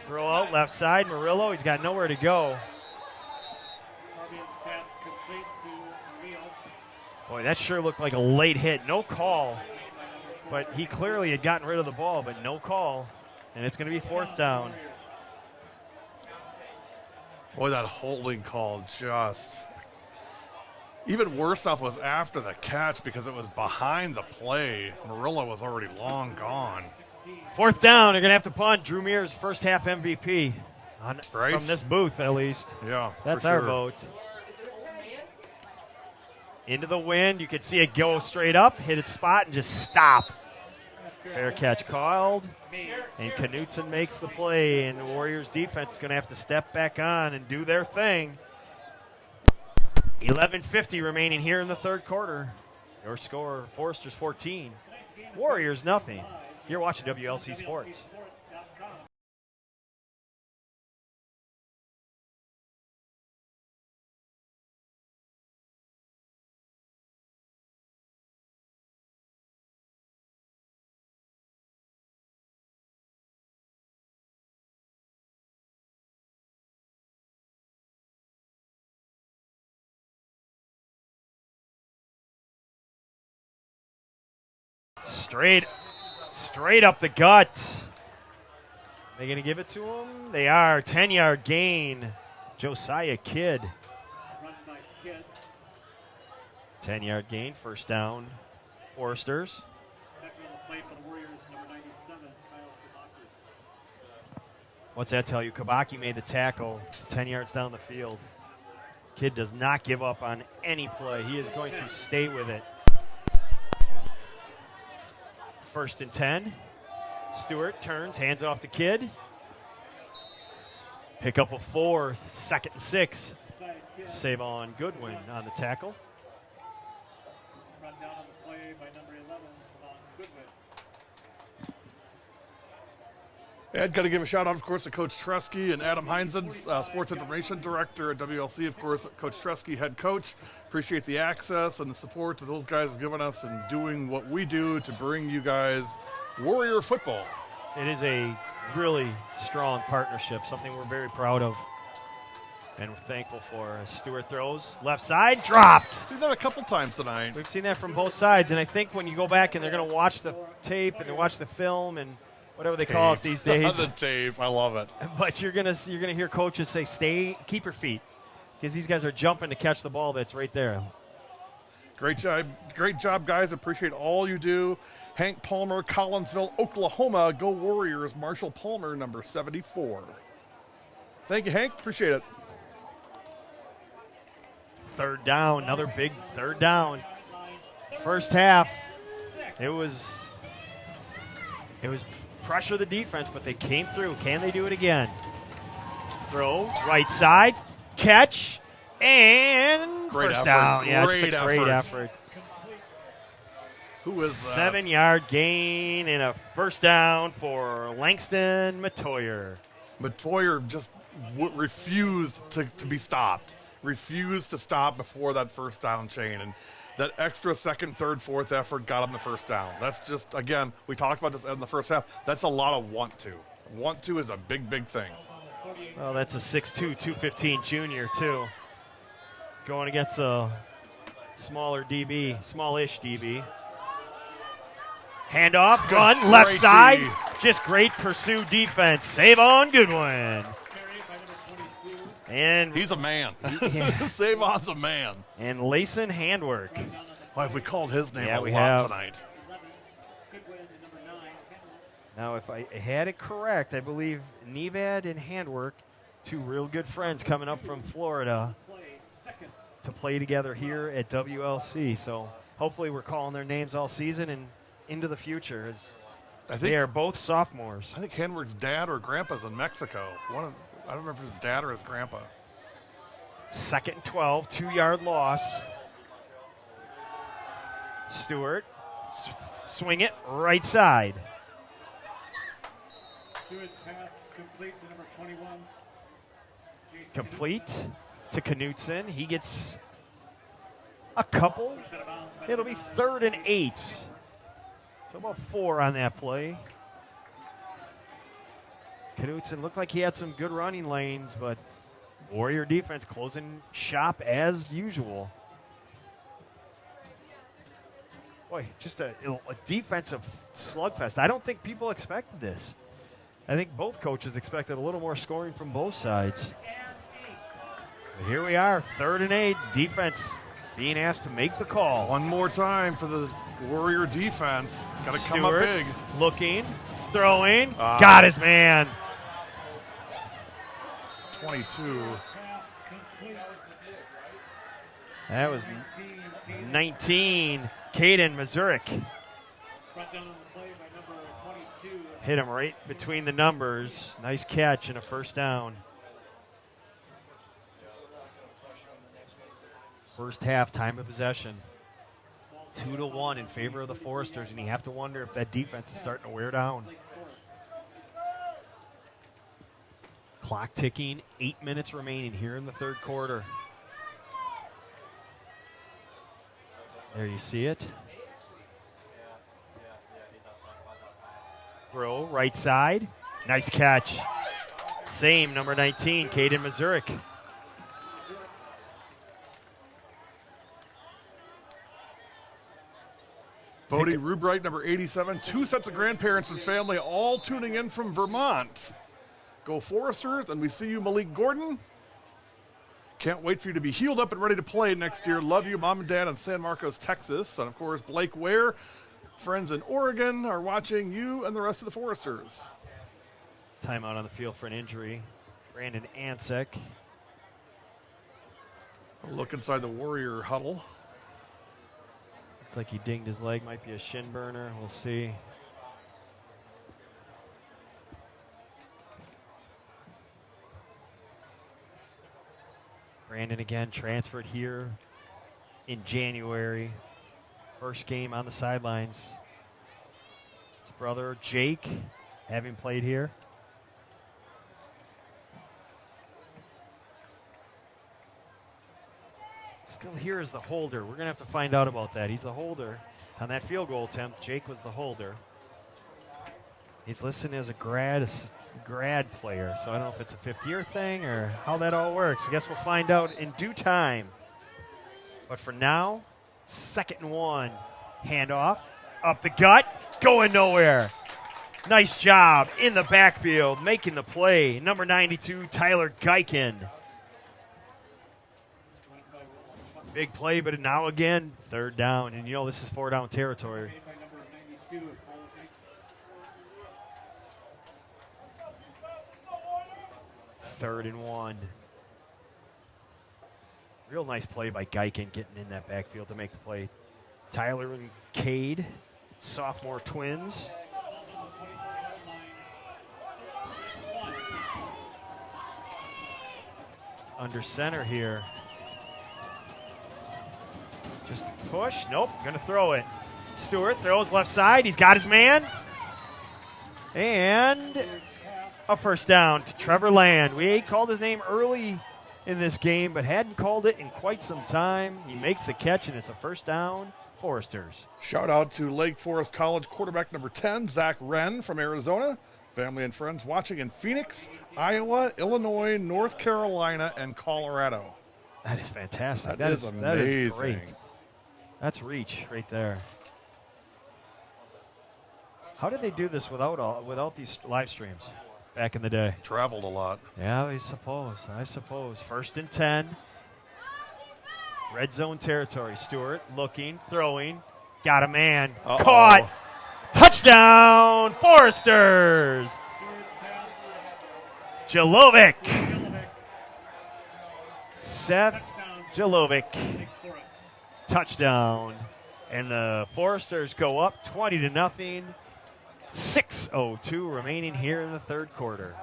Throw out left side. Murillo, he's got nowhere to go. Barbian's pass complete to Neal. Boy, that sure looked like a late hit. No call. But he clearly had gotten rid of the ball, but no call. And it's going to be 4th down. Boy, that holding call just. Even worse stuff was after the catch because it was behind the play. Murillo was already long gone. 4th down, they're going to have to punt. Drew Mears, first half MVP. Right? From this booth, at least. Yeah, That's for our sure. vote. Into the wind. You could see it go straight up, hit its spot, and just stop. Fair catch called. And Knutson makes the play, and the Warriors defense is going to have to step back on and do their thing. 11:50 remaining here in the 3rd quarter. Your score, Foresters 14. Warriors nothing. You're watching WLC Sports. Straight up the gut. They going to give it to him? They are. 10-yard gain. Josiah Kidd. Run by Kidd. 10-yard gain. First down. Foresters. Tackling the play for the Warriors, number 97, Kyle Kabaki. What's that tell you? Kabaki made the tackle 10 yards down the field. Kidd does not give up on any play. He is going to stay with it. 1st and 10. Stewart turns, hands off to Kidd. Pick up a 4, 2nd and 6. Decided Save on Goodwin on the tackle. Run down on the play by number 11, Savon Goodwin. Ed, got to give a shout out, of course, to Coach Tresky and Adam Heinzen, Sports Information Director at WLC, of course, Coach Tresky, head coach. Appreciate the access and the support that those guys have given us in doing what we do to bring you guys Warrior football. It is a really strong partnership, something we're very proud of and we're thankful for. As Stewart throws, left side, dropped. Seen that a couple times tonight. We've seen that from both sides, and I think when you go back and they're going to watch the tape and they watch the film and whatever they call it these days. The tape, I love it. But you're gonna hear coaches say, keep your feet, because these guys are jumping to catch the ball that's right there. Great job, guys. Appreciate all you do. Hank Palmer, Collinsville, Oklahoma. Go Warriors. Marshall Palmer, number 74. Thank you, Hank. Appreciate it. Third down, another big third down. First half, it was pressure the defense, but they came through. Can they do it again? Throw, right side, catch, and Great first effort. down. Yeah, Great just a great effort. effort. Who is that? 7-yard gain and a first down for Langston Matoyer. Matoyer just refused to be stopped. Refused to stop before that first down chain. And that extra second, third, fourth effort got him the first down. That's just, again, we talked about this in the first half. That's a lot of want to. Want to is a big, big thing. Well, that's a 6'2", 215 junior, too. Going against a smaller DB, smallish DB. Handoff, run, left side. Just great pursue defense. Save on Goodwin. And he's a man. Savon's a man. And Layson handwork. Why have we called his name a we lot have tonight? Now, if I had it correct, I believe Nevad and Handwork, two real good friends coming up from Florida to play together here at WLC. So hopefully we're calling their names all season and into the future, as they are both sophomores. I think Handwork's dad or grandpa's in Mexico. I don't remember if his dad or his grandpa. 2nd and 12, 2-yard loss. Stewart, swing it, right side. Stewart's pass complete to number 21. Complete to Knutson. He gets a couple. It'll be 3rd and 8. So about 4 on that play. Knutson looked like he had some good running lanes, but Warrior defense closing shop as usual. Boy, just a defensive slugfest. I don't think people expected this. I think both coaches expected a little more scoring from both sides. But here we are, 3rd and 8. Defense being asked to make the call. One more time for the Warrior defense. Got to come up big. Looking, throwing, got his man. 22. That was 19. Caden Mazurek hit him right between the numbers. Nice catch and a first down. First half, time of possession. 2-1 in favor of the Foresters, and you have to wonder if that defense is starting to wear down. Clock ticking, 8 minutes remaining here in the third quarter. There you see it. Throw, right side. Nice catch. Same, number 19, Caden Mazurek. Bodie Rubright, number 87. 2 sets of grandparents and family all tuning in from Vermont. Go Foresters, and we see you, Malik Gordon. Can't wait for you to be healed up and ready to play next year. Love you, Mom and Dad in San Marcos, Texas. And, of course, Blake Ware, friends in Oregon, are watching you and the rest of the Foresters. Timeout on the field for an injury. Brandon Ansek. A look inside the Warrior huddle. Looks like he dinged his leg. Might be a shin burner. We'll see. Brandon again transferred here in January. First game on the sidelines. His brother Jake having played here. Still here is the holder. We're going to have to find out about that. He's the holder on that field goal attempt. Jake was the holder. He's listed as a grad player, so I don't know if it's a fifth-year thing or how that all works. I guess we'll find out in due time. But for now, 2nd and 1. Handoff, up the gut, going nowhere. Nice job in the backfield, making the play. Number 92, Tyler Geiken. Big play, but now again, 3rd down. And you know this is 4-down territory. 3rd and 1. Real nice play by Geiken getting in that backfield to make the play. Tyler and Cade, sophomore twins. Under center here. Just a push. Nope, going to throw it. Stewart throws left side. He's got his man. And a 1st down to Trevor Land. We called his name early in this game, but hadn't called it in quite some time. He makes the catch, and it's a 1st down. Foresters. Shout out to Lake Forest College quarterback number 10, Zach Wren from Arizona. Family and friends watching in Phoenix, Iowa, Illinois, North Carolina, and Colorado. That is fantastic. That is amazing. That is great. That's reach right there. How did they do this without these live streams back in the day? Traveled a lot. Yeah, I suppose. 1st and 10. Red zone territory. Stewart looking, throwing, got a man. Caught. Touchdown, Foresters. Jalovic. Seth Jalovic. Touchdown. And the Foresters go up 20-0. 6:02 remaining here in the 3rd quarter.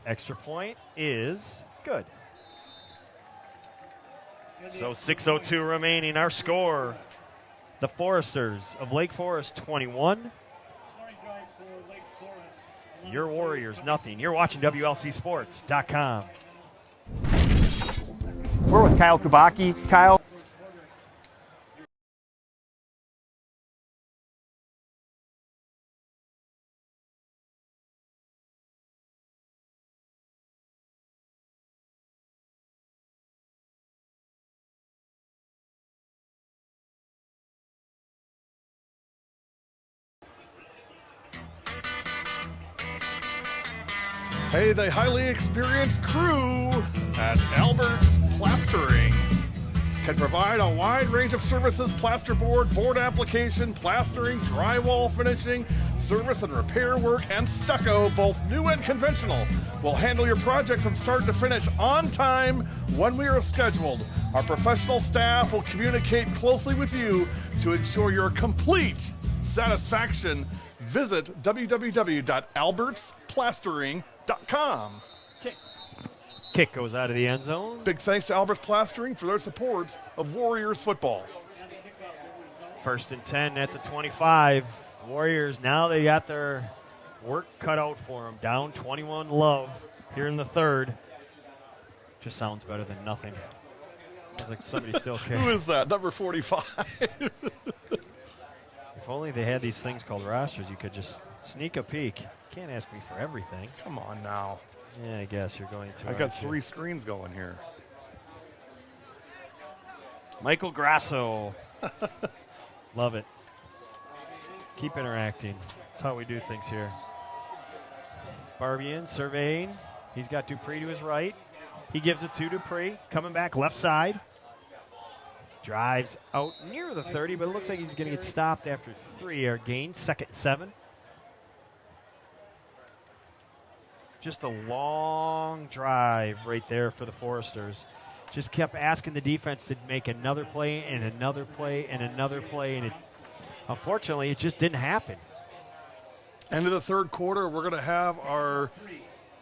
Extra point is good. So 6:02 remaining. Our score, the Foresters of Lake Forest 21. Your Warriors nothing. You're watching WLCsports.com. We're with Kyle Kubacki. Kyle. Hey, the highly experienced crew at Albert's Plastering can provide a wide range of services: plasterboard, board application, plastering, drywall finishing, service and repair work, and stucco, both new and conventional. We'll handle your project from start to finish on time when we are scheduled. Our professional staff will communicate closely with you to ensure your complete satisfaction. Visit www.albertsplastering.com. Kick goes out of the end zone. Big thanks to Albert's Plastering for their support of Warriors football. 1st and 10 at the 25. Warriors, now they got their work cut out for them. Down 21-0 here in the 3rd. Just sounds better than nothing. Sounds like somebody still cares. Who is that? Number 45. If only they had these things called rosters, you could just sneak a peek. Can't ask me for everything. Come on now. Yeah, I guess you're going to. I got 3 screens going here. Michael Grasso. Love it. Keep interacting. That's how we do things here. Barbian surveying. He's got Dupree to his right. He gives it to Dupree. Coming back left side. Drives out near the 30, but it looks like he's going to get stopped after 3-yard gain. 2nd and 7. Just a long drive right there for the Foresters. just kept asking the defense to make another play and another play and another play, and unfortunately, it just didn't happen. End of the third quarter, we're going to have our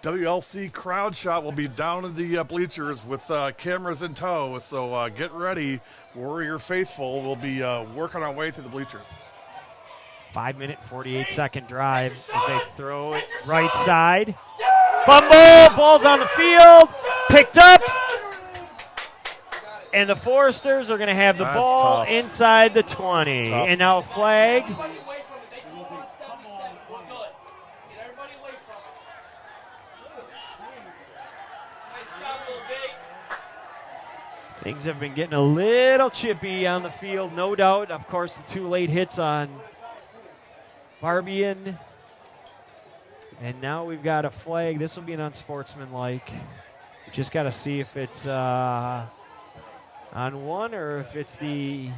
WLC crowd shot. Will be down in the bleachers with cameras in tow, so get ready. Warrior faithful will be working our way through the bleachers. 5-minute, 48-second drive as they throw it right side. Fumble, ball's on the field, picked up. And the Foresters are going to have the ball inside the 20. Tough. And now a flag. Things have been getting a little chippy on the field, no doubt. Of course, the 2 late hits on Barbian. And now we've got a flag. This will be an unsportsmanlike. Just got to see if it's on one or if it's the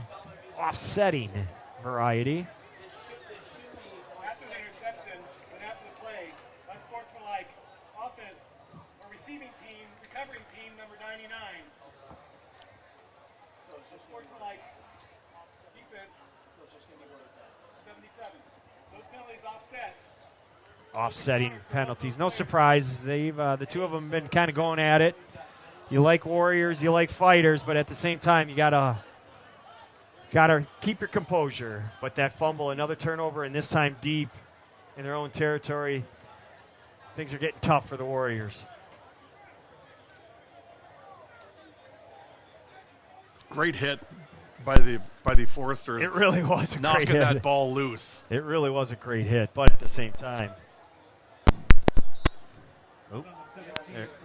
offsetting variety. After the interception, and after the play, unsportsmanlike offense or receiving team, recovering team number 99. So it's just sportsmanlike defense. So it's just going to be 77. Those penalties offset. Offsetting penalties. No surprise. They've the two of them have been kind of going at it. You like Warriors, you like fighters, but at the same time, you gotta keep your composure. But that fumble, another turnover, and this time deep in their own territory. Things are getting tough for the Warriors. Great hit by the Foresters. It really was a great hit. Knocking that ball loose. It really was a great hit, but at the same time. Oh,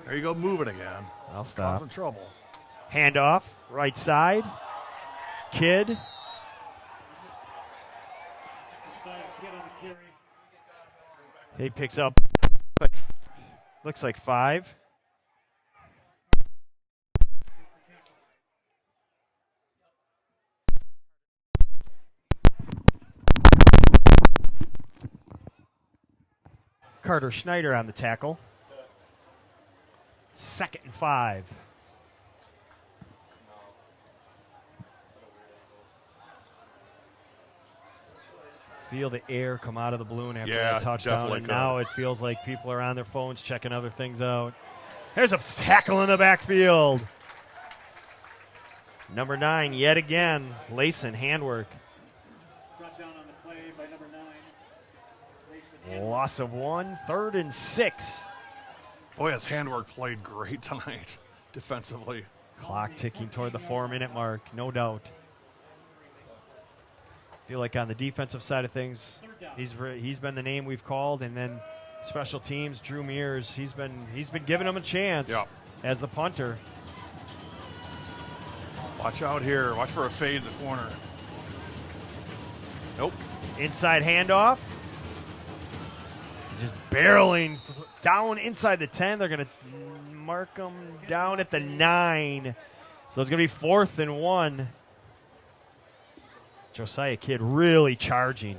there you go, moving again. I'll stop. Causing trouble. Handoff, right side. Kid. He picks up, looks like 5. Carter Schneider on the tackle. 2nd and 5. Feel the air come out of the balloon after that touchdown, and now it feels like people are on their phones checking other things out. There's a tackle in the backfield. Number 9, yet again, Layson, handwork. Brought down on the play by number 9. Loss of 1, 3rd and 6. Boy, his handwork played great tonight defensively. Clock ticking toward the 4-minute mark, no doubt. Feel like on the defensive side of things, he's been the name we've called, and then special teams, Drew Mears, he's been giving him a chance as the punter. Watch out here. Watch for a fade in the corner. Nope. Inside handoff. Just barreling down inside the 10. They're going to mark him down at the 9. So it's going to be 4th and 1. Josiah Kidd really charging.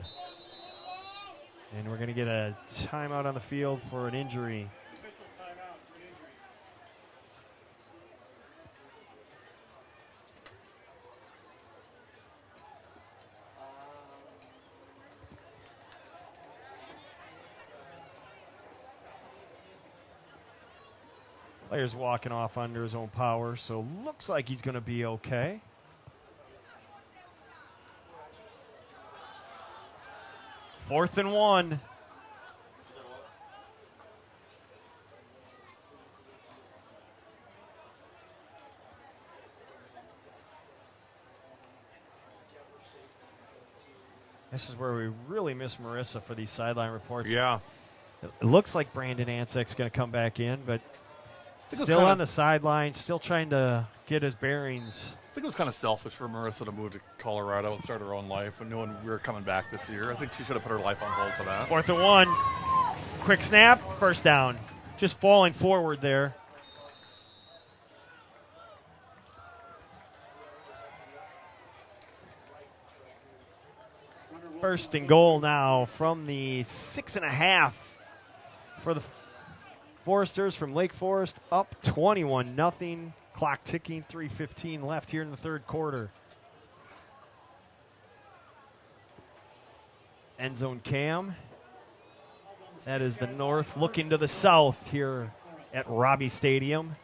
And we're going to get a timeout on the field for an injury. Player's walking off under his own power, so looks like he's going to be okay. Fourth and 1. This is where we really miss Marissa for these sideline reports. Yeah. It looks like Brandon Ansek's going to come back in, but still on the sideline, still trying to get his bearings. I think it was kind of selfish for Marissa to move to Colorado and start her own life and knowing we were coming back this year. I think she should have put her life on hold for that. 4th and 1. Quick snap, first down. Just falling forward there. First and goal now from the 6.5 for the Foresters from Lake Forest, up 21-0. Clock Clock ticking, 3:15 left here in the third quarter. End zone cam. That is the north looking to the south here at Robbie Stadium.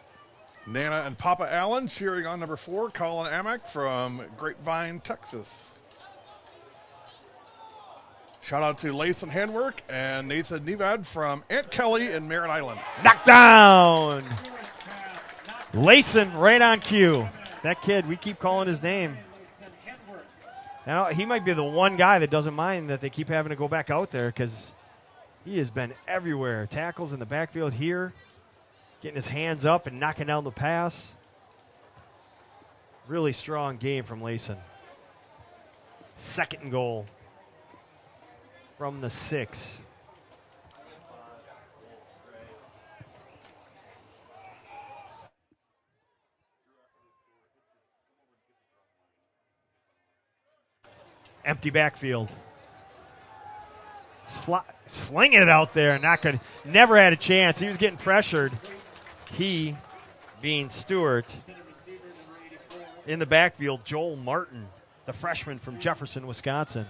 Nana and Papa Allen cheering on number 4, Colin Amick from Grapevine, Texas. Shout out to Layson Handwork and Nathan Nevad from Aunt Kelly in Merritt Island. Knocked down. Layson right on cue. That kid, we keep calling his name. Now, he might be the one guy that doesn't mind that they keep having to go back out there because he has been everywhere. Tackles in the backfield here, getting his hands up and knocking down the pass. Really strong game from Layson. 2nd and goal from the 6. Empty backfield. Slinging it out there. Never had a chance. He was getting pressured. He, being Stewart. In the backfield, Joel Martin, the freshman from Jefferson, Wisconsin.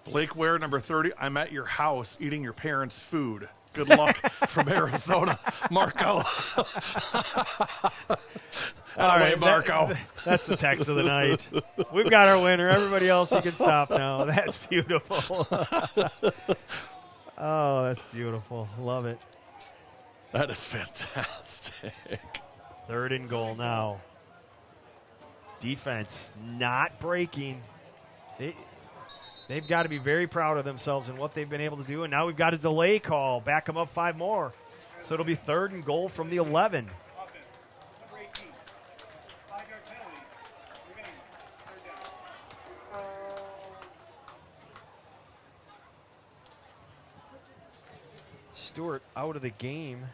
Blake Ware, number 30, I'm at your house eating your parents' food. Good luck from Arizona, Marco. All right, Marco. That's the text of the night. We've got our winner. Everybody else, you can stop now. That's beautiful. Oh, that's beautiful. Love it. That is fantastic. 3rd and goal now. Defense not breaking. They've got to be very proud of themselves and what they've been able to do. And now we've got a delay call. Back them up 5 more. So it'll be 3rd and goal from the 11. Offense, number 18. 5-yard penalty. Remaining. 3rd down. Stewart out of the game.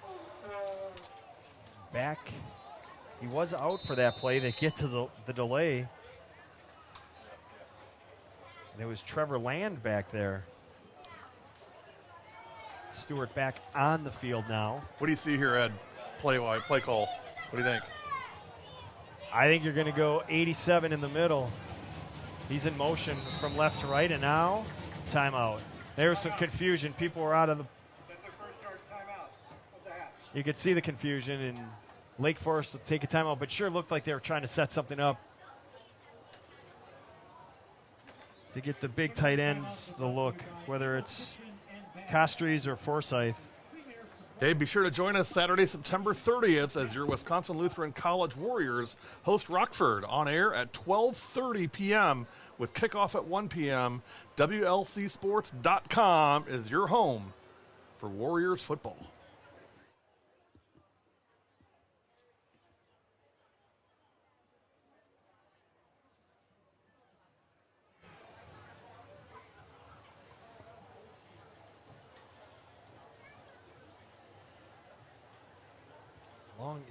Back. He was out for that play. They get to the delay. And it was Trevor Land back there. Stewart back on the field now. What do you see here, Ed? Play call. What do you think? I think you're going to go 87 in the middle. He's in motion from left to right, and now timeout. There was some confusion. People were out of the. That's our first charge timeout of the half. You could see the confusion, and Lake Forest will take a timeout, but sure looked like they were trying to set something up to get the big tight ends the look, whether it's Castries or Forsyth. Hey, be sure to join us Saturday, September 30th as your Wisconsin Lutheran College Warriors host Rockford on air at 12:30 p.m. with kickoff at 1 p.m. WLCsports.com is your home for Warriors football.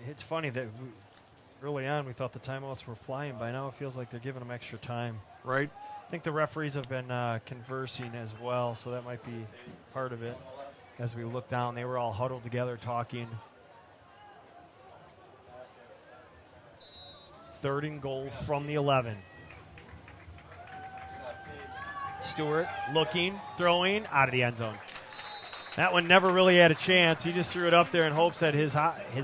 It's funny that early on we thought the timeouts were flying. By now it feels like they're giving them extra time. Right. I think the referees have been conversing as well, so that might be part of it. As we look down, they were all huddled together talking. 3rd and goal from the 11. Stewart looking, throwing, out of the end zone. That one never really had a chance. He just threw it up there in hopes that his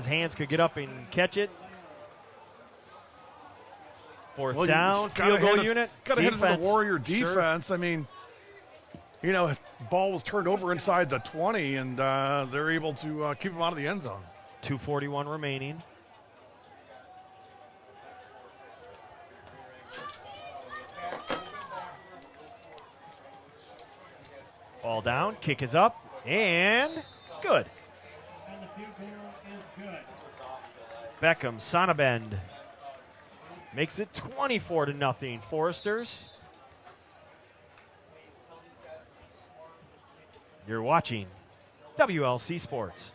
hands could get up and catch it. 4th down, field goal unit. Got to hit it to the Warrior Sure. defense. I mean, you know, if the ball was turned over inside the 20, and they're able to keep him out of the end zone. 2:41 remaining. Ball down, kick is up, and good. And the field goal is good. Beckham, Sonnabend makes it 24-0. Foresters. You're watching WLC Sports.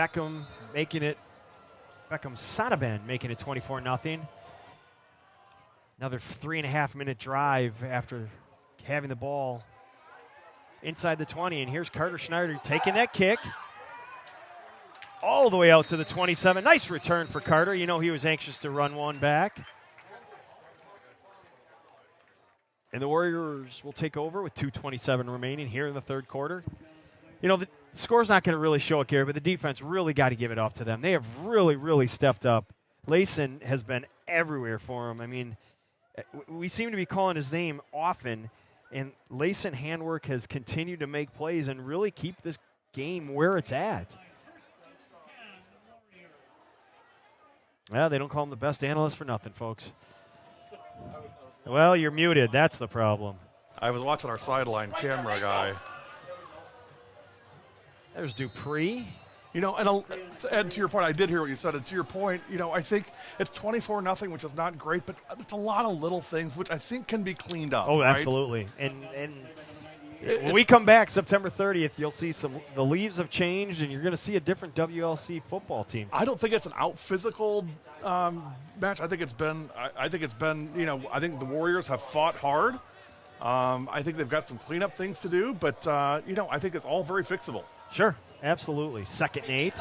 Beckham Sanaben making it 24-0. Another 3.5-minute drive after having the ball inside the 20. And here's Carter Schneider taking that kick all the way out to the 27. Nice return for Carter. You know he was anxious to run one back. And the Warriors will take over with 2:27 remaining here in the third quarter. You know, the score's not going to really show it, Gary, but the defense really got to give it up to them. They have really, really stepped up. Layson has been everywhere for him. I mean, we seem to be calling his name often, and Layson handwork has continued to make plays and really keep this game where it's at. Well, they don't call him the best analyst for nothing, folks. Well, you're muted. That's the problem. I was watching our sideline camera guy. There's Dupree. You know, and Ed, to your point, I did hear what you said. And to your point, you know, I think it's 24-0, which is not great, but it's a lot of little things which I think can be cleaned up. Oh, right? absolutely. And when we come back September 30th, you'll see the leaves have changed, and you're going to see a different WLC football team. I don't think it's an out physical match. I think it's been. You know, I think the Warriors have fought hard. I think they've got some cleanup things to do, but you know, I think it's all very fixable. Sure, absolutely. 2nd and 8.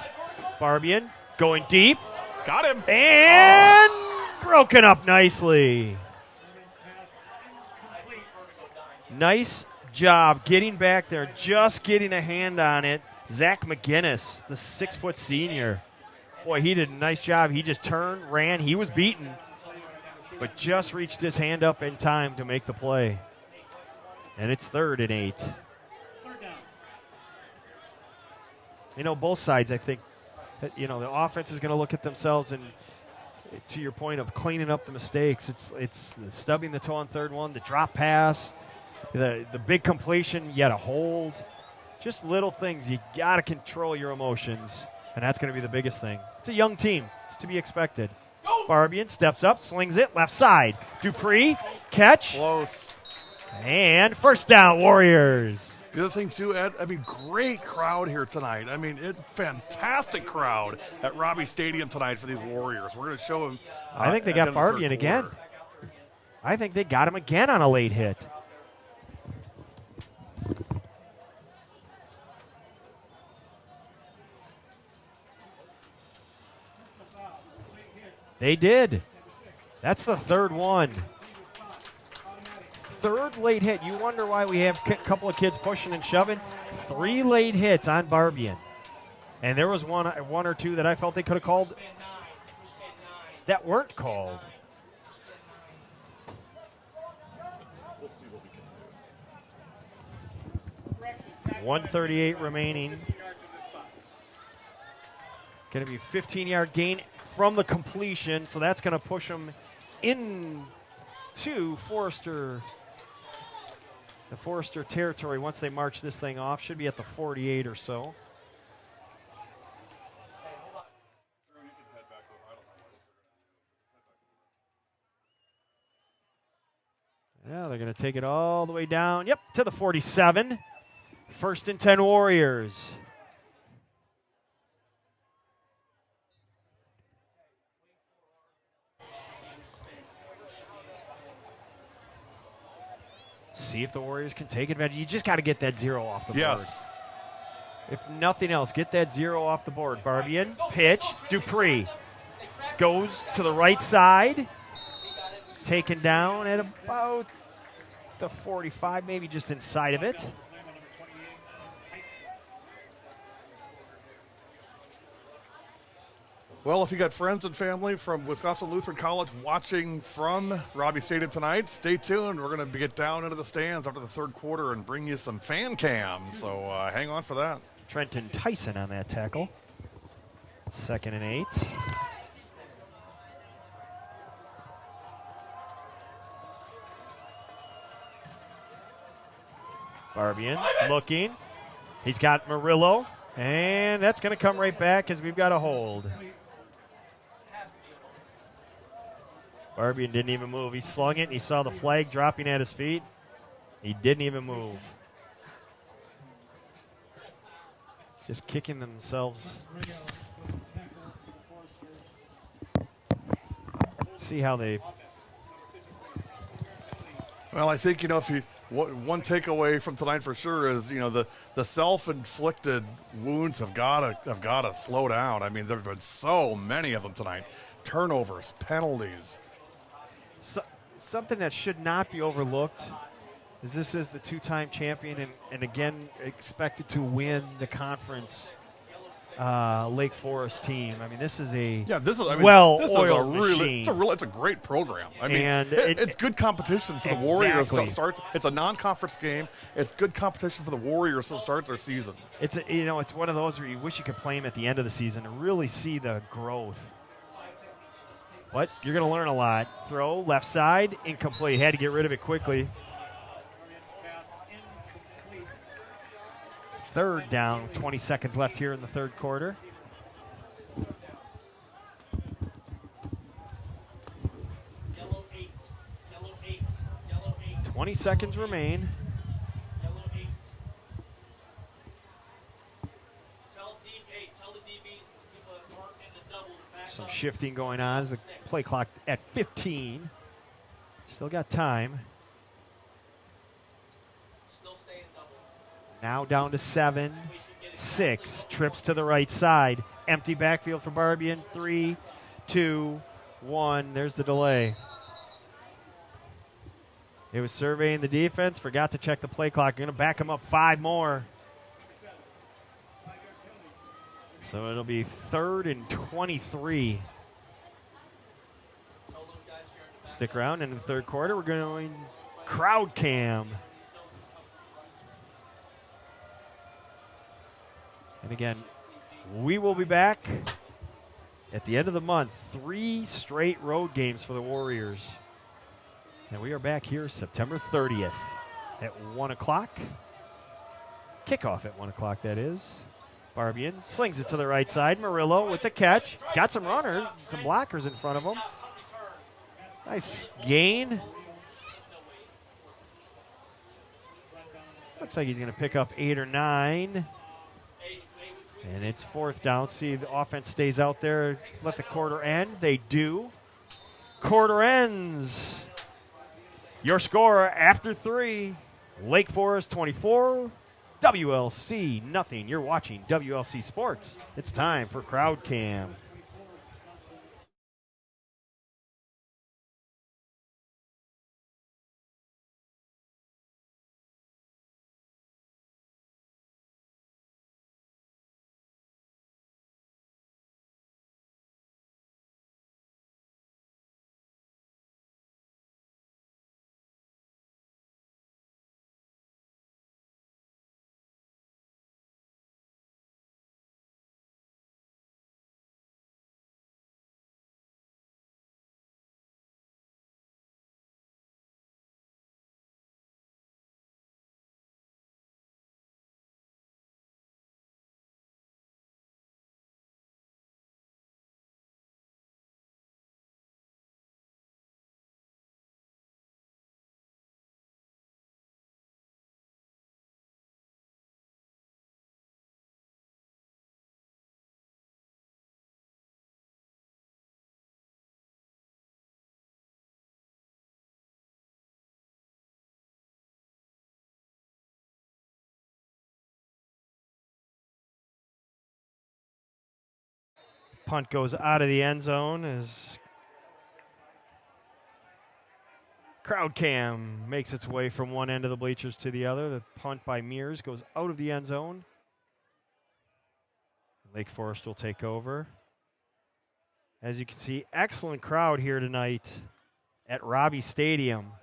Barbian going deep. Got him. And broken up nicely. Nice job getting back there, just getting a hand on it. Zach McGinnis, the 6-foot senior. Boy, he did a nice job. He just turned, ran. He was beaten, but just reached his hand up in time to make the play. And it's 3rd and 8. You know, both sides, I think, you know, the offense is going to look at themselves and, to your point of cleaning up the mistakes, it's stubbing the toe on 3rd one, the drop pass, the big completion, yet a hold. Just little things. You got to control your emotions, and that's going to be the biggest thing. It's a young team. It's to be expected. Barbian steps up, slings it, left side. Dupree, catch. Close. And first down, Warriors. The other thing, too, Ed, I mean, great crowd here tonight. I mean, fantastic crowd at Robbie Stadium tonight for these Warriors. We're going to show them. I think they got Barbian again. I think they got him again on a late hit. They did. That's the 3rd one. 3rd late hit. You wonder why we have a couple of kids pushing and shoving. 3 late hits on Barbian. And there was one or two that I felt they could have called that weren't called. We'll see what we can do. 1:38 remaining. Going to be 15-yard gain from the completion, so that's going to push them into the Forrester territory once they march this thing off. Should be at the 48 or so. Yeah, they're going to take it all the way down. Yep, to the 47. 1st and 10 Warriors. See if the Warriors can take advantage. You just got to get that 0 off the board. Yes. If nothing else, get that 0 off the board. Barbian, pitch, Dupree goes to the right side. Taken down at about the 45, maybe just inside of it. Well, if you got friends and family from Wisconsin Lutheran College watching from Robbie Stadium tonight, stay tuned. We're going to get down into the stands after the 3rd quarter and bring you some fan cams. So hang on for that. Trenton Tyson on that tackle. 2nd and 8. Barbian looking. He's got Murillo, and that's going to come right back as we've got a hold. Barbian didn't even move. He slung it, and he saw the flag dropping at his feet. He didn't even move. Just kicking themselves see how they. Well, I think, if you one takeaway from tonight for sure is, the self-inflicted wounds have gotta slow down. I mean, there've been so many of them tonight. Turnovers, penalties. Something that should not be overlooked is this is the two-time champion and again expected to win the conference Lake Forest team. I mean, this is a well-oiled machine. It's a great program. I mean, and it's good competition for the Warriors to Exactly. start. It's a non-conference game. It's good competition for the Warriors to start their season. It's it's one of those where you wish you could play them at the end of the season and really see the growth. But you're going to learn a lot. Throw, left side, incomplete. Had to get rid of it quickly. Third down, 20 seconds left here in the third quarter. Yellow 8. Yellow 8. Yellow 8. 20 seconds remain. Yellow 8. Tell the DBs, people that aren't in the double back Some up. shifting going on as the play clock at 15. Still got time. Still stay in double. Now down to 7, 6. Trips to the right side. Empty backfield for Barbian. 3, 2, 1. There's the delay. It was surveying the defense. Forgot to check the play clock. Going to back him up 5 more. So it'll be 3rd and 23. Stick around in the third quarter. We're going crowd cam. And again, we will be back at the end of the month. 3 straight road games for the Warriors. And we are back here September 30th at 1 o'clock. Kickoff at 1 o'clock, that is. Barbian slings it to the right side. Murillo with the catch. He's got some runners, some blockers in front of him. Nice gain. Looks like he's going to pick up 8 or 9. And it's 4th down. See, the offense stays out there. Let the quarter end. They do. Quarter ends. Your score after 3. Lake Forest 24. WLC nothing. You're watching WLC Sports. It's time for Crowd Cam. Punt goes out of the end zone as Crowd Cam makes its way from one end of the bleachers to the other. The punt by Mears goes out of the end zone. Lake Forest will take over. As you can see, excellent crowd here tonight at Robbie Stadium.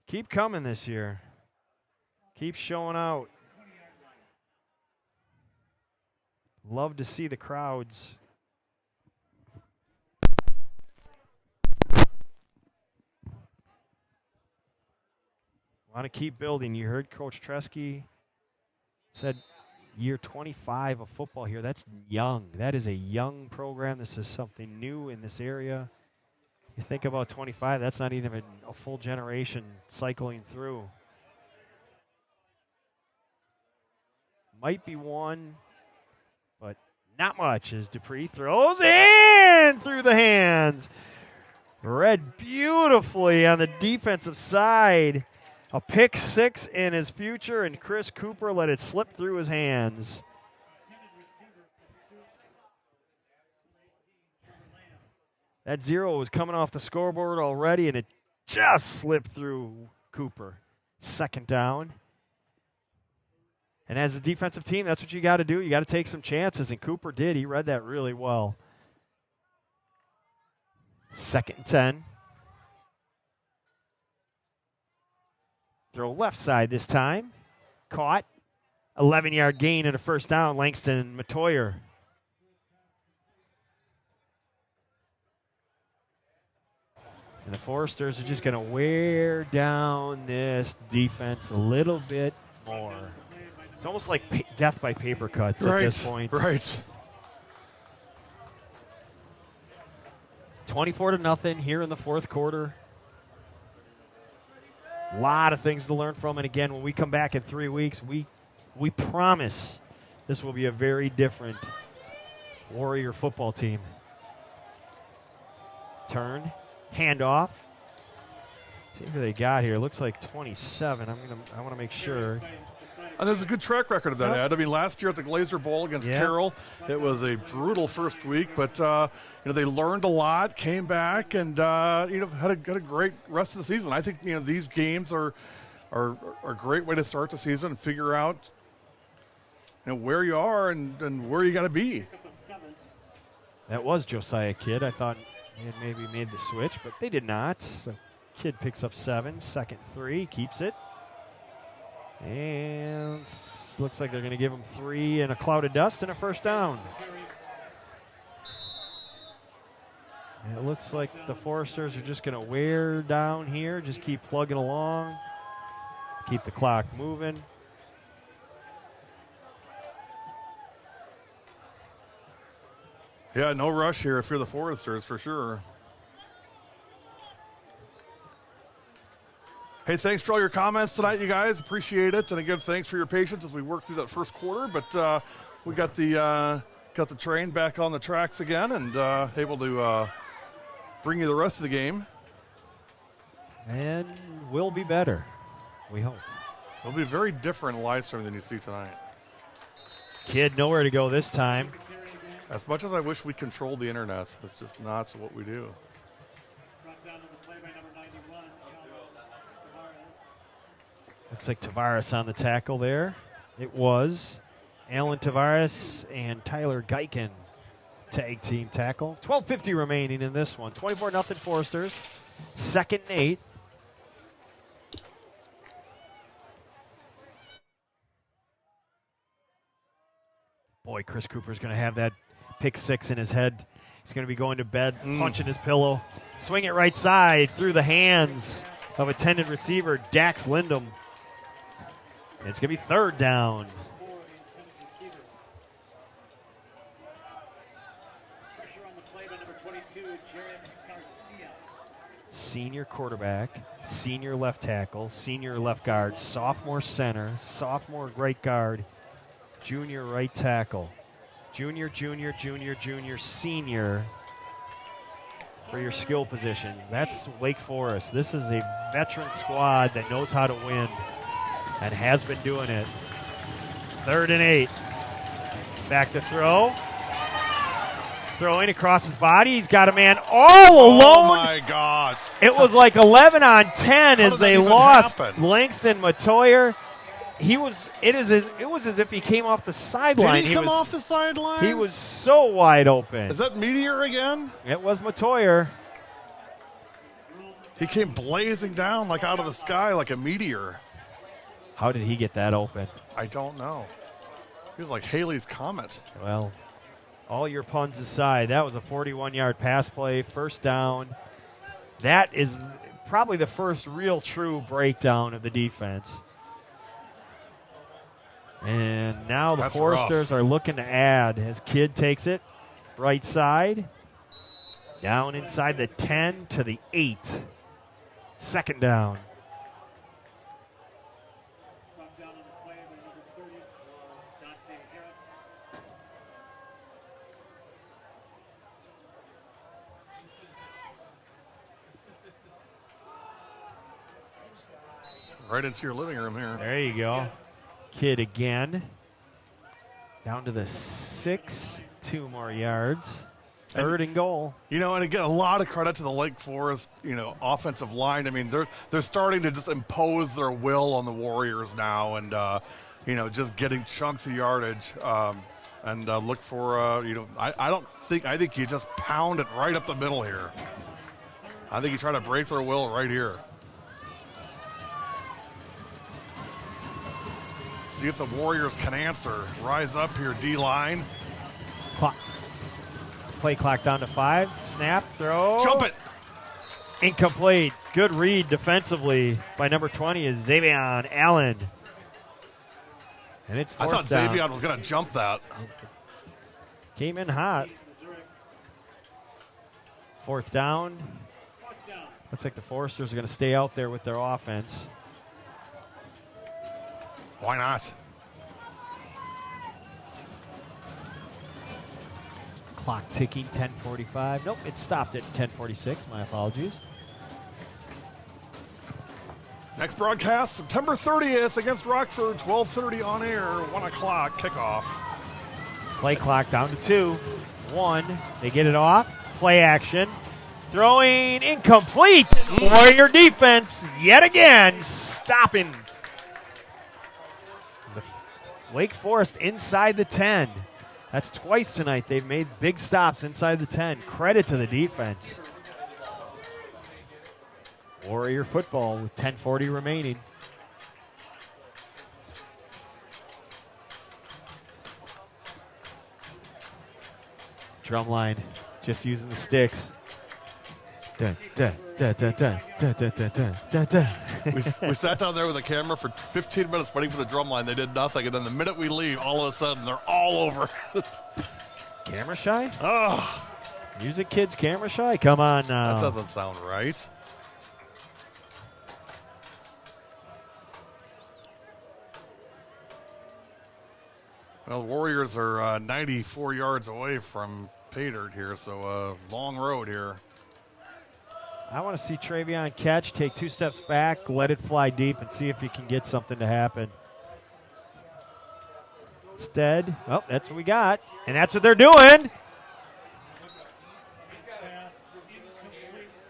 Keep coming this year. Keep showing out. Love to see the crowds. Want to keep building. You heard Coach Tresky said year 25 of football here. That's young. That is a young program. This is something new in this area. You think about 25, that's not even a full generation cycling through. Might be one Not much as Dupree throws in through the hands. Read beautifully on the defensive side. A pick six in his future, and Chris Cooper let it slip through his hands. That 0 was coming off the scoreboard already, and it just slipped through Cooper. Second down. And as a defensive team, that's what you got to do. You got to take some chances, and Cooper did. He read that really well. 2nd and 10. Throw left side this time. Caught. 11-yard gain and a first down. Langston Matoyer. And the Foresters are just going to wear down this defense a little bit more. It's almost like death by paper cuts at this point. Right. 24-0 here in the fourth quarter. A lot of things to learn from. And again, when we come back in 3 weeks, we promise this will be a very different Warrior football team. Turn. Handoff. See who they got here. Looks like 27. I want to make sure. And there's a good track record of that, Ed. I mean, last year at the Glazer Bowl against Carroll, it was a brutal first week, but they learned a lot, came back, and had a great rest of the season. I think these games are a great way to start the season and figure out where you are and where you got to be. That was Josiah Kidd. I thought he had maybe made the switch, but they did not. So Kidd picks up 7, 2nd 3, keeps it. And looks like they're going to give him 3 in a cloud of dust and a first down. And it looks like the Foresters are just going to wear down here, just keep plugging along, keep the clock moving. Yeah, no rush here if you're the Foresters, for sure. Hey, thanks for all your comments tonight, you guys. Appreciate it. And again, thanks for your patience as we work through that first quarter. But we got the train back on the tracks again and able to bring you the rest of the game. And we'll be better, we hope. It'll be a very different live stream than you see tonight. Kidd nowhere to go this time. As much as I wish we controlled the internet, it's just not what we do. Looks like Tavares on the tackle there. It was Alan Tavares and Tyler Geiken tag team tackle. 12:50 remaining in this one. 24-0 Foresters. 2nd and 8. Boy, Chris Cooper's going to have that pick 6 in his head. He's going to be going to bed, punching his pillow. Swing it right side through the hands of attended receiver Dax Lindum. It's going to be 3rd down. Senior quarterback, senior left tackle, senior left guard, sophomore center, sophomore right guard, junior right tackle, junior, senior for your skill positions. That's Wake Forest. This is a veteran squad that knows how to win and has been doing it. 3rd and 8. Back to throw. Throwing across his body. He's got a man all alone. Oh, my God. It was like 11 on 10 as they lost happen? Langston Matoyer. It was as if he came off the sideline. Did he come off the sideline? He was so wide open. Is that Meteor again? It was Matoyer. He came blazing down like out of the sky like a meteor. How did he get that open? I don't know. He was like Haley's Comet. Well, all your puns aside, that was a 41-yard pass play, first down. That is probably the first real true breakdown of the defense. And now the Foresters are looking to add as Kidd takes it. Right side. Down inside the 10 to the 8. 2nd down. Right into your living room here. There you go. Kid again. Down to the 6. 2 more yards. Third and goal. You know, and again, a lot of credit to the Lake Forest, offensive line. I mean, they're starting to just impose their will on the Warriors now, and just getting chunks of yardage. And look for I think you just pound it right up the middle here. I think you try to break their will right here. See if the Warriors can answer. Rise up here, D-line. Play clock down to 5. Snap, throw. Jump it. Incomplete. Good read defensively by number 20 is Xavion Allen. And it's I thought down. Xavion was going to jump that. Came in hot. 4th down. Looks like the Foresters are going to stay out there with their offense. Why not? Clock ticking, 10:45. Nope, it stopped at 10:46. My apologies. Next broadcast, September 30th against Rockford, 12:30 on air, 1 o'clock kickoff. Play clock down to 2. 1. They get it off. Play action. Throwing incomplete. Warrior defense yet again stopping. The Wake Forest inside the 10. That's twice tonight. They've made big stops inside the 10. Credit to the defense. Warrior football with 10:40 remaining. Drumline just using the sticks. Dun, dun, dun, dun, dun, dun, dun, dun, dun, dun, dun. We sat down there with a camera for 15 minutes waiting for the drum line. They did nothing. And then the minute we leave, all of a sudden, they're all over. Camera shy? Oh, Music kids camera shy? Come on now. that doesn't sound right. Well, the Warriors are 94 yards away from pay dirt here, so long road here. I want to see Travion catch, take 2 steps back, let it fly deep, and see if he can get something to happen. Instead, that's what we got, and that's what they're doing.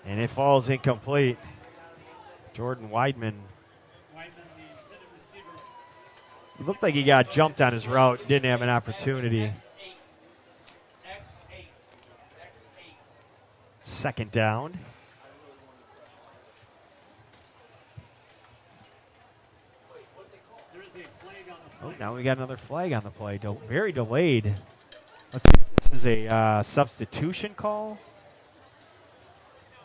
And it falls incomplete. Jordan Weidman. It looked like he got jumped on his route, didn't have an opportunity. 2nd down. Oh, now we got another flag on the play. Very delayed. Let's see if this is a substitution call.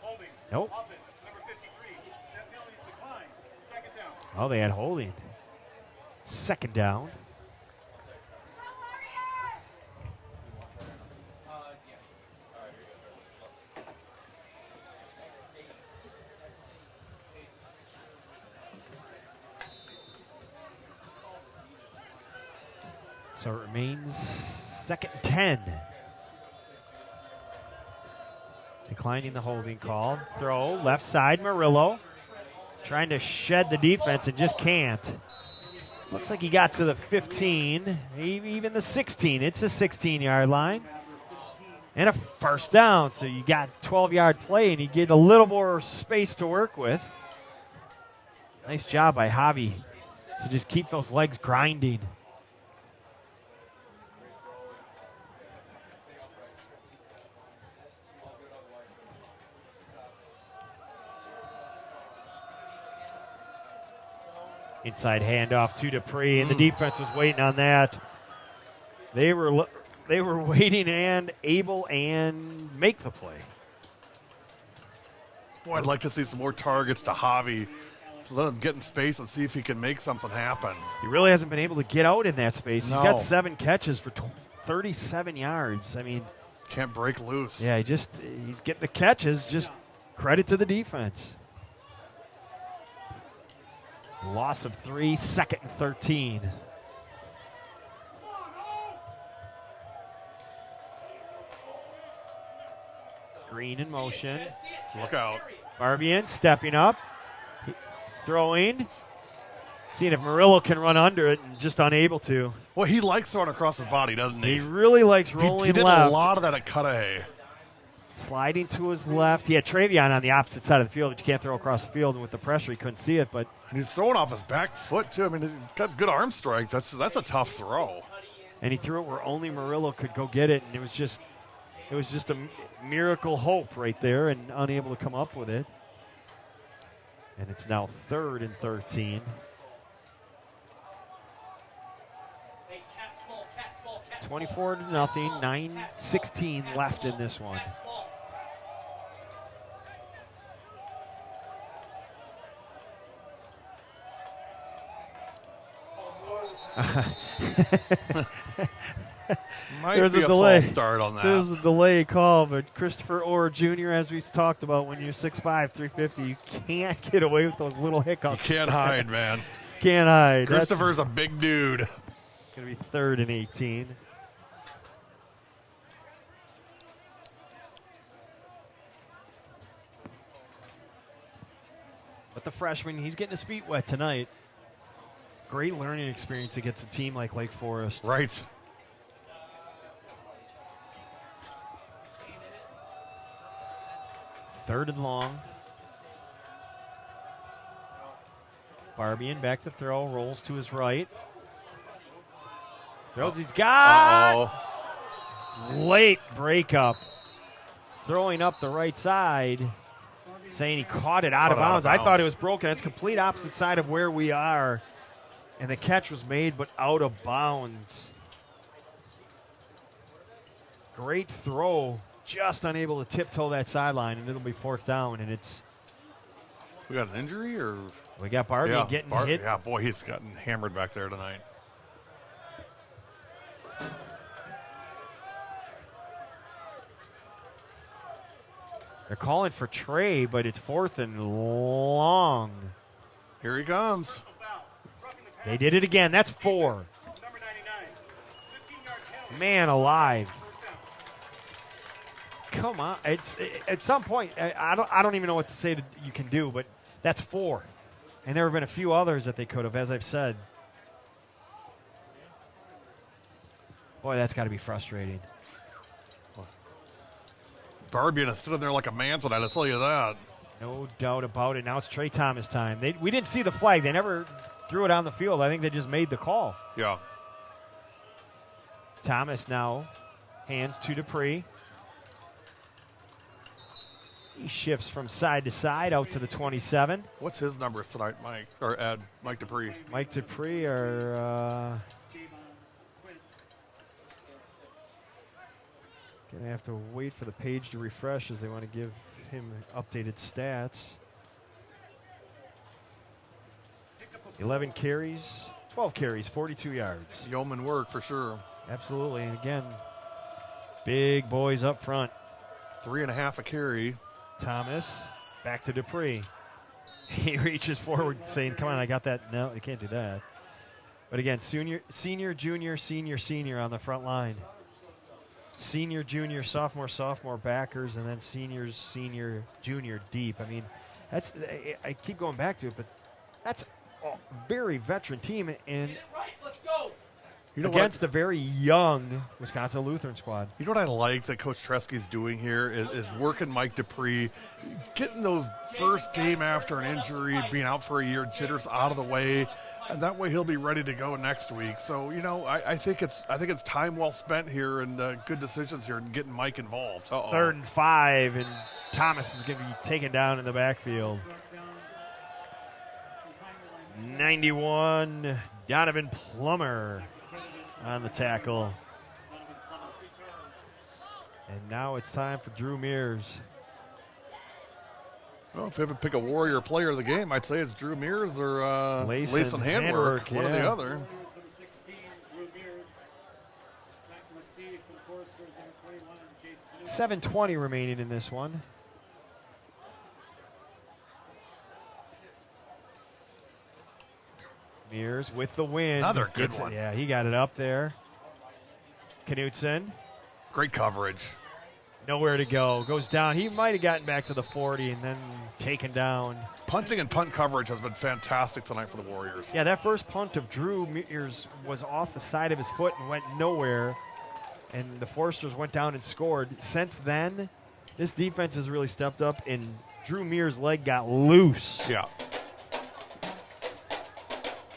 Holding. Nope. Offense, number 53. That penalty is declined. 2nd down. Oh, they had holding. 2nd down. So it remains 2nd and 10. Declining the holding call. Throw, left side, Murillo. Trying to shed the defense and just can't. Looks like he got to the 15, maybe even the 16. It's a 16-yard line. And a 1st down, so you got 12-yard play and you get a little more space to work with. Nice job by Javi to just keep those legs grinding. Inside handoff to Dupree, and the defense was waiting on that. They were waiting and able and make the play. Boy, I'd like to see some more targets to Javi. Let him get in space and see if he can make something happen. He really hasn't been able to get out in that space. No. He's got 7 catches for 37 yards. I mean, can't break loose. Yeah, he's getting the catches. Just credit to the defense. Loss of 3, 2nd and 13. Green in motion. Look out. Barbian stepping up. Throwing. Seeing if Murillo can run under it and just unable to. Well, he likes throwing across his body, doesn't he? He really likes rolling he did left. a lot of that at Cudahy. Sliding to his left. He had Travion on the opposite side of the field, but you can't throw across the field. And with the pressure, he couldn't see it. But And he's throwing off his back foot, too. I mean, he's got good arm strength. That's a tough throw. and he threw it where only Murillo could go get it, and it was just a miracle hope right there, and unable to come up with it. And it's now 3rd and 13. 24-0, 9:16 left in this one. Might There's be a delay. false start on that. There's a delay call, but Christopher Orr Jr., as we talked about, when you're 6'5", 350, you can't get away with those little hiccups. You can't hide, man. Can't hide. Christopher's a big dude. It's going to be 3rd and 18. But the freshman, he's getting his feet wet tonight. Great learning experience against a team like Lake Forest. Right. Third and long. Barbian back to throw, rolls to his right. Throws, he's got. Late breakup. Throwing up the right side. Saying he caught it out of bounds. I thought it was broken. It's complete opposite side of where we are. And the catch was made, but out of bounds. Great throw. Just unable to tiptoe that sideline, and it'll be 4th down. And it's. We got an injury, or We got Barbian getting hit. Yeah, boy, he's gotten hammered back there tonight. They're calling for Trey, but it's 4th and long. Here he comes. They did it again. That's 4. Number 99. 15-yard penalty. Man alive. Come on. It's at some point, I don't even know what to say you can do, but that's 4. And there have been a few others that they could have, as I've said. Boy, that's got to be frustrating. Barbian has stood in there like a man tonight, I'll tell you that. No doubt about it. Now it's Trey Thomas time. We didn't see the flag. They never threw it on the field. I think they just made the call. Yeah. Thomas now hands to Dupree. He shifts from side to side out to the 27. What's his numbers tonight, Mike? Or Ed? Mike Dupree. Mike Dupree are going to have to wait for the page to refresh as they want to give him updated stats. 11 carries, 12 carries, 42 yards. Yeoman work for sure. Absolutely. And again, big boys up front. 3.5 a carry. Thomas back to Dupree. He reaches forward saying, come on, I got that. No, they can't do that. But again, senior, junior, senior on the front line. Senior, junior, sophomore backers, and then seniors, senior, junior deep. I mean, I keep going back to it, but that's a very veteran team, and against a very young Wisconsin Lutheran squad. You know what I like that Coach Tresky's doing here is working Mike Dupree, getting those first game after an injury, being out for a year, jitters out of the way, and that way he'll be ready to go next week. So I think it's time well spent here and good decisions here and getting Mike involved. 3rd and 5, and Thomas is going to be taken down in the backfield. 91, Donovan Plummer on the tackle. And now it's time for Drew Mears. Well, if you have to pick a Warrior player of the game, I'd say it's Drew Mears or Lace and Handwork, one or the other. Number 16, Drew Mears. Back to receive for the Foresters, number 21, Jason. 7:20 remaining in this one. Mears with the win. Another good one. Yeah, he got it up there. Knutson. Great coverage. Nowhere to go. Goes down. He might have gotten back to the 40 and then taken down. Punting and punt coverage has been fantastic tonight for the Warriors. Yeah, that first punt of Drew Mears was off the side of his foot and went nowhere. And the Foresters went down and scored. Since then, this defense has really stepped up, and Drew Mears' leg got loose. Yeah.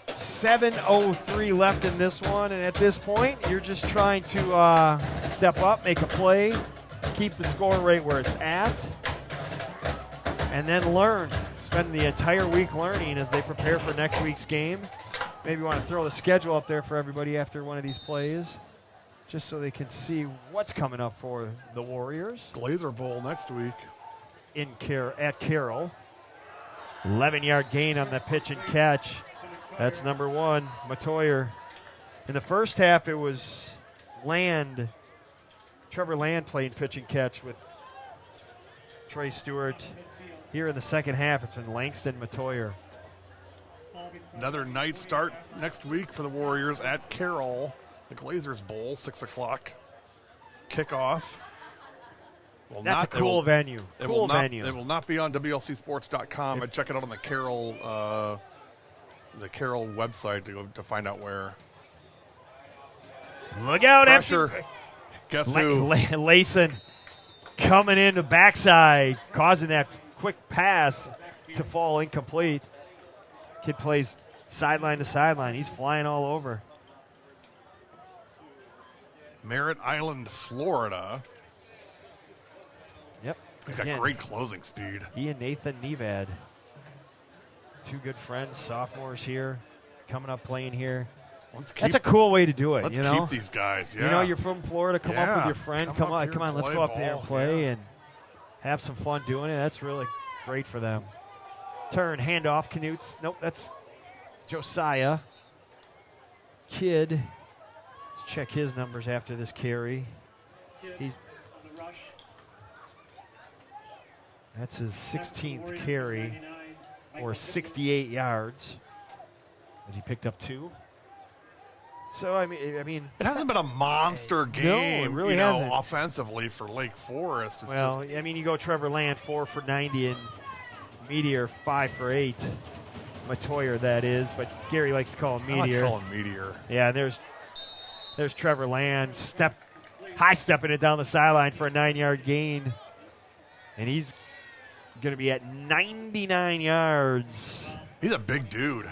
7:03 left in this one, and at this point, you're just trying to step up, make a play, keep the score rate where it's at, and then learn. Spend the entire week learning as they prepare for next week's game. Maybe you want to throw the schedule up there for everybody after one of these plays, just so they can see what's coming up for the Warriors. Glazer Bowl next week. At Carroll. 11-yard gain on the pitch and catch. That's number 1, Matoyer. In the first half, it was Land. Trevor Land playing pitch and catch with Trey Stewart. Here in the second half, it's been Langston Matoyer. Another night start next week for the Warriors at Carroll. The Glazers Bowl, 6 o'clock. Kickoff. That's a cool venue. Cool venue. It will not be on WLCsports.com. I check it out on the Carroll website to find out where. Look out. Pressure. Guess who? Layson coming into backside, causing that quick pass to fall incomplete. Kid plays sideline to sideline. He's flying all over. Merritt Island, Florida. Yep. He's got great closing speed. He and Nathan Nevad. 2 good friends, sophomores here, coming up playing here. That's a cool way to do it. Let's keep these guys. Yeah. You know, you're from Florida. Come up with your friend. Come on, here let's go up there and play and have some fun doing it. That's really great for them. Turn, handoff, Knutes. Nope, that's Josiah. Kid. Let's check his numbers after this carry. That's his 16th carry, or 68 yards, as he picked up 2. So I mean, it hasn't been a monster game, no, it really hasn't. Offensively for Lake Forest. It's I mean, you go Trevor Land 4 for 90 and Meteor 5 for 8. Matoyer, that is, but Gary likes to call him Meteor. I like to call him Meteor. Yeah, there's Trevor Land high stepping it down the sideline for a 9-yard gain, and he's going to be at 99 yards. He's a big dude.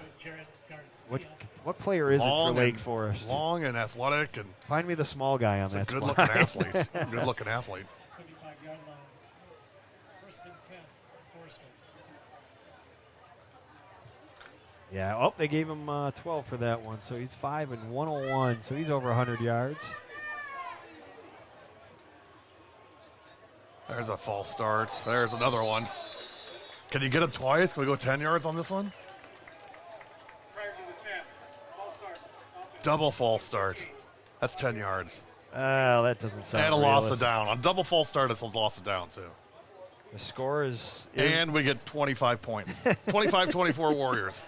What player is it for Lake Forest? Long and athletic. And find me the small guy on that good-looking athlete. Good-looking athlete. 55-yard line. First and 10. Foresters. Yeah. Oh, they gave him 12 for that one. So he's 5 and 101. So he's over 100 yards. There's a false start. There's another one. Can you get it twice? Can we go 10 yards on this one? Double false start. That's 10 yards. That doesn't sound And a realistic. loss of down. On double false start, it's a loss of down, too. The score is and we get 25 points. 25-24 Warriors.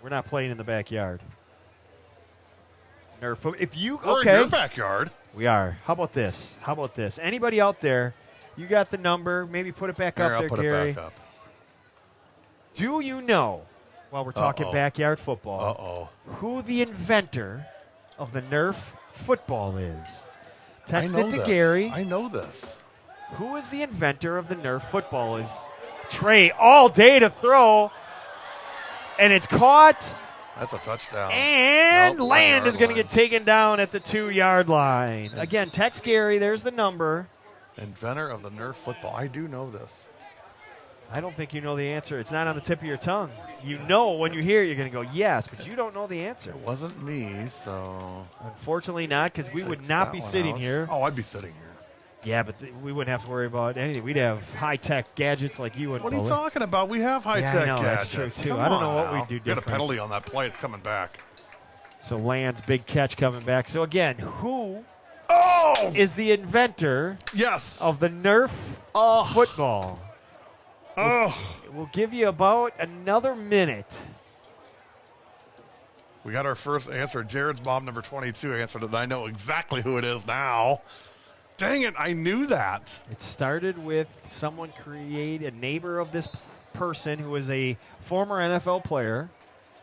We're not playing in the backyard. We're in your backyard. We are. How about this? Anybody out there, you got the number. Maybe put it back up I'll there, put Gary. it back up. Do you know, while we're talking backyard football, who the inventor of the Nerf football is? Text it to Gary. I know this. Who is the inventor of the Nerf football? Is Trey all day to throw, and it's caught. That's a touchdown. And Land is going to get taken down at the 2-yard line. Again, text Gary. There's the number. Inventor of the Nerf football. I do know this. I don't think you know the answer. It's not on the tip of your tongue. You know when you hear it, you're going to go, yes, but you don't know the answer. It wasn't me, so. Unfortunately not, because we would not be sitting here. Oh, I'd be sitting here. Yeah, but we wouldn't have to worry about anything. We'd have high-tech gadgets like you and What are you talking about? We have high-tech I know, gadgets. that's true, too. Come I don't know on what now. we'd do Get a different. penalty on that play. It's coming back. So Land's big catch coming back. So, again, who is the inventor of the Nerf football? We'll give you about another minute. We got our first answer. Jared's mom, number 22, answered it, and I know exactly who it is now. Dang it, I knew that. It started with someone a neighbor of this person who was a former NFL player.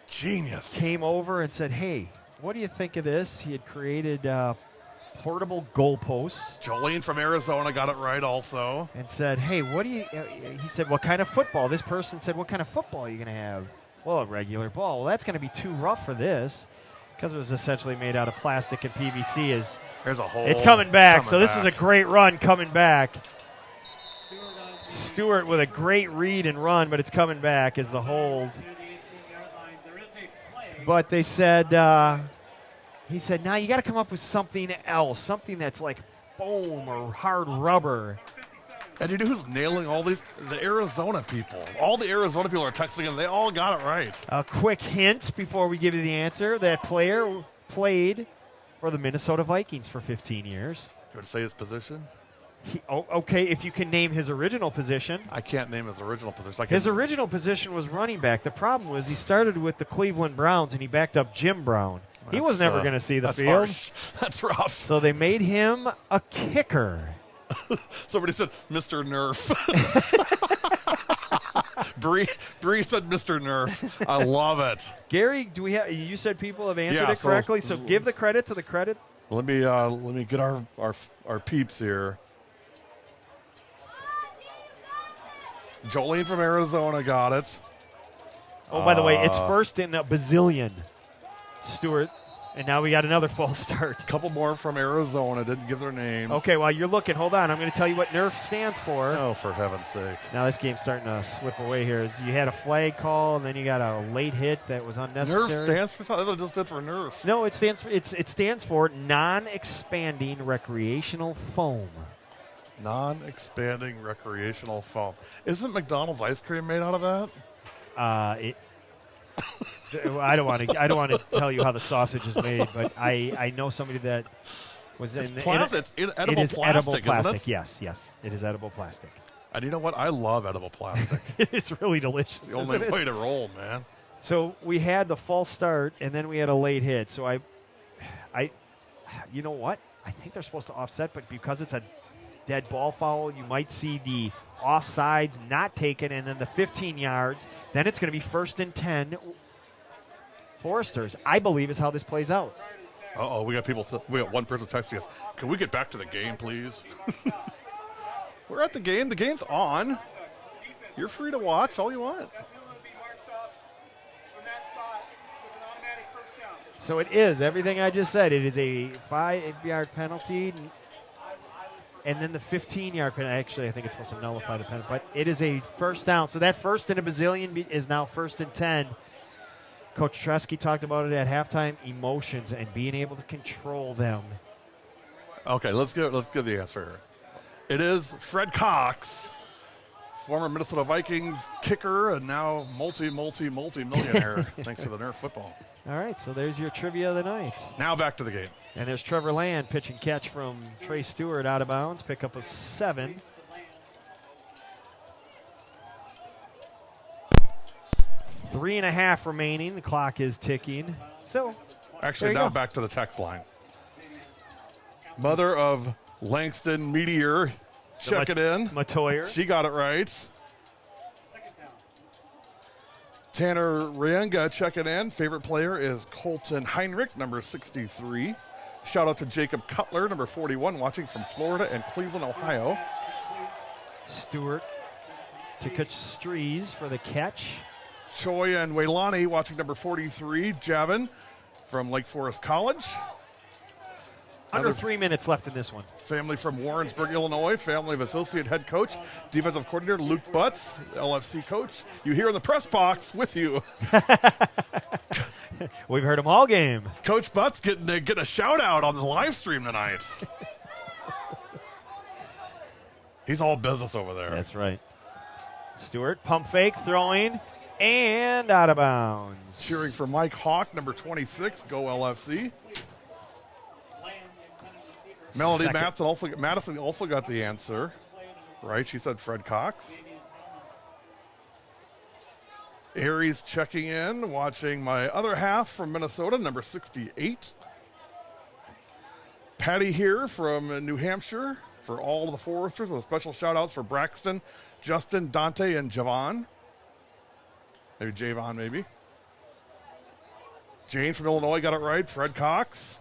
Genius. Came over and said, hey, what do you think of this? He had created portable goalposts. Jolene from Arizona got it right also. And said, hey, what do you, he said, what kind of football? This person said, what kind of football are you going to have? Well, a regular ball. Well, that's going to be too rough for this because it was essentially made out of plastic and PVC. There's a hole. It's coming back. So this is a great run coming back. Stewart with a great read and run, but it's coming back as the hold. But they said, he said, now you got to come up with something else, something that's like foam or hard rubber. And you know who's nailing all these? The Arizona people. All the Arizona people are texting in. They all got it right. A quick hint before we give you the answer. That player played for the Minnesota Vikings for 15 years. You want to say his position? Okay, if you can name his original position. I can't name his original position. His original position was running back. The problem was he started with the Cleveland Browns and he backed up Jim Brown. He was never going to see the field. Harsh. That's rough. So they made him a kicker. Somebody said Mr. Nerf. Bree said Mr. Nerf. I love it. Gary, do we have? You said people have answered it so correctly. So give the credit to the credit. Let me get our peeps here. Jolene from Arizona got it. Oh, by the way, it's first in a bazillion. Stewart. And now we got another false start. A couple more from Arizona. Didn't give their name. Okay, while you're looking, hold on. I'm going to tell you what NERF stands for. Oh, for heaven's sake. Now this game's starting to slip away here. You had a flag call, and then you got a late hit that was unnecessary. NERF stands for something? I thought it just stood for Nerf. No, it stands for non-expanding recreational foam. Non-expanding recreational foam. Isn't McDonald's ice cream made out of that? I don't want to tell you how the sausage is made, but I know somebody that was it's in plastic. It's edible it is plastic, edible plastic. Isn't it? Yes, it is edible plastic. And you know what? I love edible plastic. It is really delicious. The only way to roll, man. So we had the false start, and then we had a late hit. So you know what? I think they're supposed to offset, but because it's a dead ball foul, you might see the offsides not taken, and then the 15 yards. Then it's going to be 1st and 10. Foresters, I believe, is how this plays out. Uh-oh, we got one person texting us. Can we get back to the game, please? We're at the game. The game's on. You're free to watch all you want. So it is everything I just said. It is a 5-yard penalty, and then the 15-yard penalty. Actually, I think it's supposed to nullify the penalty, but it is a first down. So that 1st and a bazillion is now 1st and 10. Coach Tresky talked about it at halftime, emotions and being able to control them. Okay, let's give the answer here. It is Fred Cox, former Minnesota Vikings kicker and now multi-millionaire thanks to the Nerf football. All right, so there's your trivia of the night. Now back to the game. And there's Trevor Land, pitch and catch from Trey Stewart out of bounds, pickup of 7. Three and a half remaining. The clock is ticking. So, actually, now back to the text line. Mother of Langston Meteor, check it in. Matoyer. She got it right. Tanner Rienga checking in. Favorite player is Colton Heinrich, number 63. Shout out to Jacob Cutler, number 41, watching from Florida and Cleveland, Ohio. Stewart to catch Strees for the catch. Choi and Waylani watching number 43, Javin from Lake Forest College. Under 3 minutes left in this one. Family from Warrensburg, Illinois. Family of associate head coach, defensive coordinator Luke Butts, LFC coach. You here in the press box with you. We've heard them all game. Coach Butts getting a shout out on the live stream tonight. He's all business over there. That's right. Stewart, pump fake, throwing, and out of bounds. Cheering for Mike Hawk, number 26. Go LFC. Melody Madison also got the answer. Right, she said Fred Cox. Aries checking in, watching my other half from Minnesota, number 68. Patty here from New Hampshire for all of the Foresters, with special shout-outs for Braxton, Justin, Dante, and Javon. Maybe Javon, maybe. Jane from Illinois got it right. Fred Cox.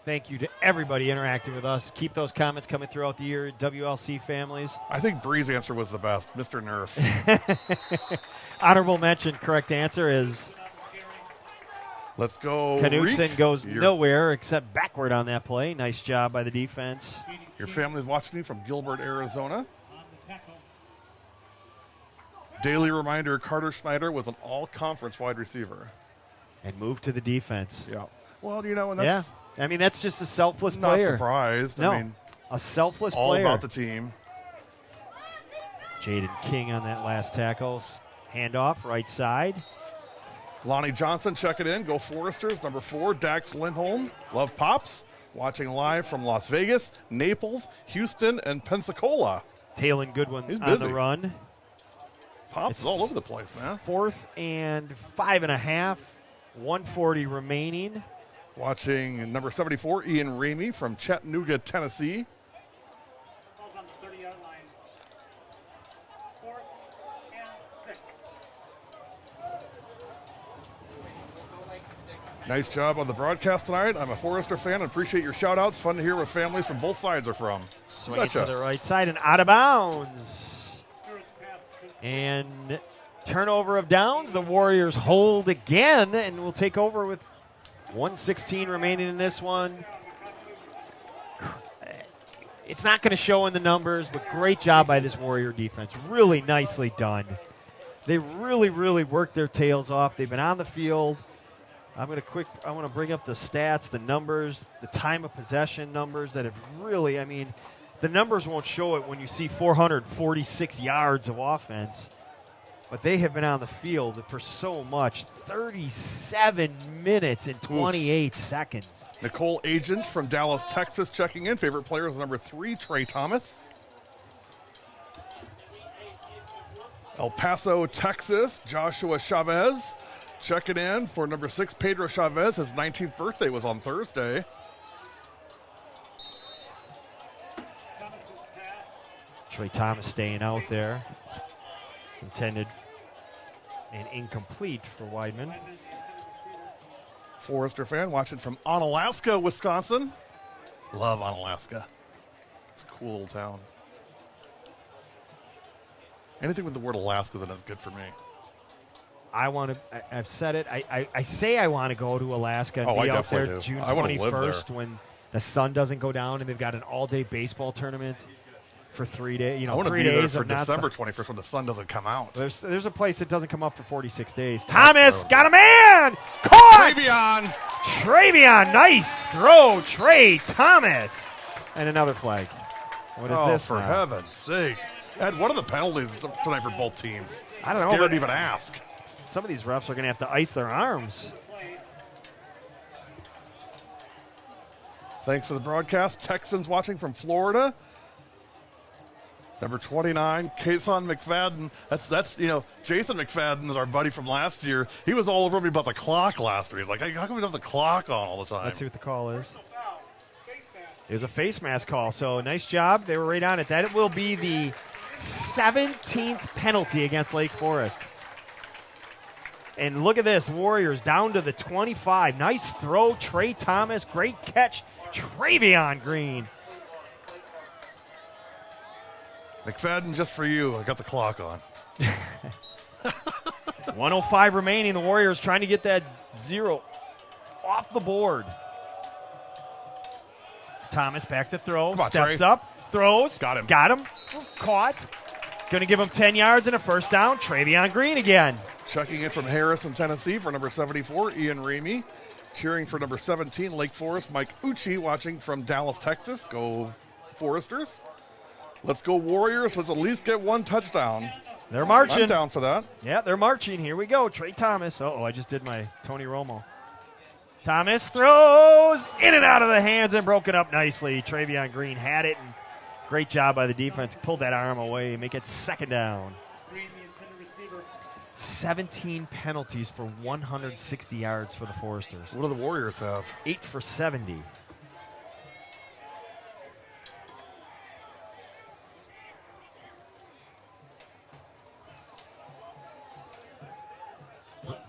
Thank you to everybody interacting with us. Keep those comments coming throughout the year, WLC families. I think Bree's answer was the best, Mr. Nerf. Honorable mention, correct answer is Let's go. Knudsen Reek. goes nowhere except backward on that play. Nice job by the defense. Your family's watching you from Gilbert, Arizona. Daily reminder, Carter Schneider was an all-conference wide receiver. And move to the defense. Yeah. Well, you know, and that's I mean, that's just a selfless not player. surprised. No, I mean, a selfless all player. about the team. Jaden King on that last tackle. Handoff, right side. Lonnie Johnson checking in. Go Foresters. Number 4, Dax Lindholm. Love Pops. Watching live from Las Vegas, Naples, Houston, and Pensacola. Taylon Goodwin He's on busy. the run. Pops is all over the place, man. 4th and 5.5. 140 remaining. Watching number 74, Ian Ramey from Chattanooga, Tennessee. Ball's on the 30-yard line. 4th and 6. Nice job on the broadcast tonight. I'm a Forester fan and appreciate your shout-outs. Fun to hear where families from both sides are from. Swing it to the right side and out of bounds. And turnover of downs. The Warriors hold again and will take over with 1:16 remaining in this one. It's not going to show in the numbers, but great job by this Warrior defense. Really nicely done. They really, really worked their tails off. They've been on the field. I want to bring up the stats, the numbers, the time of possession numbers that have really, I mean, the numbers won't show it when you see 446 yards of offense. But they have been on the field for so much. 37 minutes and 28 seconds. Nicole Agent from Dallas, Texas checking in. Favorite player is number 3, Trey Thomas. El Paso, Texas, Joshua Chavez checking in for number 6, Pedro Chavez. His 19th birthday was on Thursday. Trey Thomas staying out there. Intended and incomplete for Weidman. Forester fan watching from Onalaska, Wisconsin. Love Onalaska. It's a cool little town. Anything with the word Alaska in it is good for me. I've said it. I say I want to go to Alaska and Oh, be I out there definitely do. June I wanna live 21st there. when the sun doesn't go down and they've got an all-day baseball tournament for 3 days. You know, I want to 3 be there days for of nonstop. December 21st when the sun doesn't come out. There's a place that doesn't come up for 46 days. Thomas got a man! Caught! Travion, nice throw, Trey Thomas. And another flag. What is this for now? heaven's sake. Ed, what are the penalties tonight for both teams? I don't know, Scared but to even ask. Some of these refs are going to have to ice their arms. Thanks for the broadcast. Texans watching from Florida. Number 29, Kason McFadden. That's Jason McFadden is our buddy from last year. He was all over me about the clock last week. He's like, how come we don't have the clock on all the time? Let's see what the call is. It was a face mask call, so nice job. They were right on it. That will be the 17th penalty against Lake Forest. And look at this, Warriors down to the 25. Nice throw, Trey Thomas. Great catch, Travion Green. McFadden, just for you. I got the clock on. 105 remaining. The Warriors trying to get that 0 off the board. Thomas back to throw. Come on, Steps Trey. up. Throws. Got him. Got him. Caught. Going to give him 10 yards and a first down. Travion Green again. Checking in from Harrison, Tennessee for number 74, Ian Ramey. Cheering for number 17, Lake Forest, Mike Uchi, watching from Dallas, Texas. Go Foresters. Let's go Warriors. Let's at least get one touchdown. They're marching. I'm down for that. Yeah, they're marching. Here we go. Trey Thomas. Uh-oh, I just did my Tony Romo. Thomas throws in and out of the hands and broken up nicely. Travion Green had it, and great job by the defense. Pulled that arm away, make it second down. 17 penalties for 160 yards for the Foresters. What do the Warriors have? 8 for 70.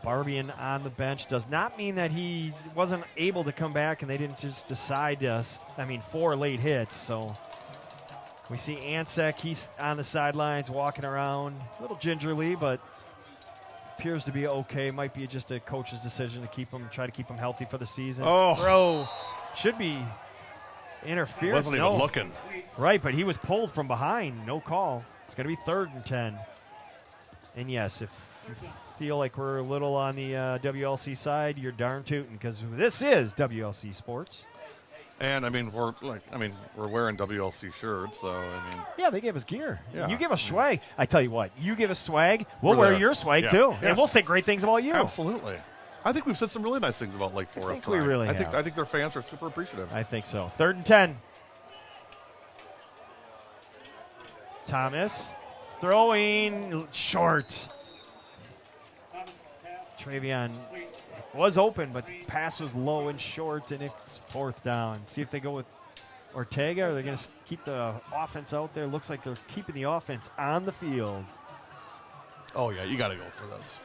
Barbian on the bench does not mean that he wasn't able to come back and they didn't just decide to, 4 late hits. So we see Ansek, he's on the sidelines walking around, a little gingerly, but appears to be okay. Might be just a coach's decision to try to keep him healthy for the season. Oh. Throw should be interference. Wasn't even looking. Right, but he was pulled from behind. No call. It's going to be 3rd and 10. And yes, if you feel like we're a little on the WLC side, you're darn tootin', because this is WLC Sports. And we're wearing WLC shirts, so yeah, they gave us gear. Yeah. You give us swag. I tell you what, you give us swag, we'll We're wear there. your swag Yeah. too, Yeah. and we'll say great things about you. Absolutely. I think we've said some really nice things about Lake Forest. think we tonight. really I think have. I think their fans are super appreciative. I think so. 3rd and 10. Thomas throwing short. Travion was open, but the pass was low and short, and it's 4th down. See if they go with Ortega, or they're going to keep the offense out there. Looks like they're keeping the offense on the field. Oh yeah, you got to go for this.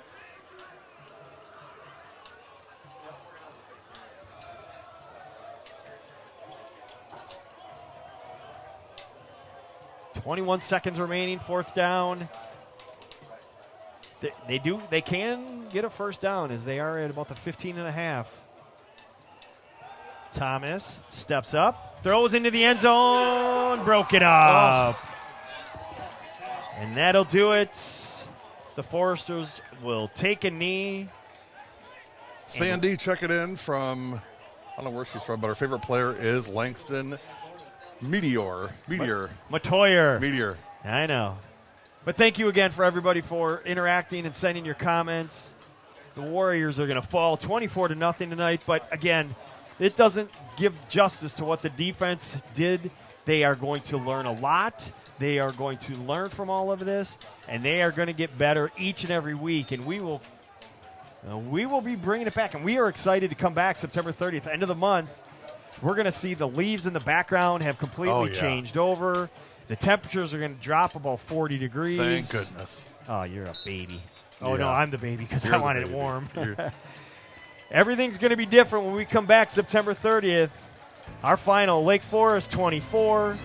.21 seconds remaining, 4th down. They can get a 1st down, as they are at about the 15.5. Thomas steps up, throws into the end zone, broken up. And that'll do it. The Foresters will take a knee. Sandy checking in from, I don't know where she's from, but her favorite player is Langston Meteor. Matoyer. I know. But thank you again for everybody for interacting and sending your comments. The Warriors are going to fall 24-0 tonight, but again, it doesn't give justice to what the defense did. They are going to learn a lot. They are going to learn from all of this, and they are going to get better each and every week, and we will be bringing it back, and we are excited to come back September 30th, end of the month. We're going to see the leaves in the background have completely changed over. The temperatures are going to drop about 40 degrees. Thank goodness. Oh, you're a baby. Oh, Yeah. no, I'm the baby because I You're the wanted it baby. warm. You're- Everything's going to be different when we come back September 30th. Our final, Lake Forest 24,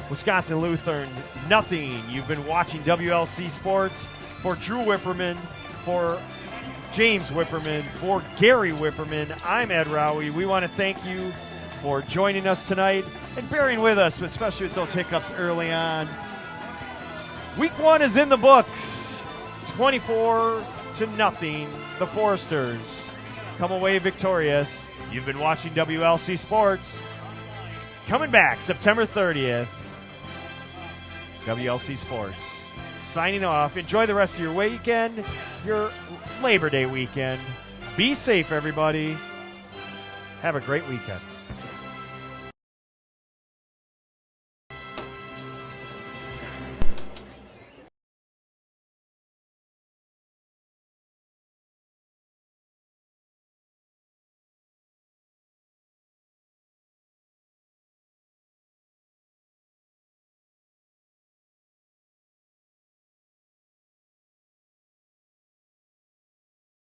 Wisconsin Lutheran nothing. You've been watching WLC Sports. For Drew Whipperman, for James Whipperman, for Gary Whipperman, I'm Ed Rowie. We want to thank you for joining us tonight and bearing with us, especially with those hiccups early on. Week 1 is in the books. 24-0. The Foresters come away victorious. You've been watching WLC Sports. Coming back September 30th. WLC Sports. Signing off. Enjoy the rest of your weekend, your Labor Day weekend. Be safe, everybody. Have a great weekend.